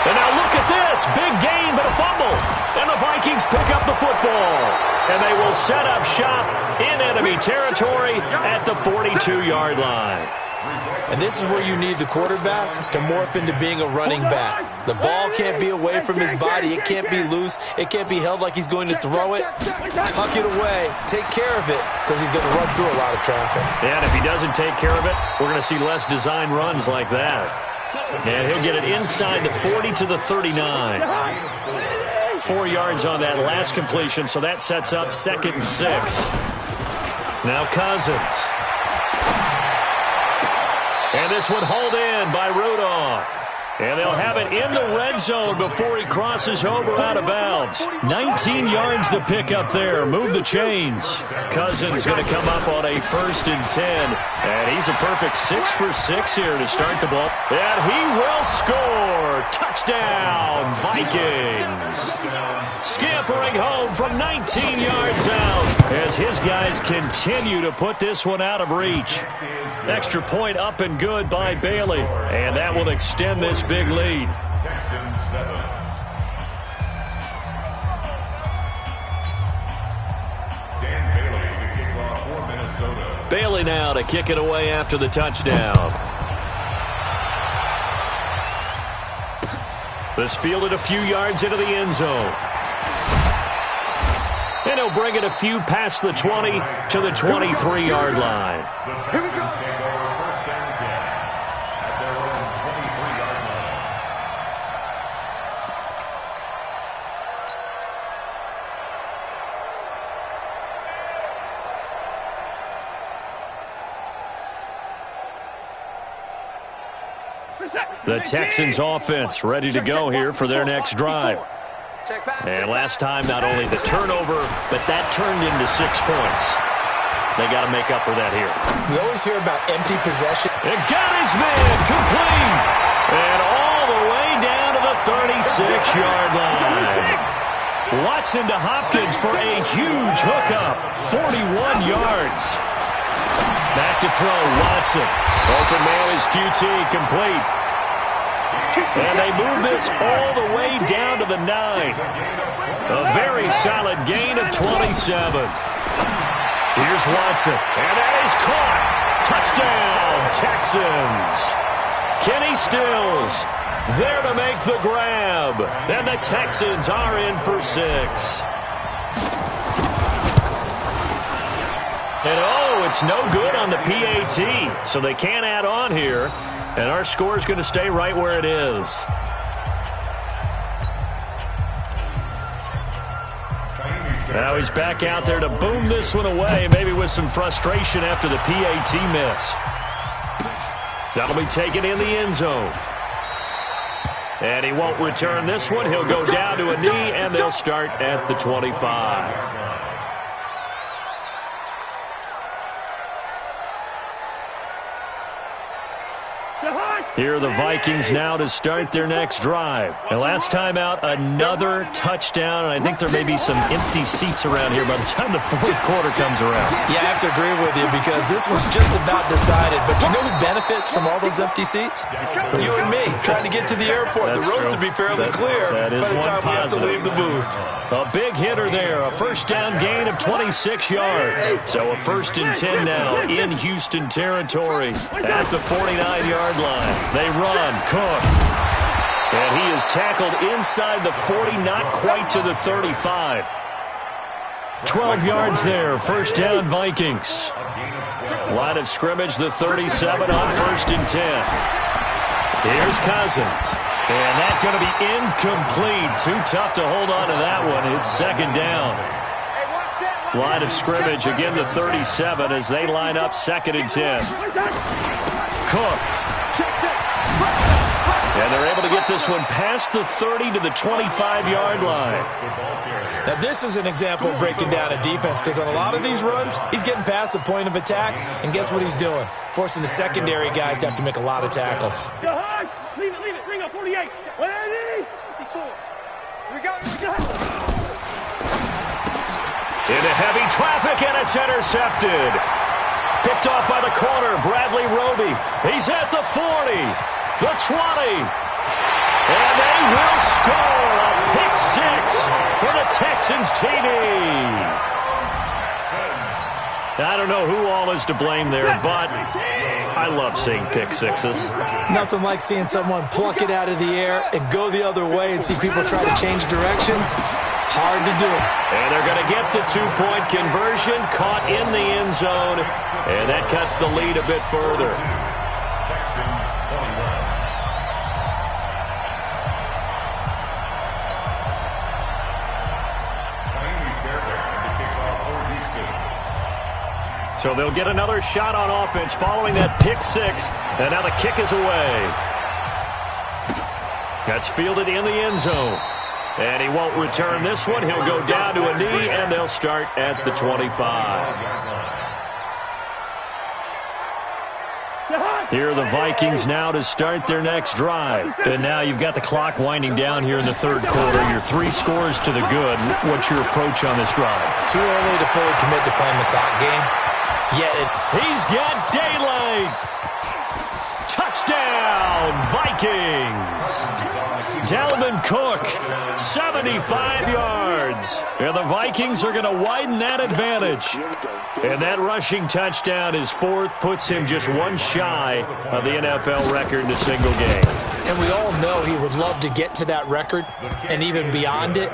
Speaker 2: And now look at this. Big gain, but a fumble. And the Vikings pick up the football. And they will set up shop in enemy territory at the 42-yard line.
Speaker 5: And this is where you need the quarterback to morph into being a running back. The ball can't be away from his body. It can't be loose. It can't be held like he's going to throw it. Tuck it away. Take care of it because he's going to run through a lot of traffic.
Speaker 2: And if he doesn't take care of it, we're going to see less design runs like that. And he'll get it inside the 40 to the 39. 4 yards on that last completion, so that sets up 2nd and 6. Now Cousins. And this one hauled in by Rudolph. And they'll have it in the red zone before he crosses over out of bounds. 19 yards to pick up there. Move the chains. Cousins going to come up on a 1st and 10. And he's a perfect 6 for 6 here to start the ball. And he will score. Touchdown, Vikings. Scampering home from 19 yards out as his guys continue to put this one out of reach. Extra point up and good by Bailey. And that will extend this big lead.
Speaker 3: Texans 7. Dan Bailey to kick off for Minnesota.
Speaker 2: Bailey now to kick it away after the touchdown. This fielded a few yards into the end zone. And he'll bring it a few past the 20 to the 23-yard line.
Speaker 3: The Texans take over 1st and 10 at their own 23-yard line.
Speaker 2: The Texans offense ready to go here for their next drive. And last time, not only the turnover, but that turned into 6 points. They got to make up for that here.
Speaker 5: We always hear about empty possession.
Speaker 2: It got his man complete. And all the way down to the 36-yard line. Watson to Hopkins for a huge hookup. 41 yards. Back to throw, Watson. Open man is QT, complete. And they move this all the way down to the 9. A very solid gain of 27. Here's Watson. And that is caught. Touchdown, Texans. Kenny Stills there to make the grab. And the Texans are in for 6. And oh, it's no good on the PAT. So they can't add on here. And our score is going to stay right where it is. Now he's back out there to boom this one away, maybe with some frustration after the PAT miss. That'll be taken in the end zone. And he won't return this one. He'll go down to a knee, and they'll start at the 25. Here are the Vikings now to start their next drive. And last time out, another touchdown. And I think there may be some empty seats around here by the time the 4th quarter comes around.
Speaker 5: Yeah, I have to agree with you because this was just about decided. But you know who benefits from all those empty seats? You and me, trying to get to the airport.
Speaker 2: That's
Speaker 5: the roads
Speaker 2: true.
Speaker 5: will be fairly clear by the time we have to leave the booth.
Speaker 2: A big hitter there. A first down gain of 26 yards. So a 1st and 10 now in Houston territory at the 49-yard line. They run. Cook. And he is tackled inside the 40, not quite to the 35. 12 yards there. First down, Vikings. Line of scrimmage, the 37 on 1st and 10. Here's Cousins. And that's going to be incomplete. Too tough to hold on to that one. It's 2nd down. Line of scrimmage, again the 37 as they line up 2nd and 10. Cook. And they're able to get this one past the 30 to the 25-yard line.
Speaker 5: Now, this is an example of breaking down a defense because on a lot of these runs, he's getting past the point of attack, and guess what he's doing? Forcing the secondary guys to have to make a lot of tackles.
Speaker 6: Leave it. Ring up 48. 180. 54. Here we go.
Speaker 2: Into heavy traffic, and it's intercepted. Picked off by the corner, Bradley Roby. He's at the 40, the 20, and they will score a pick 6 for the Texans TD. I don't know who all is to blame there, but I love seeing pick sixes.
Speaker 5: Nothing like seeing someone pluck it out of the air and go the other way and see people try to change directions. Hard to do.
Speaker 2: And they're going to get the two-point conversion, caught in the end zone, and that cuts the lead a bit further.
Speaker 3: Texans 21.
Speaker 2: So they'll get another shot on offense following that pick 6, and now the kick is away. That's fielded in the end zone. And he won't return this one. He'll go down to a knee, and they'll start at the 25. Here are the Vikings now to start their next drive. And now you've got the clock winding down here in the third quarter. You're 3 scores to the good. What's your approach on this drive?
Speaker 5: Too early to fully commit to playing the clock game.
Speaker 2: He's got daylight. Touchdown, Vikings. Dalvin Cook, 75 yards. And the Vikings are going to widen that advantage. And that rushing touchdown is 4th, puts him just 1 shy of the NFL record in a single game.
Speaker 5: And we all know he would love to get to that record and even beyond it.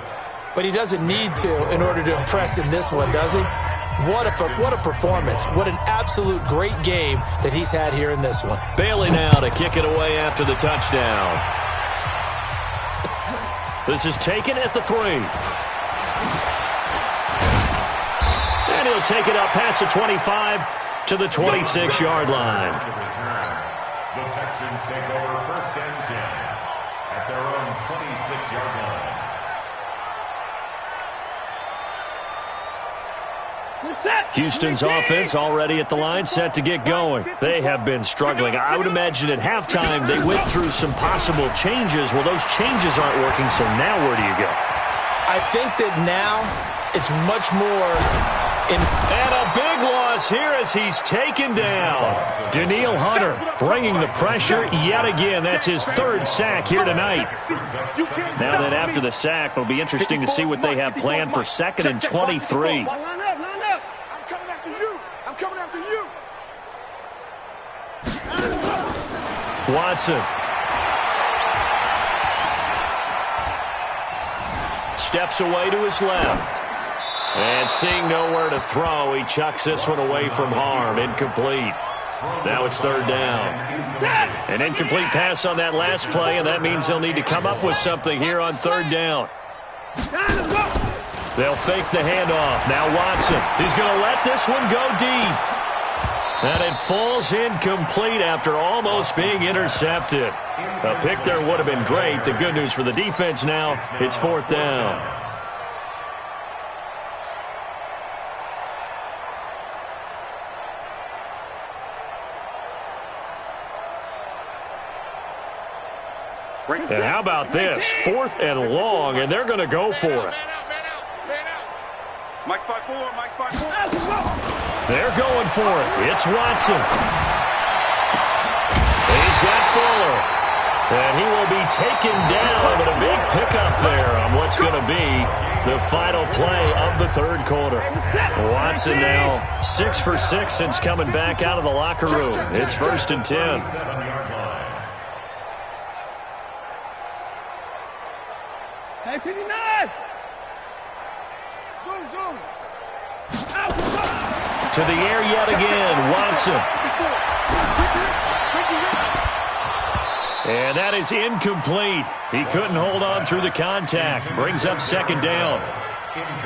Speaker 5: But he doesn't need to in order to impress in this one, does he? What a performance. What an absolute great game that he's had here in this one.
Speaker 2: Bailey now to kick it away after the touchdown. This is taken at the 3. And he'll take it up past the 25 to the 26-yard line.
Speaker 3: The Texans take over 1st and 10 at their own 26-yard line.
Speaker 2: Houston's offense already at the line, set to get going. They have been struggling. I would imagine at halftime they went through some possible changes. Well, those changes aren't working, so now where do you go?
Speaker 5: I think that now it's much more in.
Speaker 2: And a big loss here as he's taken down. Danielle Hunter bringing the pressure yet again. That's his 3rd sack here tonight. Now that after the sack, it'll be interesting to see what they have planned for 2nd and 23. Watson. Steps away to his left. And seeing nowhere to throw, he chucks this one away from harm. Incomplete. Now it's 3rd down. An incomplete pass on that last play, and that means they'll need to come up with something here on 3rd down. They'll fake the handoff. Now Watson. He's going to let this one go deep. And it falls incomplete after almost being intercepted. A pick there would have been great. The good news for the defense now, it's 4th down. And how about this? 4th and long, and they're going to go for it.
Speaker 12: Mike 5-4, Mike 5-4.
Speaker 2: They're going for it. It's Watson. He's got Fuller. And he will be taken down, but a big pickup there on what's going to be the final play of the 3rd quarter. Watson now 6 for 6 since coming back out of the locker room. It's 1st and 10.
Speaker 6: Hey, 59! Zoom, zoom!
Speaker 2: To the air yet again, Watson. And that is incomplete. He couldn't hold on through the contact. Brings up 2nd down.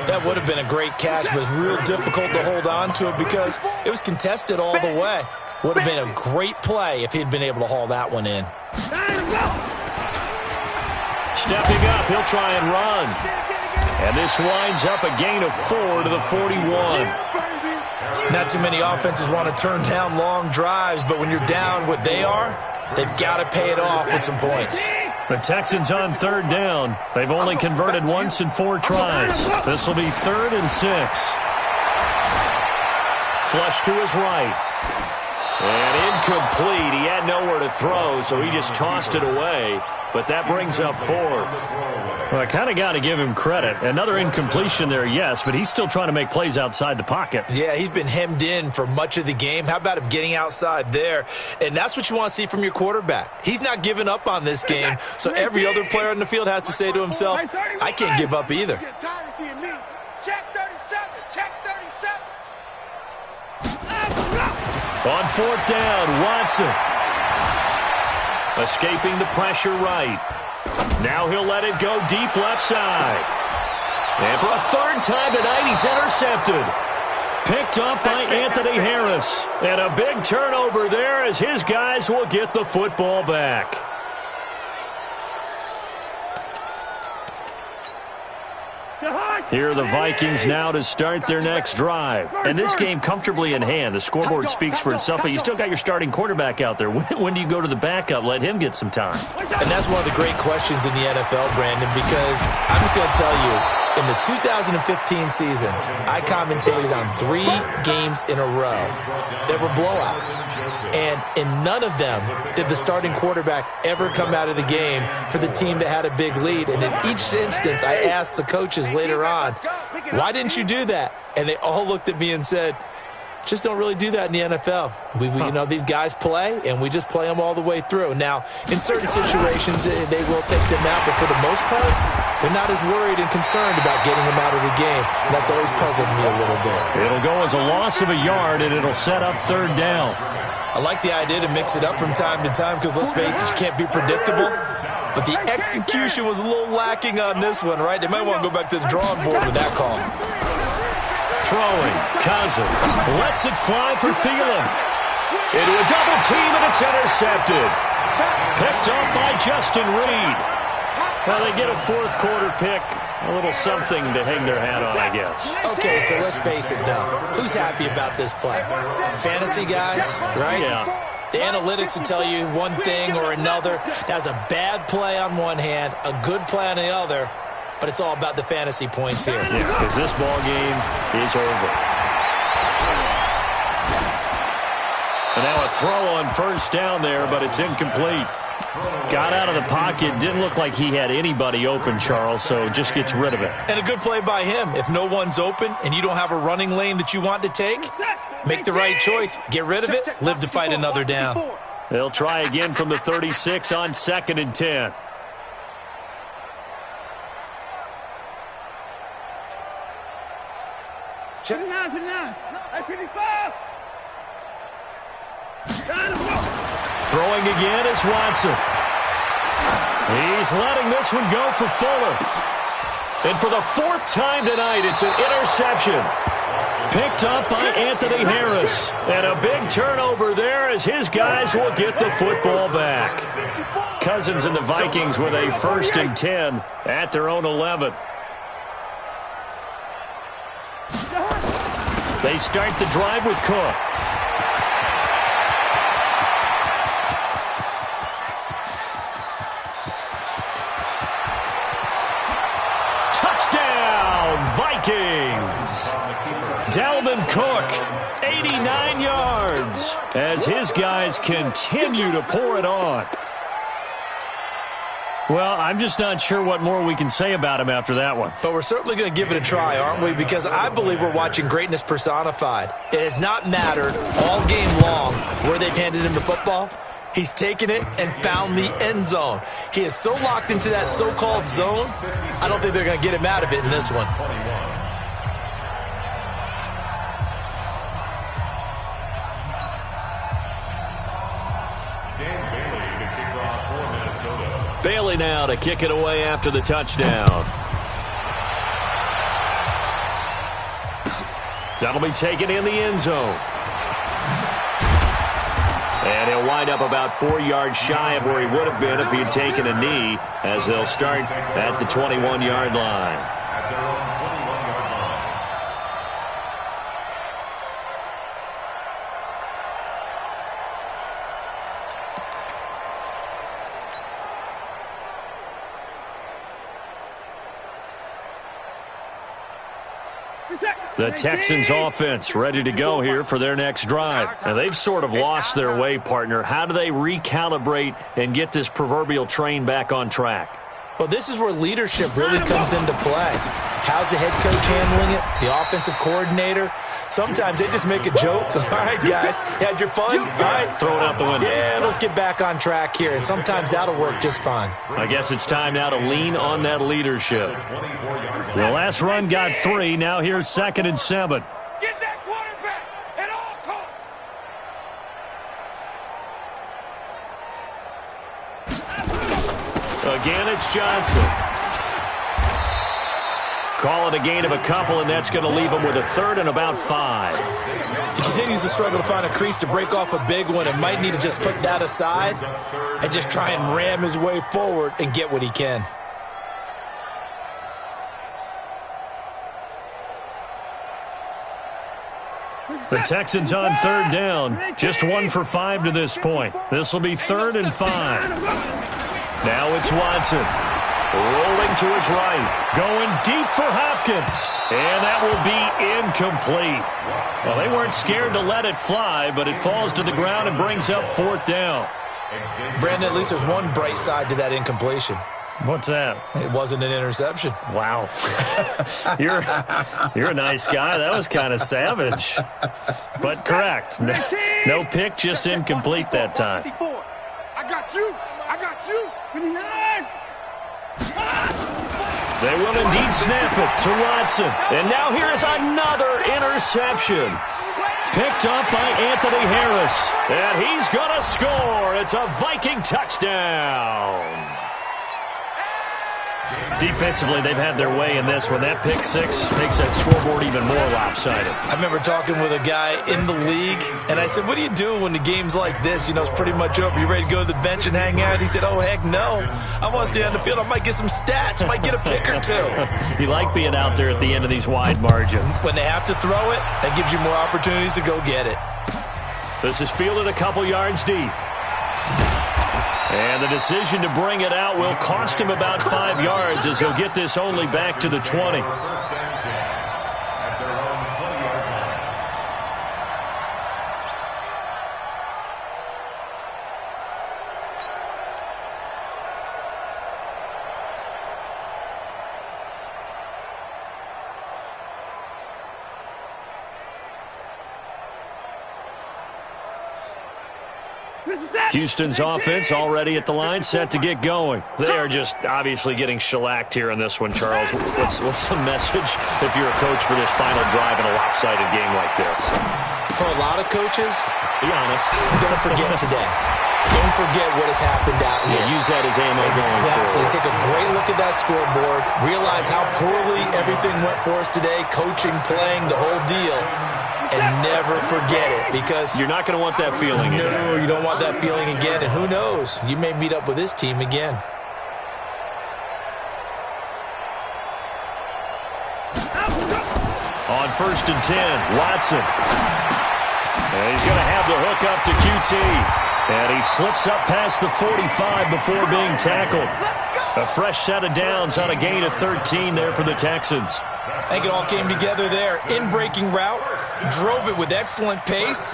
Speaker 5: That would have been a great catch, but it's real difficult to hold on to it because it was contested all the way. Would have been a great play if he'd been able to haul that one in.
Speaker 2: Stepping up, he'll try and run. And this winds up a gain of 4 to the 41.
Speaker 5: Not too many offenses want to turn down long drives, but when you're down what they are, they've got to pay it off with some points.
Speaker 2: The Texans on 3rd down. They've only converted once in 4 tries. This will be 3rd and 6. Flush to his right. And incomplete. He had nowhere to throw, so he just tossed it away. But that brings up 4th. Well, I kind of got to give him credit. Another incompletion there, yes, but he's still trying to make plays outside the pocket.
Speaker 5: Yeah, he's been hemmed in for much of the game. How about him getting outside there? And that's what you want to see from your quarterback. He's not giving up on this game, so every other player on the field has to say to himself, I can't give up either.
Speaker 6: Check 37, check 37.
Speaker 2: On 4th down, Watson. Escaping the pressure right. Now he'll let it go deep left side. And for a 3rd time tonight, he's intercepted. Picked up by Anthony Harris. And a big turnover there as his guys will get the football back. Here are the Vikings now to start their next drive. And this game comfortably in hand. The scoreboard speaks for itself, but you still got your starting quarterback out there. When do you go to the backup? Let him get some time.
Speaker 5: And that's one of the great questions in the NFL, Brandon, because I'm just going to tell you, in the 2015 season, I commentated on 3 games in a row that were blowouts. And in none of them did the starting quarterback ever come out of the game for the team that had a big lead. And in each instance, I asked the coaches later on, why didn't you do that? And they all looked at me and said, just don't really do that in the NFL. You know, these guys play, and we just play them all the way through. Now, in certain situations, they will take them out, but for the most part, they're not as worried and concerned about getting them out of the game. And that's always puzzled me a little bit.
Speaker 2: It'll go as a loss of a yard, and it'll set up 3rd down.
Speaker 5: I like the idea to mix it up from time to time because, let's face it, you can't be predictable. But the execution was a little lacking on this one, right? They might want to go back to the drawing board with that call.
Speaker 2: Throwing, Cousins lets it fly for Thielen. Into a double team, and it's intercepted. Picked up by Justin Reed. Well, they get a 4th quarter pick. A little something to hang their hat on, I guess.
Speaker 5: Okay, so let's face it, though. Who's happy about this play? Fantasy guys, right?
Speaker 2: Yeah.
Speaker 5: The analytics will tell you one thing or another. That's a bad play on one hand, a good play on the other. But it's all about the fantasy points here.
Speaker 2: Yeah, because this ball game is over. And now a throw on 1st down there, but it's incomplete. Got out of the pocket. Didn't look like he had anybody open, Charles, so just gets rid of it.
Speaker 5: And a good play by him. If no one's open and you don't have a running lane that you want to take, make the right choice. Get rid of it. Live to fight another down.
Speaker 2: They'll try again from the 36 on 2nd and 10. Throwing again is Watson. He's letting this one go for Fuller. And for the 4th time tonight, it's an interception. Picked up by Anthony Harris. And a big turnover there as his guys will get the football back. Cousins and the Vikings with a 1st and 10 at their own 11. They start the drive with Cook. Touchdown, Vikings. Dalvin Cook, 89 yards, as his guys continue to pour it on. Well, I'm just not sure what more we can say about him after that one.
Speaker 5: But we're certainly going to give it a try, aren't we? Because I believe we're watching greatness personified. It has not mattered all game long where they've handed him the football. He's taken it and found the end zone. He is so locked into that so-called zone, I don't think they're going to get him out of it in this one.
Speaker 2: Bailey now to kick it away after the touchdown. That'll be taken in the end zone. And he'll wind up about 4 yards shy of where he would have been if he had taken a knee, as they'll start at the 21-yard line. The Texans offense ready to go here for their next drive. Now, they've sort of lost their way, partner. How do they recalibrate and get this proverbial train back on track?
Speaker 5: Well, this is where leadership really comes into play. How's the head coach handling it? The offensive coordinator? Sometimes they just make a joke. All right, guys, had your fun? All right,
Speaker 2: throw it out the window.
Speaker 5: Yeah, let's get back on track here. And sometimes that'll work just fine.
Speaker 2: I guess it's time now to lean on that leadership. The last run got 3. Now here's 2nd and 7.
Speaker 6: Get that quarterback at all costs.
Speaker 2: Again, it's Johnson. Call it a gain of a couple, and that's going to leave him with a 3rd and about 5.
Speaker 5: He continues to struggle to find a crease to break off a big one and might need to just put that aside and just try and ram his way forward and get what he can.
Speaker 2: The Texans on third down. Just 1 for 5 to this point. This will be 3rd and 5. Now it's Watson. Rolling to his right. Going deep for Hopkins. And that will be incomplete. Well, they weren't scared to let it fly, but it falls to the ground and brings up 4th down.
Speaker 5: Brandon, at least there's one bright side to that incompletion.
Speaker 2: What's that?
Speaker 5: It wasn't an interception.
Speaker 2: Wow. You're a nice guy. That was kind of savage. But correct. No pick, just incomplete that time.
Speaker 6: I got you. I got you. 59.
Speaker 2: They will indeed snap it to Watson. And now here's another interception. Picked up by Anthony Harris. And he's going to score. It's a Viking touchdown. Defensively, they've had their way in this one. That pick six makes that scoreboard even more lopsided.
Speaker 5: I remember talking with a guy in the league, and I said, what do you do when the game's like this? You know, it's pretty much over. You ready to go to the bench and hang out? He said, oh, heck no. I want to stay on the field. I might get some stats. I might get a pick or two.
Speaker 2: You like being out there at the end of these wide margins.
Speaker 5: When they have to throw it, that gives you more opportunities to go get it.
Speaker 2: This is fielded a couple yards deep. And the decision to bring it out will cost him about 5 yards as he'll get this only back to the 20. Houston's offense already at the line, set to get going. They are just obviously getting shellacked here in this one, Charles. What's the message if you're a coach for this final drive in a lopsided game like this?
Speaker 5: For a lot of coaches,
Speaker 2: be honest,
Speaker 5: don't forget today. Don't forget what has happened out here.
Speaker 2: Yeah, use that as ammo going forward.
Speaker 5: Take a great look at that scoreboard. Realize how poorly everything went for us today. Coaching, playing, the whole deal. And never forget it, because
Speaker 2: you're not going to want that feeling again.
Speaker 5: No, you don't want that feeling again. And who knows? You may meet up with this team again.
Speaker 2: On 1st and 10, Watson. And he's going to have the hook up to QT. And he slips up past the 45 before being tackled. A fresh set of downs on a gain of 13 there for the Texans.
Speaker 5: I think it all came together there. In-breaking route, drove it with excellent pace.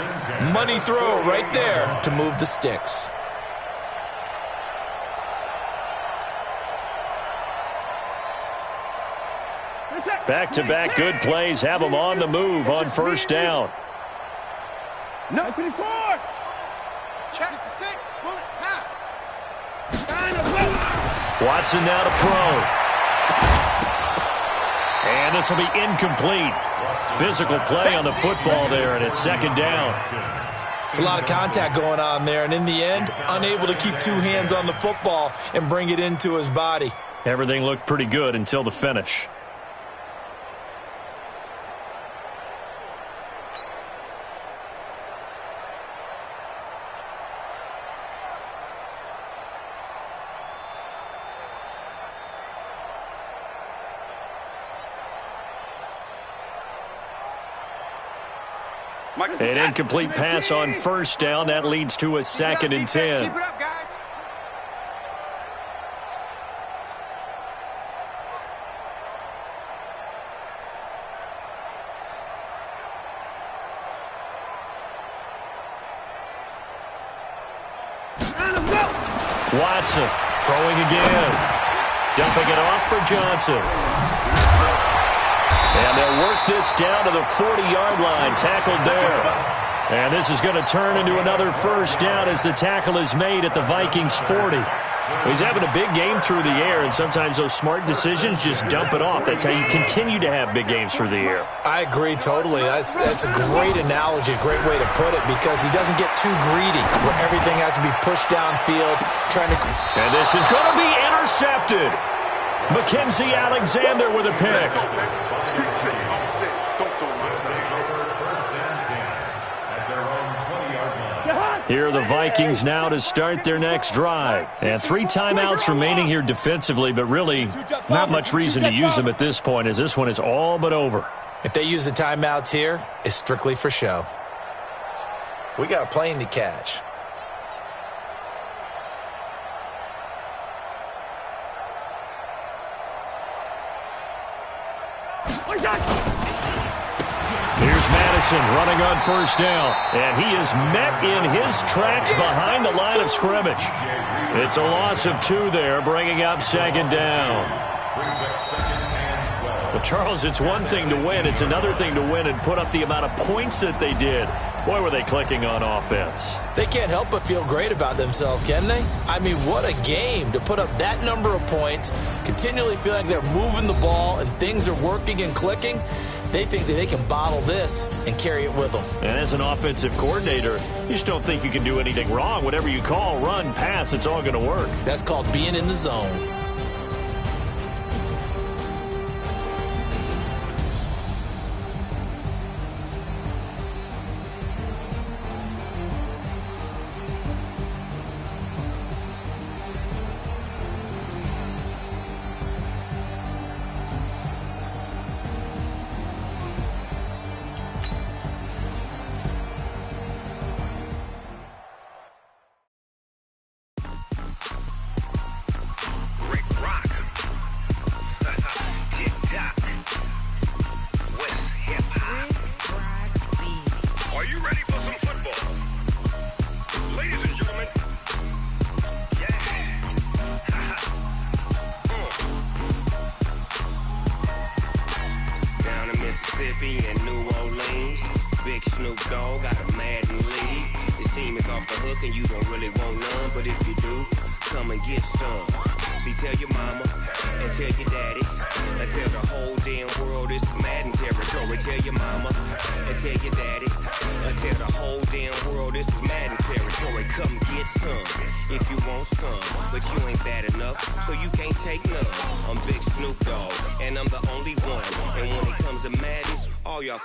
Speaker 5: Money throw right there to move the sticks.
Speaker 2: Back-to-back good plays have them on the move on 1st down.
Speaker 6: No, 54. Check the 6. Pull it.
Speaker 2: Watson now to throw. And this will be incomplete. Physical play on the football there, and it's 2nd down.
Speaker 5: It's a lot of contact going on there, and in the end, unable to keep 2 hands on the football and bring it into his body.
Speaker 2: Everything looked pretty good until the finish. An incomplete pass on 1st down. That leads to a 2nd and 10.
Speaker 6: Keep it up, guys.
Speaker 2: Watson throwing again. Dumping it off for Johnson. And they'll work this down to the 40-yard line. Tackled there. And this is going to turn into another 1st down as the tackle is made at the Vikings 40. He's having a big game through the air, and sometimes those smart decisions just dump it off. That's how you continue to have big games through the air.
Speaker 5: I agree totally. That's a great analogy, a great way to put it, because he doesn't get too greedy where everything has to be pushed downfield.
Speaker 2: And this is going to be intercepted. Mackenzie Alexander with a pick. Here are the Vikings now to start their next drive. And 3 timeouts remaining here defensively, but really not much reason to use them at this point, as this one is all but over.
Speaker 5: If they use the timeouts here, it's strictly for show. We got a plane to catch.
Speaker 2: Here's Madison running on first down, and he is met in his tracks behind the line of scrimmage. It's a loss of 2 there, bringing up second down. Well, Charles, it's one thing to win. It's another thing to win and put up the amount of points that they did. Boy, were they clicking on offense.
Speaker 5: They can't help but feel great about themselves, can they? I mean, what a game to put up that number of points, continually feeling like they're moving the ball and things are working and clicking. They think that they can bottle this and carry it with them.
Speaker 2: And as an offensive coordinator, you just don't think you can do anything wrong. Whatever you call, run, pass, it's all going to work.
Speaker 5: That's called being in the zone.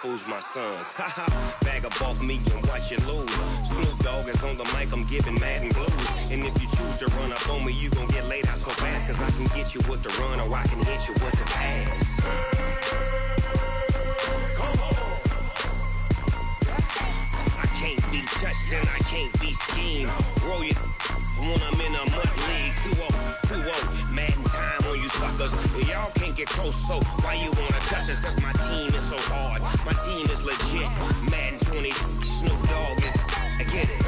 Speaker 13: Fools my sons. Haha, bag of bulk me and watch you lose. Snoop Dogg is on the mic, I'm giving Madden blues. And if you choose to run up on me, you gon' get laid out so fast. Cause I can get you with the run or I can hit you with the pass. I can't be touched and I can't be schemed. Roll you when I'm in a mud league. 2-0, Madden time on you suckers. Y'all can't get close, so why you wanna touch us? Cause my team is so hard. My team is legit. Madden 20, Snoop Dogg is. I get it.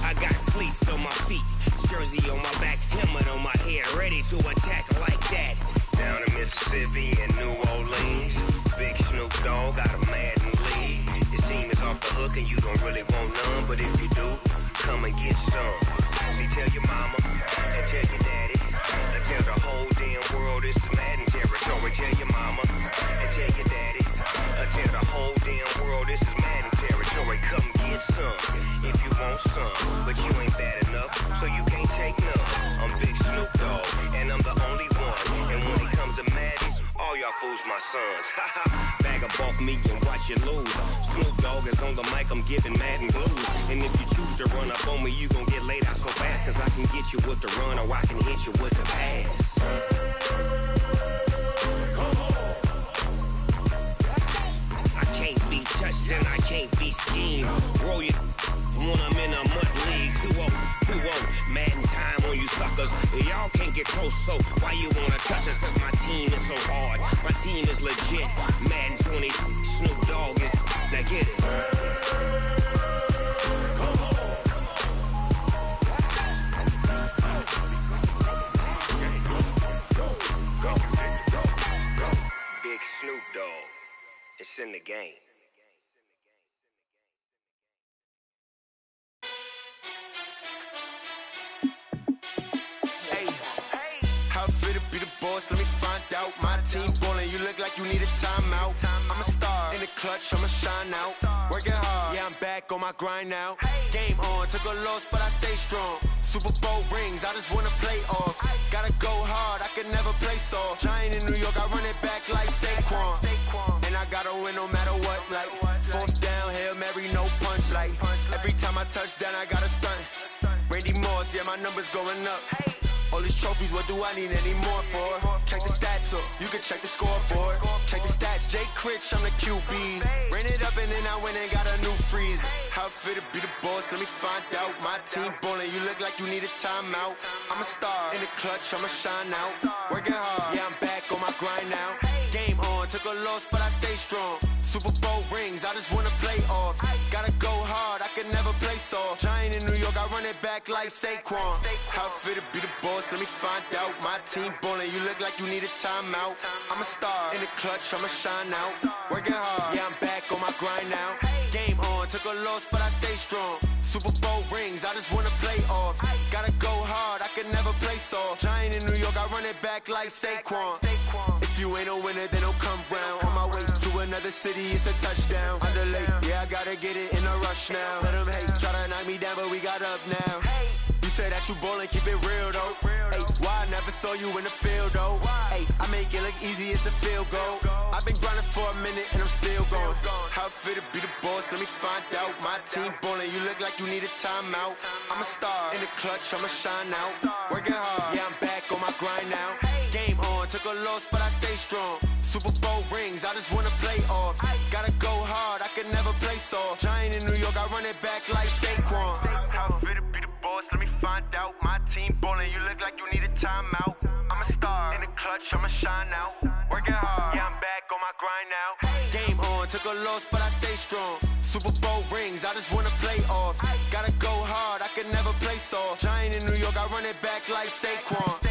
Speaker 13: I got cleats on my feet, jersey on my back, helmet on my head, ready to attack like that. Down in Mississippi and New Orleans, big Snoop Dogg got a Madden lead. Your team is off the hook and you don't really want none, but if you do, come and get some. See, tell your mama and tell your daddy. Tell the whole damn world this is Madden territory. Tell your mama and tell your daddy. Tell the whole damn world this is Madden territory. Come get some if you want some, but you ain't bad enough, so you can't take none. I'm Big Snoop Dogg, and I'm the only one. And when it comes to Madden, all y'all fools my sons. Bag of bulk me and watch you lose. Snoop Dogg is on the mic, I'm giving Madden blues. And if you choose to run up on me, you gon' get laid out so fast. Cause I can get you with the run or I can hit you with the pass. I can't be touched and I can't be schemed. Roll you when I'm in a mud league. 2-0, Madden time on you suckers. Y'all can't get close, so why you wanna touch us? Cause my team is so hard. My team is legit. Madden 20, Snoop Dogg is. Now get it. Big Snoop Dogg. It's in the game.
Speaker 7: How fit to be the boss? Let me find out. My team ballin', you look like you need a timeout. I'm a star in the clutch, I'ma shine out. Working hard, yeah, I'm back on my grind now. Game on, took a loss, but I stay strong. Super Bowl rings, I just wanna play off. Gotta go hard, I can never play soft. Giant in New York, I run it back like Saquon. And I gotta win no matter what, like fourth down, Hail Mary, no punch. Like every time I touch down, I gotta stunt. Randy Moss, yeah, my numbers going up.
Speaker 14: All these trophies, what do I need any more for? Check the stats up, you can check the scoreboard. Check the stats, Jay Critch, I'm the QB. Ran it up and then I went and got a new freeze. How it feel to be the boss, let me find out. My team ballin', you look like you need a timeout. I'm a star, in the clutch, I'ma shine out. Working hard, yeah, I'm back on my grind now. Game on, took a loss, but I stay strong. Super Bowl rings, I just wanna play off. Gotta go hard, I can never play soft. Giant in New York, I run it back like Saquon. How it feel to be the boss, let me find out. My team ballin', you look like you need a timeout. I'm a star, in the clutch, I'ma shine out. Working hard, yeah, I'm back on my grind now. Game on, took a loss, but I stay strong. Super Bowl rings, I just wanna play off. Gotta go hard, I can never play soft. Giant in New York, I run it back like Saquon. If you ain't a winner, then don't come round. On my way to another city, it's a touchdown. Underlay, yeah, I gotta get it in a rush now. Let them hate, try to knock me down, but we got up now. You said that you ballin', keep it real though. Hey, why I never saw you in the field though? Hey, I make it look easy, it's a field goal. I've been grinding for a minute and I'm still going. How it feel to be the boss, let me find out. My team ballin', you look like you need a timeout. I'm a star, in the clutch, I'ma shine out. Working hard, yeah, I'm back on my grind now. Game on, took a loss, but I stay strong. Super Bowl rings, I just wanna play off. Gotta go hard, I can never play soft. Giant in New York, I run it back like Saquon. How it feel to be the boss, let me find out. My team ballin', you look like you need a timeout. I'm a star, in the clutch, I'ma shine out. Working hard, yeah, I'm back on my grind now. Game on, took a loss, but I stay strong. Super Bowl rings, I just wanna play off. Gotta go hard, I can never play soft. Giant in New York, I run it back like Saquon.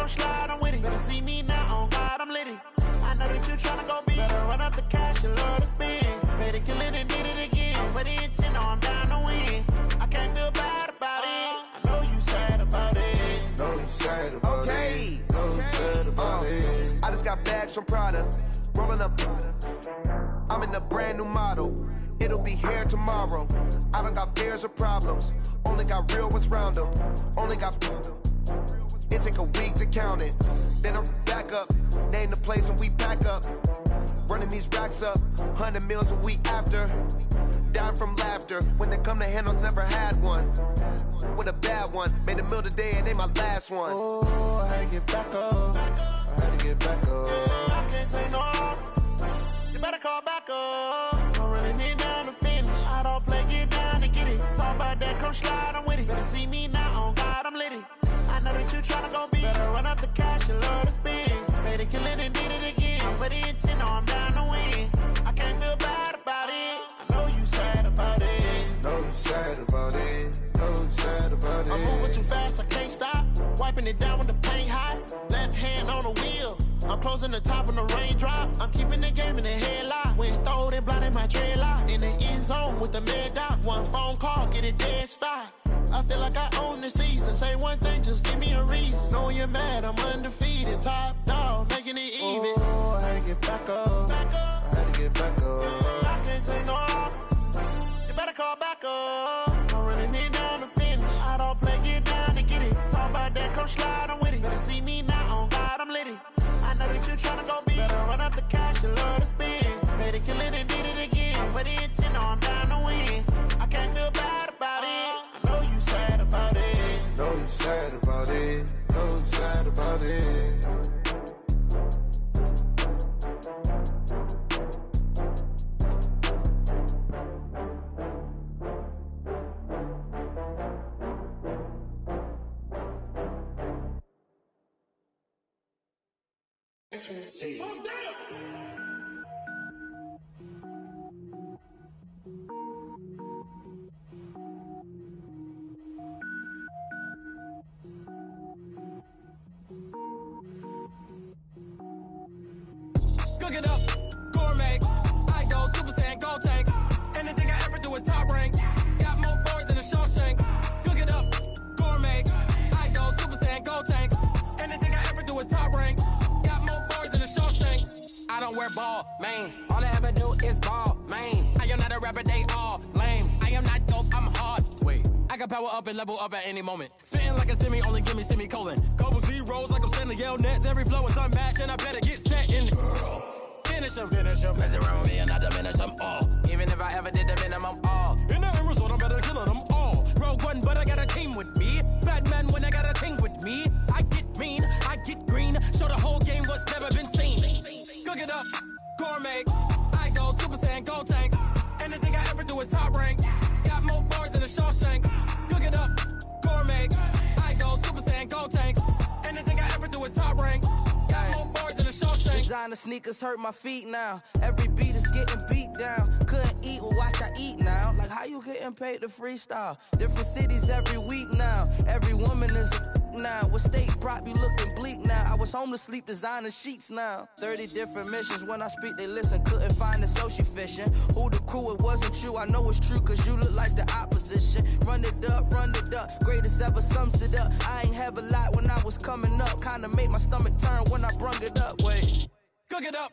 Speaker 7: come slide, I'm with it. Better see me now, on God, I'm litty. I know that you tryna go big. Better run up the cash, you love to spend. Better kill it and did it again. I'm with the intent, no, I'm down to win. I can't feel bad about it. I know you sad about it.
Speaker 14: Know you sad about it. Know you sad about it. I just got bags from Prada. Rolling up. I'm in a brand new model. It'll be here tomorrow. I don't got fears or problems. Only got real ones round them. Only got. It take a week to count it. Then I'm back up. Name the place and we pack up. Running these racks up. 100 meals a week after. Down from laughter. When they come to handles, never had one. With a bad one. Made a meal today and they my last one.
Speaker 7: Oh, I had to get back up. I had to get back up. I can't take no loss. You better call back up. I'm running it down to finish. I don't play, get down to get it. Talk about that, come slide, I'm with it. Better see me now, on God, I'm litty. I know that you tryna go big. Better run up the cash, you love to spend. Better kill it and did it again. I'm with the intent, no, I'm down to win. I can't feel bad about it. I know you sad about it.
Speaker 14: Know you sad about it. Know you sad about it.
Speaker 7: I'm moving too fast, I can't stop. Wiping it down when the paint hot. Left hand on the wheel. I'm closing the top when the raindrop. I'm keeping the game in the headlock. When throwed and blinded my dreadlock. In the end zone with the mad dot. One phone call, get it dead stop. I feel like I own the season. Say one thing, just give me a reason. Knowing you're mad, I'm undefeated. Top dog, making it even. Oh, I had to get back up. I had to get back up. I can't take no loss. You better call back up. I'm running it down to finish. I don't play, get down to get it. Talk about that, come slide, I'm with it. Better see me now, on God, I'm litty. I know that you tryna go big. Better run up the cash, you love to spend. Better kill it and did it again. I'm with the intent, no, I'm down to win. I can't feel bad about it. I know you sad about it.
Speaker 14: Know you sad about it. Know you sad about it.
Speaker 10: Cook it up, gourmet. I go Super Saiyan, gold tank. Anything I ever do is top rank. Got more boys than a Shawshank. Cook it up, gourmet. I go Super Saiyan, gold tank. Anything I ever do is top rank. Got more boys than a Shawshank. I don't wear ball mains. All I ever do is ball main. I am not a rapper, they all lame. I am not dope, I'm hard. Wait, I can power up and level up at any moment. Spitting like a semi, only give me semicolon. Couple zeros like I'm sending yell nets. Every flow is unmatched and I better get set in. Finish them. Mess around with me and I diminish them all. Even if I ever did the minimum all. In the end result, I better kill them all. Rogue One, but I got a team with me. Batman when I got a thing with me. I get mean, I get green. Show the whole game what's never been seen. Cook it up, gourmet. I go Super Saiyan, gold tank. Anything I ever do is top rank. Got more bars than a Shawshank. Cook it up, gourmet. I go Super Saiyan, gold tank. Anything I ever do is top rank. Got more bars than a Shawshank.
Speaker 15: Designer sneakers hurt my feet now. Every beat is getting beat down. Couldn't eat, well watch I eat now. Like how you getting paid to freestyle? Different cities every week now. Every woman is a now. With state prop, you looking bleak now. I was home to sleep, designer sheets now. 30 different missions. When I speak, they listen. Couldn't find it, so she fishing. Who the crew? It wasn't you. I know it's true, cause you look like the opposition. Run it up. Greatest ever sums it up. I ain't have a lot when I was coming up. Kinda made my stomach turn when I brung it up. Wait.
Speaker 10: Cook it up,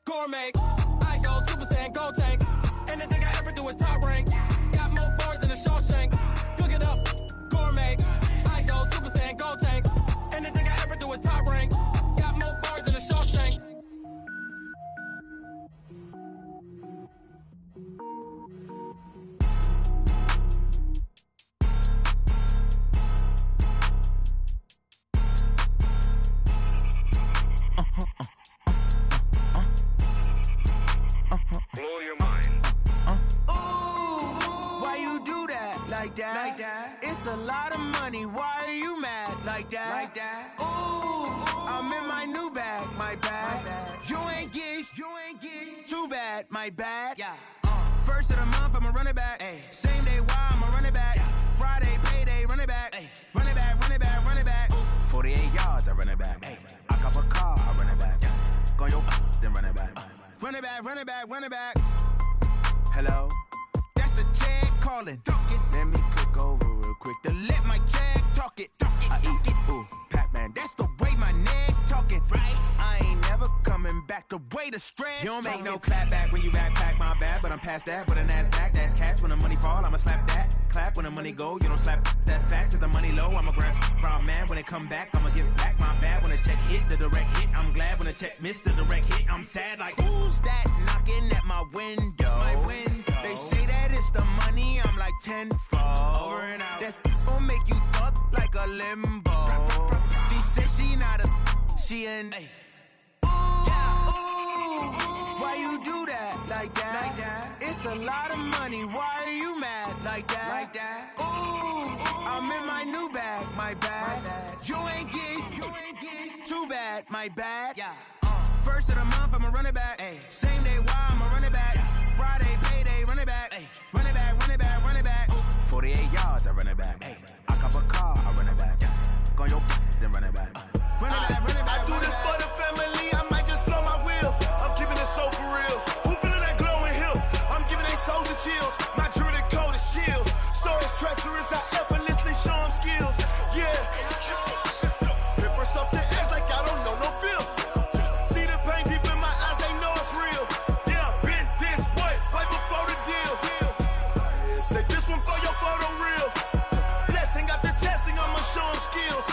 Speaker 10: gourmet. I go Super Saiyan, gold tank. Anything I ever do is top rank. Got more bars than a Shawshank. Cook it up, gourmet. I go Super Saiyan, gold tank. Anything I ever do is top rank. Got more bars than a Shawshank.
Speaker 13: Blow your mind.
Speaker 7: Why you do that? Like that? It's a lot of money. Why are you mad? Like that? Ooh, I'm in my new bag. My bad. You ain't get too bad. My bad. Yeah. First of the month, I'ma run it back. Ay. Same day, why I'ma run it back. Friday, payday, run it back. Ay. Run it back. 48 yards, I run it back. then run it back. Run it back, run it back, run it back. Hello? That's the Jag calling. Let me click over real quick to let my Jag talk it. I eat it, ooh, Pac-Man. That's the way my neck talking. Right? I ain't never coming back the way the stress. You don't make no clap back when you backpack, my bad. But I'm past that, but a NASDAQ, that's cash. When the money fall, I'ma slap that. Clap when the money go, you don't slap. That's facts. If the money low, I'ma grab brown man. When it come back, I'ma give back my bad. When the check hit, the direct hit. I'm glad when the check missed the direct hit. I'm sad like, who's that knocking at my window? My window. They say that it's the money, I'm like tenfold. Over and out. That's gon' make you up like a limbo. She said she not a, she an. Ay. Why you do that like that? Like that? It's a lot of money. Why are you mad like that? Like that? Ooh, I'm in my new bag, my bad. You ain't getting too bad, my bad. Yeah. First of the month, I'ma run it back. Ay. Same day, why I'ma run it back. Friday, payday, run it back. Ay. Run it back, run it back, run it back. 48 yards, I run it back. Ay. I cop a car, I run it back. Go on your then run it back. Run it back, run it back.
Speaker 16: I do this for the family, I might just blow my wheel. I'm keeping it so for real. Who feeling that glowing hill? I'm giving they soldier chills. My jewelry code is chill. Stories treacherous, I effortlessly show them skills. Yeah. Paper stuff the edge like I don't know no bill. See the pain deep in my eyes, they know it's real. Yeah, been this way, right before the deal. Say this one for your photo real. Blessing after testing, I'ma show them skills.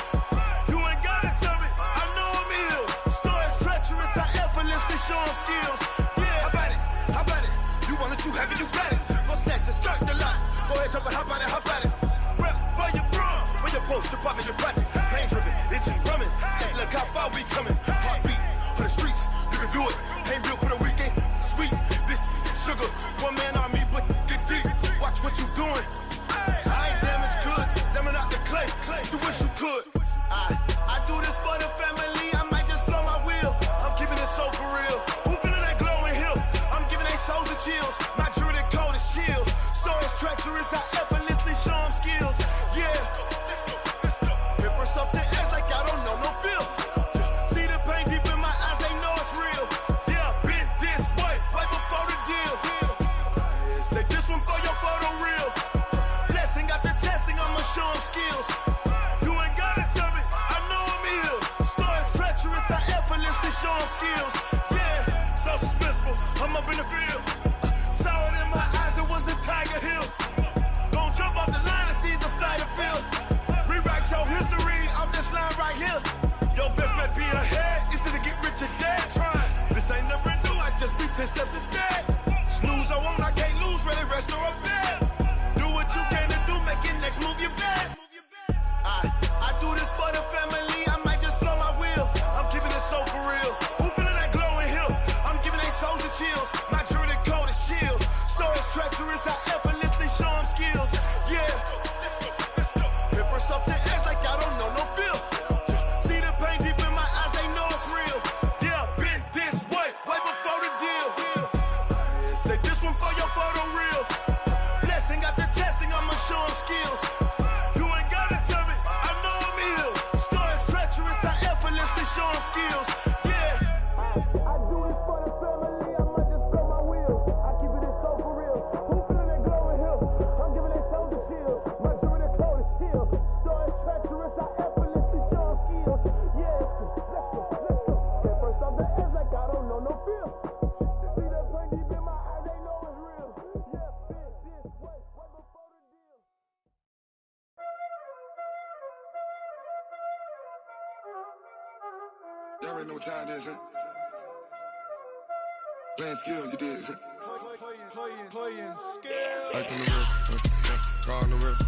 Speaker 16: You ain't gotta tell me, I know I'm ill. Stories treacherous, I effortlessly show them skills. Yeah, how about it? How about it? You want it, you have it, you got it. Go snatch it, skirt the lot. Go ahead, jump it, how about it, how about it? Rep for your bro, for your post, your poppin', your projects. Pain driven, itching, drumming. Look how far we coming. Heartbeat for the streets, you can do it. Ain't built for the weekend. Sweet, this sugar, one man army, but get deep. Watch what you doing. I ain't damaged goods, damn it out the clay. You wish you could. I do this for the family, I might just blow my wheel. I'm keeping it so for real. Who feeling that glowing hill? I'm giving they soldier chills. My jewelry code is chill. Stories treacherous, I effortlessly show them skills. Yeah. Paper stuff the edge like I don't know no bill. See the pain deep in my eyes, they know it's real. Yeah, been this way, right before the deal. Say this one for your photo real. Blessing after testing, I'ma show them skills. You ain't gotta tell me, I know I'm ill. Stories treacherous, I effortlessly show them skills. Yeah, so suspenseful, I'm up in the field. Saw it in my eyes, it was the Tiger Hill. Gon' jump off the line and see the flight of field. Rewrite your history off this line right here. Your best bet be ahead, easy to get rich or dead trying. This ain't never new, I just be 10 steps instead. Snooze I won't, I can't lose, ready, rest or a bed. Do what you can to do, make it next move your best. I do this for the family, I might just blow my wheel. I'm keeping it so for real. Who feeling that glowing hill? I'm giving they soldier chills. My jewelry code is chill. Stories treacherous, I effortlessly show them skills. Yeah. Paper stuff the edge like I don't know no bill. See the pain deep in my eyes, they know it's real. Yeah, been this way, right before the deal. Say this one for your photo real. Blessing after testing, I'ma show them skills. You ain't gotta tell me, I know I'm ill. Stories treacherous, I effortlessly show them skills. Yeah. I do this for the family, I might just blow my wheel. I keep it so for real. Who feeling that glowing hill? I'm giving they soldier chills. My jewelry code is chill. Stories treacherous, I effortlessly show them skills. Yeah. Let's go. Get first off the edge like I don't know no feel. See that pain deep in my eyes, they know it's real. Yeah, been this way, right before the deal.
Speaker 17: Y'all already know what time it is, huh? Playing skills, you did.
Speaker 16: Playing skills.
Speaker 17: Ice on the wrist, car on the wrist,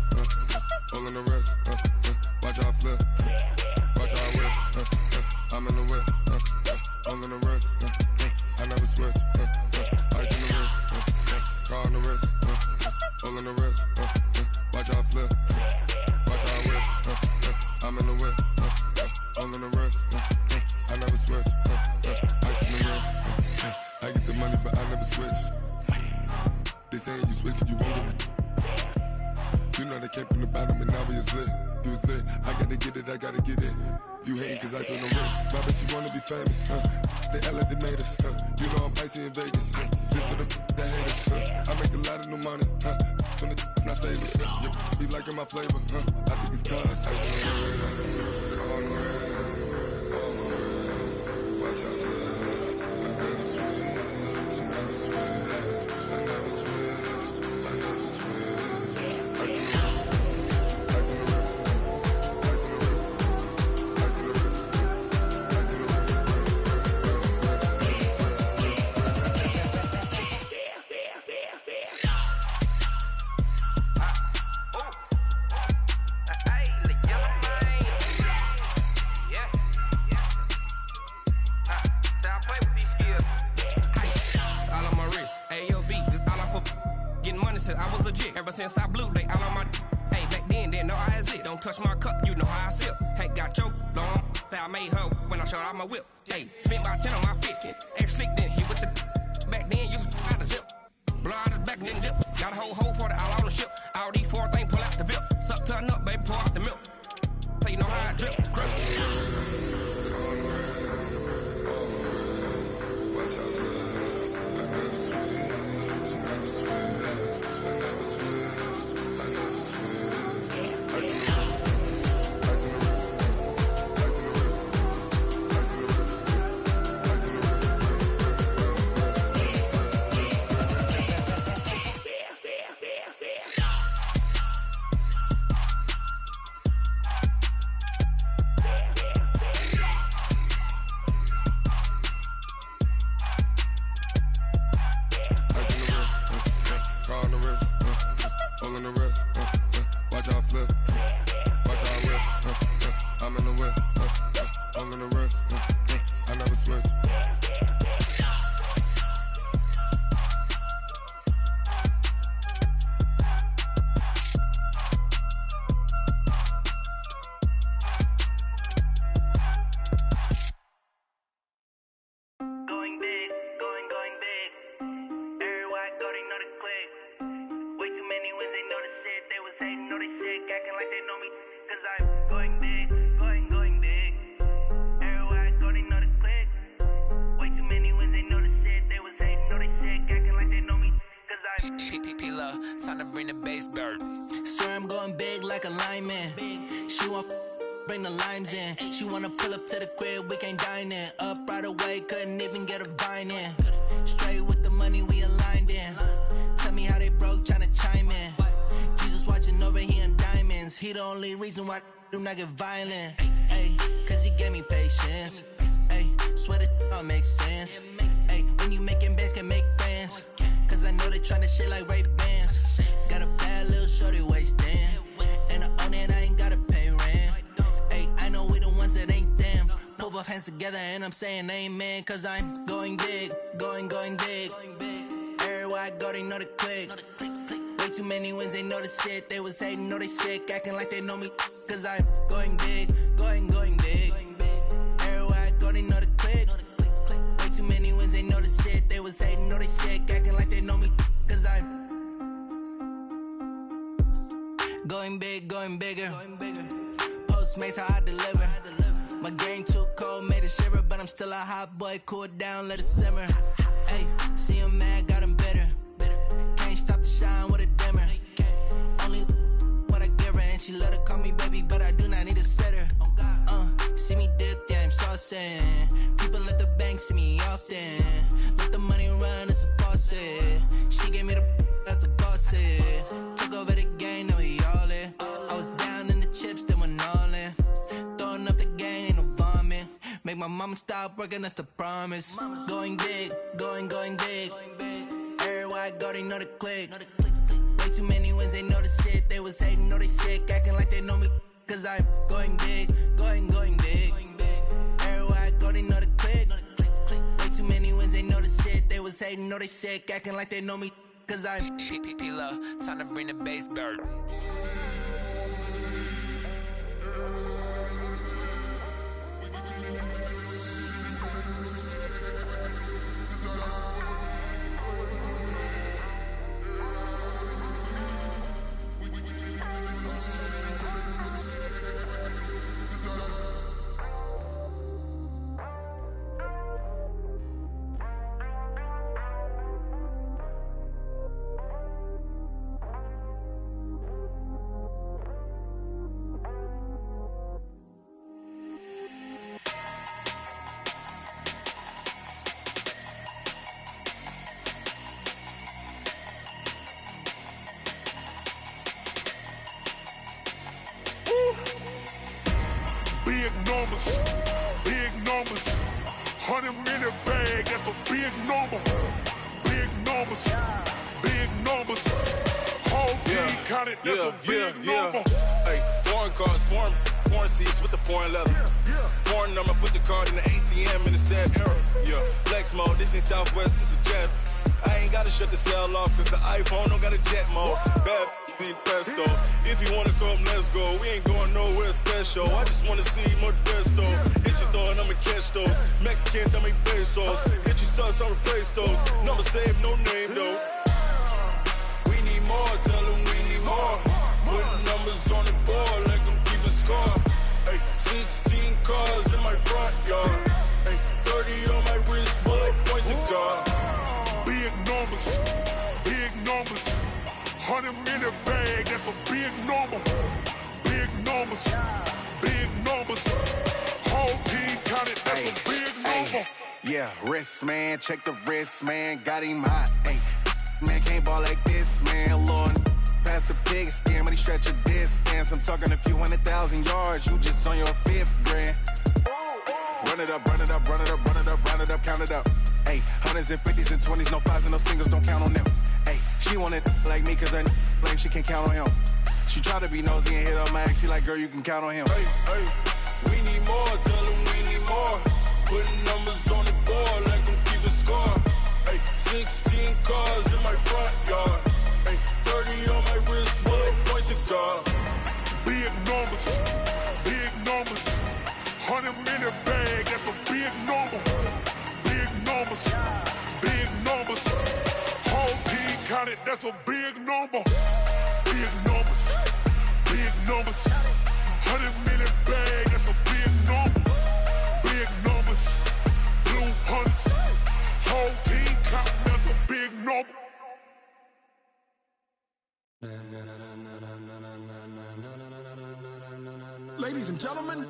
Speaker 17: hole in the wrist, watch out flip, watch out whip, I'm in the whip, hole in the wrist, I never switch, ice on the wrist, car on the wrist, hole in the wrist, watch out flip, watch out whip, I'm in the whip, hole in the wrist, I never switch, ice on the wrist, I get the money but I never switch. They saying you switch, you won't get it. You know they came from the bottom and now we is lit. You was lit, I gotta get it, I gotta get it. You hating cause I took no risks. My bitch, you wanna be famous, They act like they made us, You know I'm icy in Vegas, This for the that hate us, I make a lot of new money, When it's not savings, Be liking my flavor, I think it's cause I on the res, on the res, on the res. Watch out, cuz I never switch, I never switch, I never switch, I never switch. I see the risk, I see the risk, I see the risk, I see the risk, I see the risk.
Speaker 18: I was legit ever since I blew they all on my hey back then didn't know I exist. Don't touch my cup, you know how I sip. Hey, got your long that I made her when I showed out my whip. Hey, spent about 10 on my fit. Ex slick then hit with the back then used to out the zip. Blow out his back and then dip. Got a whole party all on the ship. All these four things pull out the VIP. Suck to a nut, baby, pour out the milk. So you know how I drip. Grip.
Speaker 1: Time to bring the bass bird. Swear I'm going big like a lineman. She want bring the limes in. She wanna pull up to the crib, we can't dine in. Up right away, couldn't even get a vine in. Straight with the money, we aligned in. Tell me how they broke, tryna chime in. Jesus watching over here in diamonds. He the only reason why I do not get violent. Ay, cause he gave me patience. Ay, swear that all makes sense. Ay, when you making bands, can make friends. Cause I know they tryna shit like Ray-Bans. Got a bad little shorty wasting. And I own it, I ain't gotta pay rent. Ay, I know we the ones that ain't them. Put both hands together and I'm saying amen. Cause I'm going big, going big. Everywhere I go, they know the click. Way too many wins, they know the shit. They was hating, know they sick, acting like they know me. Cause I'm going big, going big. Everywhere I go, they know the click. Way too many wins, they know the shit. They was hating, know they sick, acting like they know me. Cause I'm going big, going bigger. Postmates, how I deliver. My game too cold, made it shiver. But I'm still a hot boy, cool it down, let it simmer. Hey, see him mad, got him bitter. Can't stop the shine with a dimmer. Only what I give her, and she let her call me baby, but I do not need a sitter. See me dip, yeah, I'm saucing. People at the bank see me often. Let the money run, it's a faucet. She gave me the that's a boss is. Took over the game, now we all in. I was down in the chips, then went all in. Throwing up the game, ain't no vomit. Make my mama stop working, that's the promise. Going big, going big. Everywhere I go, they know the click. Way too many wins, they know the shit. They was hating, know they sick, acting like they know me. Cause I'm going big, going big. Everywhere I go, they know the click. Way too many wins, they know the shit. They was hating, know they sick, acting like they know me. Cause I'm P-P-P-Love, time to bring the bass bird.
Speaker 16: numbers, big numbers. 100 in the bag, that's a big number. Big numbers, big numbers. Whole team counted, that's a big number.
Speaker 17: Hey, foreign cars, foreign seats with the foreign leather. Foreign number, put the card in the ATM in the sad era. Yeah, flex mode, this ain't Southwest, this is jet. I ain't gotta shut the cell off, cause the iPhone don't got a jet mode. Bad ain't pesto. If you wanna come, let's go. We ain't going nowhere special. I just wanna see more Modesto. Hit your thought, I'ma catch those. Mexican, dummy pesos. Hit your sus, I'll replace those. Number saved, no name though. We need more, tell them we need more. Putting numbers on the board, let them keep a score. Hey, 16 cars in my front yard. Hey, 30 on my wrist, bullet point to God.
Speaker 16: Big numbers, big numbers. 100 in the bag, that's a big number. Big numbers, big numbers. Whole team counted, that's a big number.
Speaker 14: Yeah, wrist man, check the wrist man, got him hot. Ay, man can't ball like this, man. Lord, past the big skin, but he stretch a distance. I'm talking a few 100,000 yards, you just on your 5th grand. Run it up, run it up, run it up, run it up, run it up, count it up. Ay, 100s and 50s and 20s, no 5s and no singles, don't count on them. Ay, she want it like me, cause her lame, she can't count on him. She try to be nosy and hit up my ex, she like, girl, you can count on him.
Speaker 17: Hey, hey, we need more, tell them we need more. Putting numbers on the board, let them keep a score. Hey, 16 cars in my front yard. Hey, 30 on my wrist, bullet point to God.
Speaker 16: Big numbers, big numbers. 100 in the bag, that's a big number. Big numbers, big numbers. Whole team counted, that's a big number. Big numbers, big numbers. 100 in the bag, that's a big number. Big numbers, blue hunts. Whole team counting, that's a big number.
Speaker 19: Ladies and gentlemen,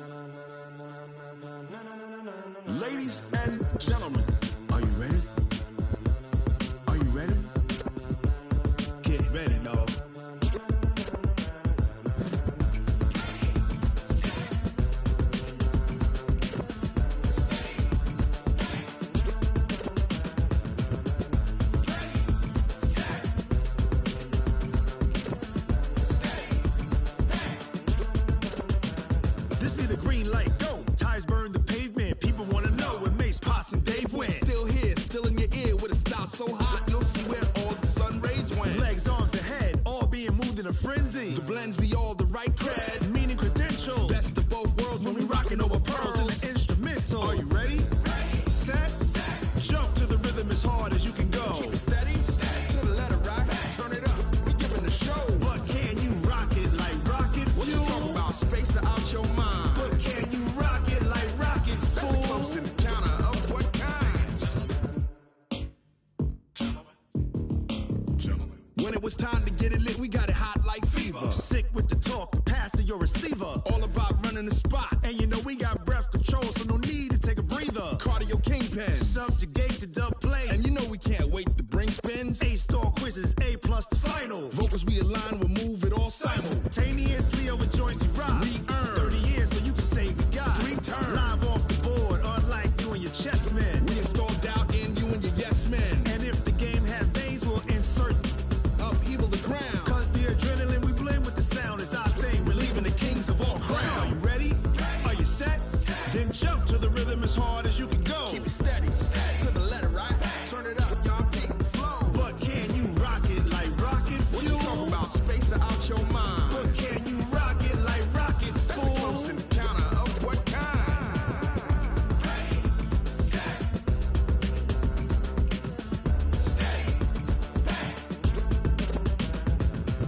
Speaker 19: ladies and gentlemen, are you ready? Are you ready?
Speaker 6: Get ready, dog.
Speaker 19: This be the green light, go. Tires burn the pavement, people wanna know where Mace, Poss, and Dave went. Still here, still in your ear with a style so hot, you'll see where all the sun rays went. Legs, arms, and head, all being moved in a frenzy. The blends be all the right cred, meaning credentials. Best of both worlds when we rockin' over pearls in the instrumental. Are you ready? Set, jump to the rhythm as hard as you can go. Keep it steady, to the letter rock, turn it up, we giving the show. But can you rock it like rocket fuel? What you talking about, space out your mind? But can you rock it like rockets, fool? That's a close encounter of what kind? When it was time to get it lit, we got it hot like fever. Sick with the talk, passing your receiver. All about running the spot. And you know we got breath control, so no need to take a breather. Cardio kingpin, subjugate the dub play. And you know we can't wait to bring spins. A-star quizzes, A+ the final. Vocals we align, we'll move it all simultaneously over joints we rock. We earn 30 years, so you can say we got 3 turns. Live off the board, unlike you and your chess men. We install doubt in you and your yes men. And if the game had veins, we'll insert upheaval the ground. Cause the adrenaline we blend with the sound is our thing. We're leaving the kings of all crowns. Are you ready? Are you set? Then jump to the rhythm as hard as you can go. Keep it steady, to the letter, right? Turn it up, y'all keep the flow. But can you rock it like rocket fuel? What you talking about, space out your mind? But can you rock it like rockets, fool? That's a close encounter of what kind?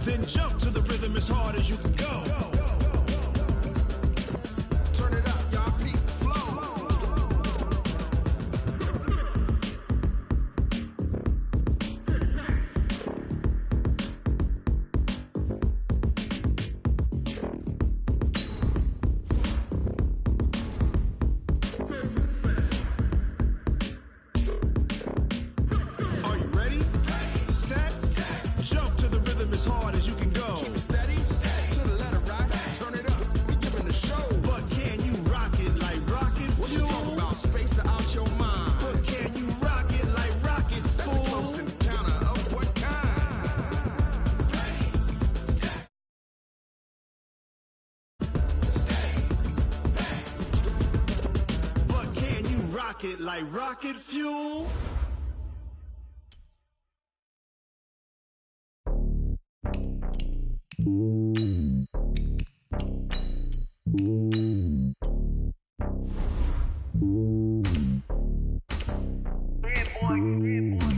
Speaker 19: Then jump to the rhythm as hard as you can go. Turn it up, y'all peak flow. Are you ready? Set, jump to the rhythm as hard as you can go. Keep it steady, to the letter rock. it like rocket fuel.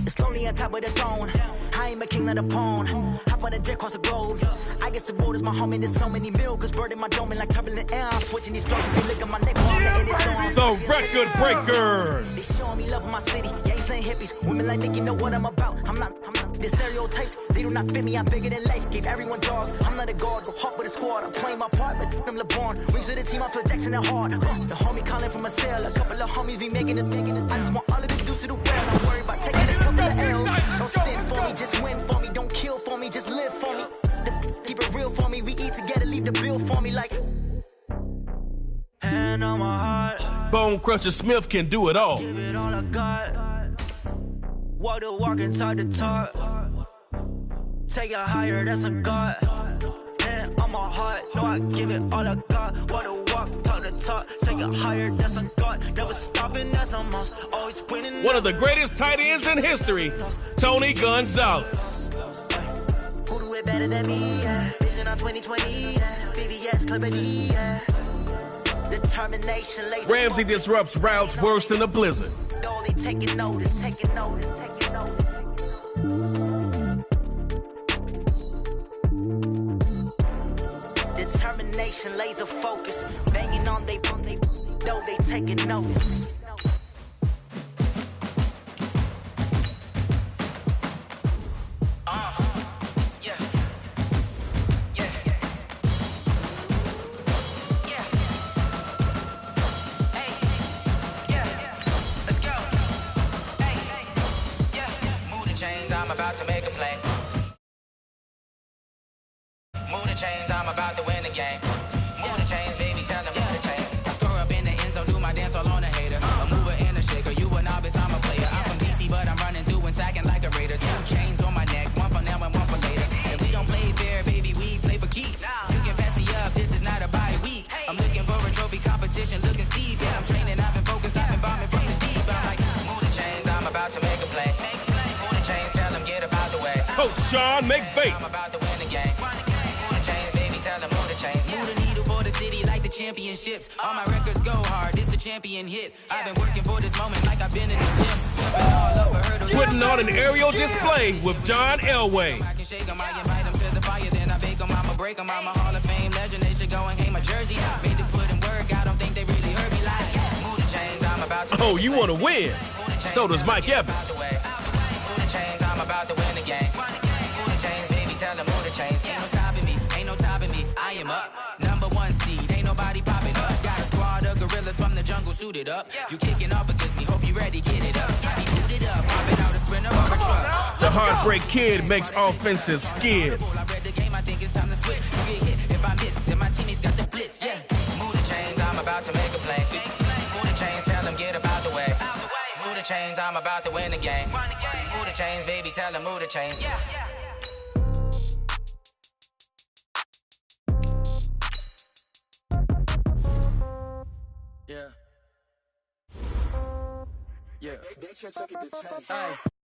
Speaker 1: It's lonely on top of the throne. I ain't a king of the pawn. Hop on a jet across the globe. I guess the road is my home and there's so many milkers burning my dome like turbulent air. I'm switching these flows. If you look at my neck, I'm letting it snow.
Speaker 2: The Record Breakers.
Speaker 1: They showing me love for my city. Gangs ain't hippies. Women like Nicky know what I'm about. I'm not. The stereotypes, they do not fit me. I'm bigger than life. Gave everyone jobs. I'm not a guard. Go hard with a squad. I'm playing my part, but them LeBron. Rings to the team. I feel Jackson and hard. The homie calling from a cell. A couple of homies be making it. I just want all of the dudes to the well. I'm worried about taking a couple of L's. Don't sin for me, just win for me. Don't kill for me, just live for me. Keep it real for me. We eat together, leave the bill for me like. Hand on my heart.
Speaker 2: Bone Crusher Smith can do it all.
Speaker 1: Give it all I got. Walk the walk inside the talk. Take it higher, that's a God. Hand on my heart, no, I give it all I got. Walk the walk, talk the talk. Take it higher, that's a God. Never stopping, that's a must. Always winning.
Speaker 2: One of the greatest tight ends in history, Tony Gonzalez.
Speaker 1: Who do it better than me? Yeah. Vision on 2020. Yeah. BBS, Clippity. Yeah. Determination, laser.
Speaker 2: Ramsey disrupts routes worse than a blizzard.
Speaker 1: Oh, they taking notice, taking notice, taking notice. Determination, laser focus. Banging on they know they taking notice.
Speaker 10: I'm about to make a play. Move the chains, I'm about to win the game. Move the chains, baby, tell them move the chains. I score up in the end zone, do my dance all on a hater. A mover and a shaker, you a novice, I'm a player. I'm from DC, but I'm running through and sacking like a raider. 2 chains on my neck, one for now and one for later. If we don't play fair, baby, we play for keeps. You can pass me up, this is not a bye week. I'm looking for a trophy competition, looking steep. Yeah, I'm training, I've been focused, I've been bombing from the deep. I'm like, move the chains, I'm about to make a play. Move the chains, tell them get about the way.
Speaker 2: Coach Sean McVay.
Speaker 10: I'm about to win the game. Move the chains, baby, tell them move the chains. Move the needle for the city like the championships. All my records go hard, this a champion hit. I've been working for this moment like I've been in the gym. Jumping all over hurdles.
Speaker 2: Putting on an aerial display with John Elway.
Speaker 10: I can shake them, I invite them to the fire, then I bake them, I'ma break them. I'm a Hall of Fame legend, they should go and hang my jersey. Made to put in work, I don't think they really heard me like, move the chains, I'm about to.
Speaker 2: Oh, you want to win? So does Mike Evans.
Speaker 10: Move the chains, I'm about to win the game. Move the chains, baby, tell them move the chains. Ain't no stopping me, ain't no topping me. I am up, #1 seed, ain't nobody popping up. Got a squad of gorillas from the jungle suited up. You kicking off against me, hope you ready, get it up. I be booted up, popping out a sprinter or a truck.
Speaker 2: The Heartbreak Kid makes offenses skid.
Speaker 10: I read the game, I think it's time to switch. You get hit, if I miss, then my teammates got the blitz, yeah. Move the chains, I'm about to make a play. Move the chains, tell them get about the way. Move the chains, I'm about to win the game. Move the chains, baby, tell them move the chains. Yeah.
Speaker 1: Yeah. Yeah. Hey.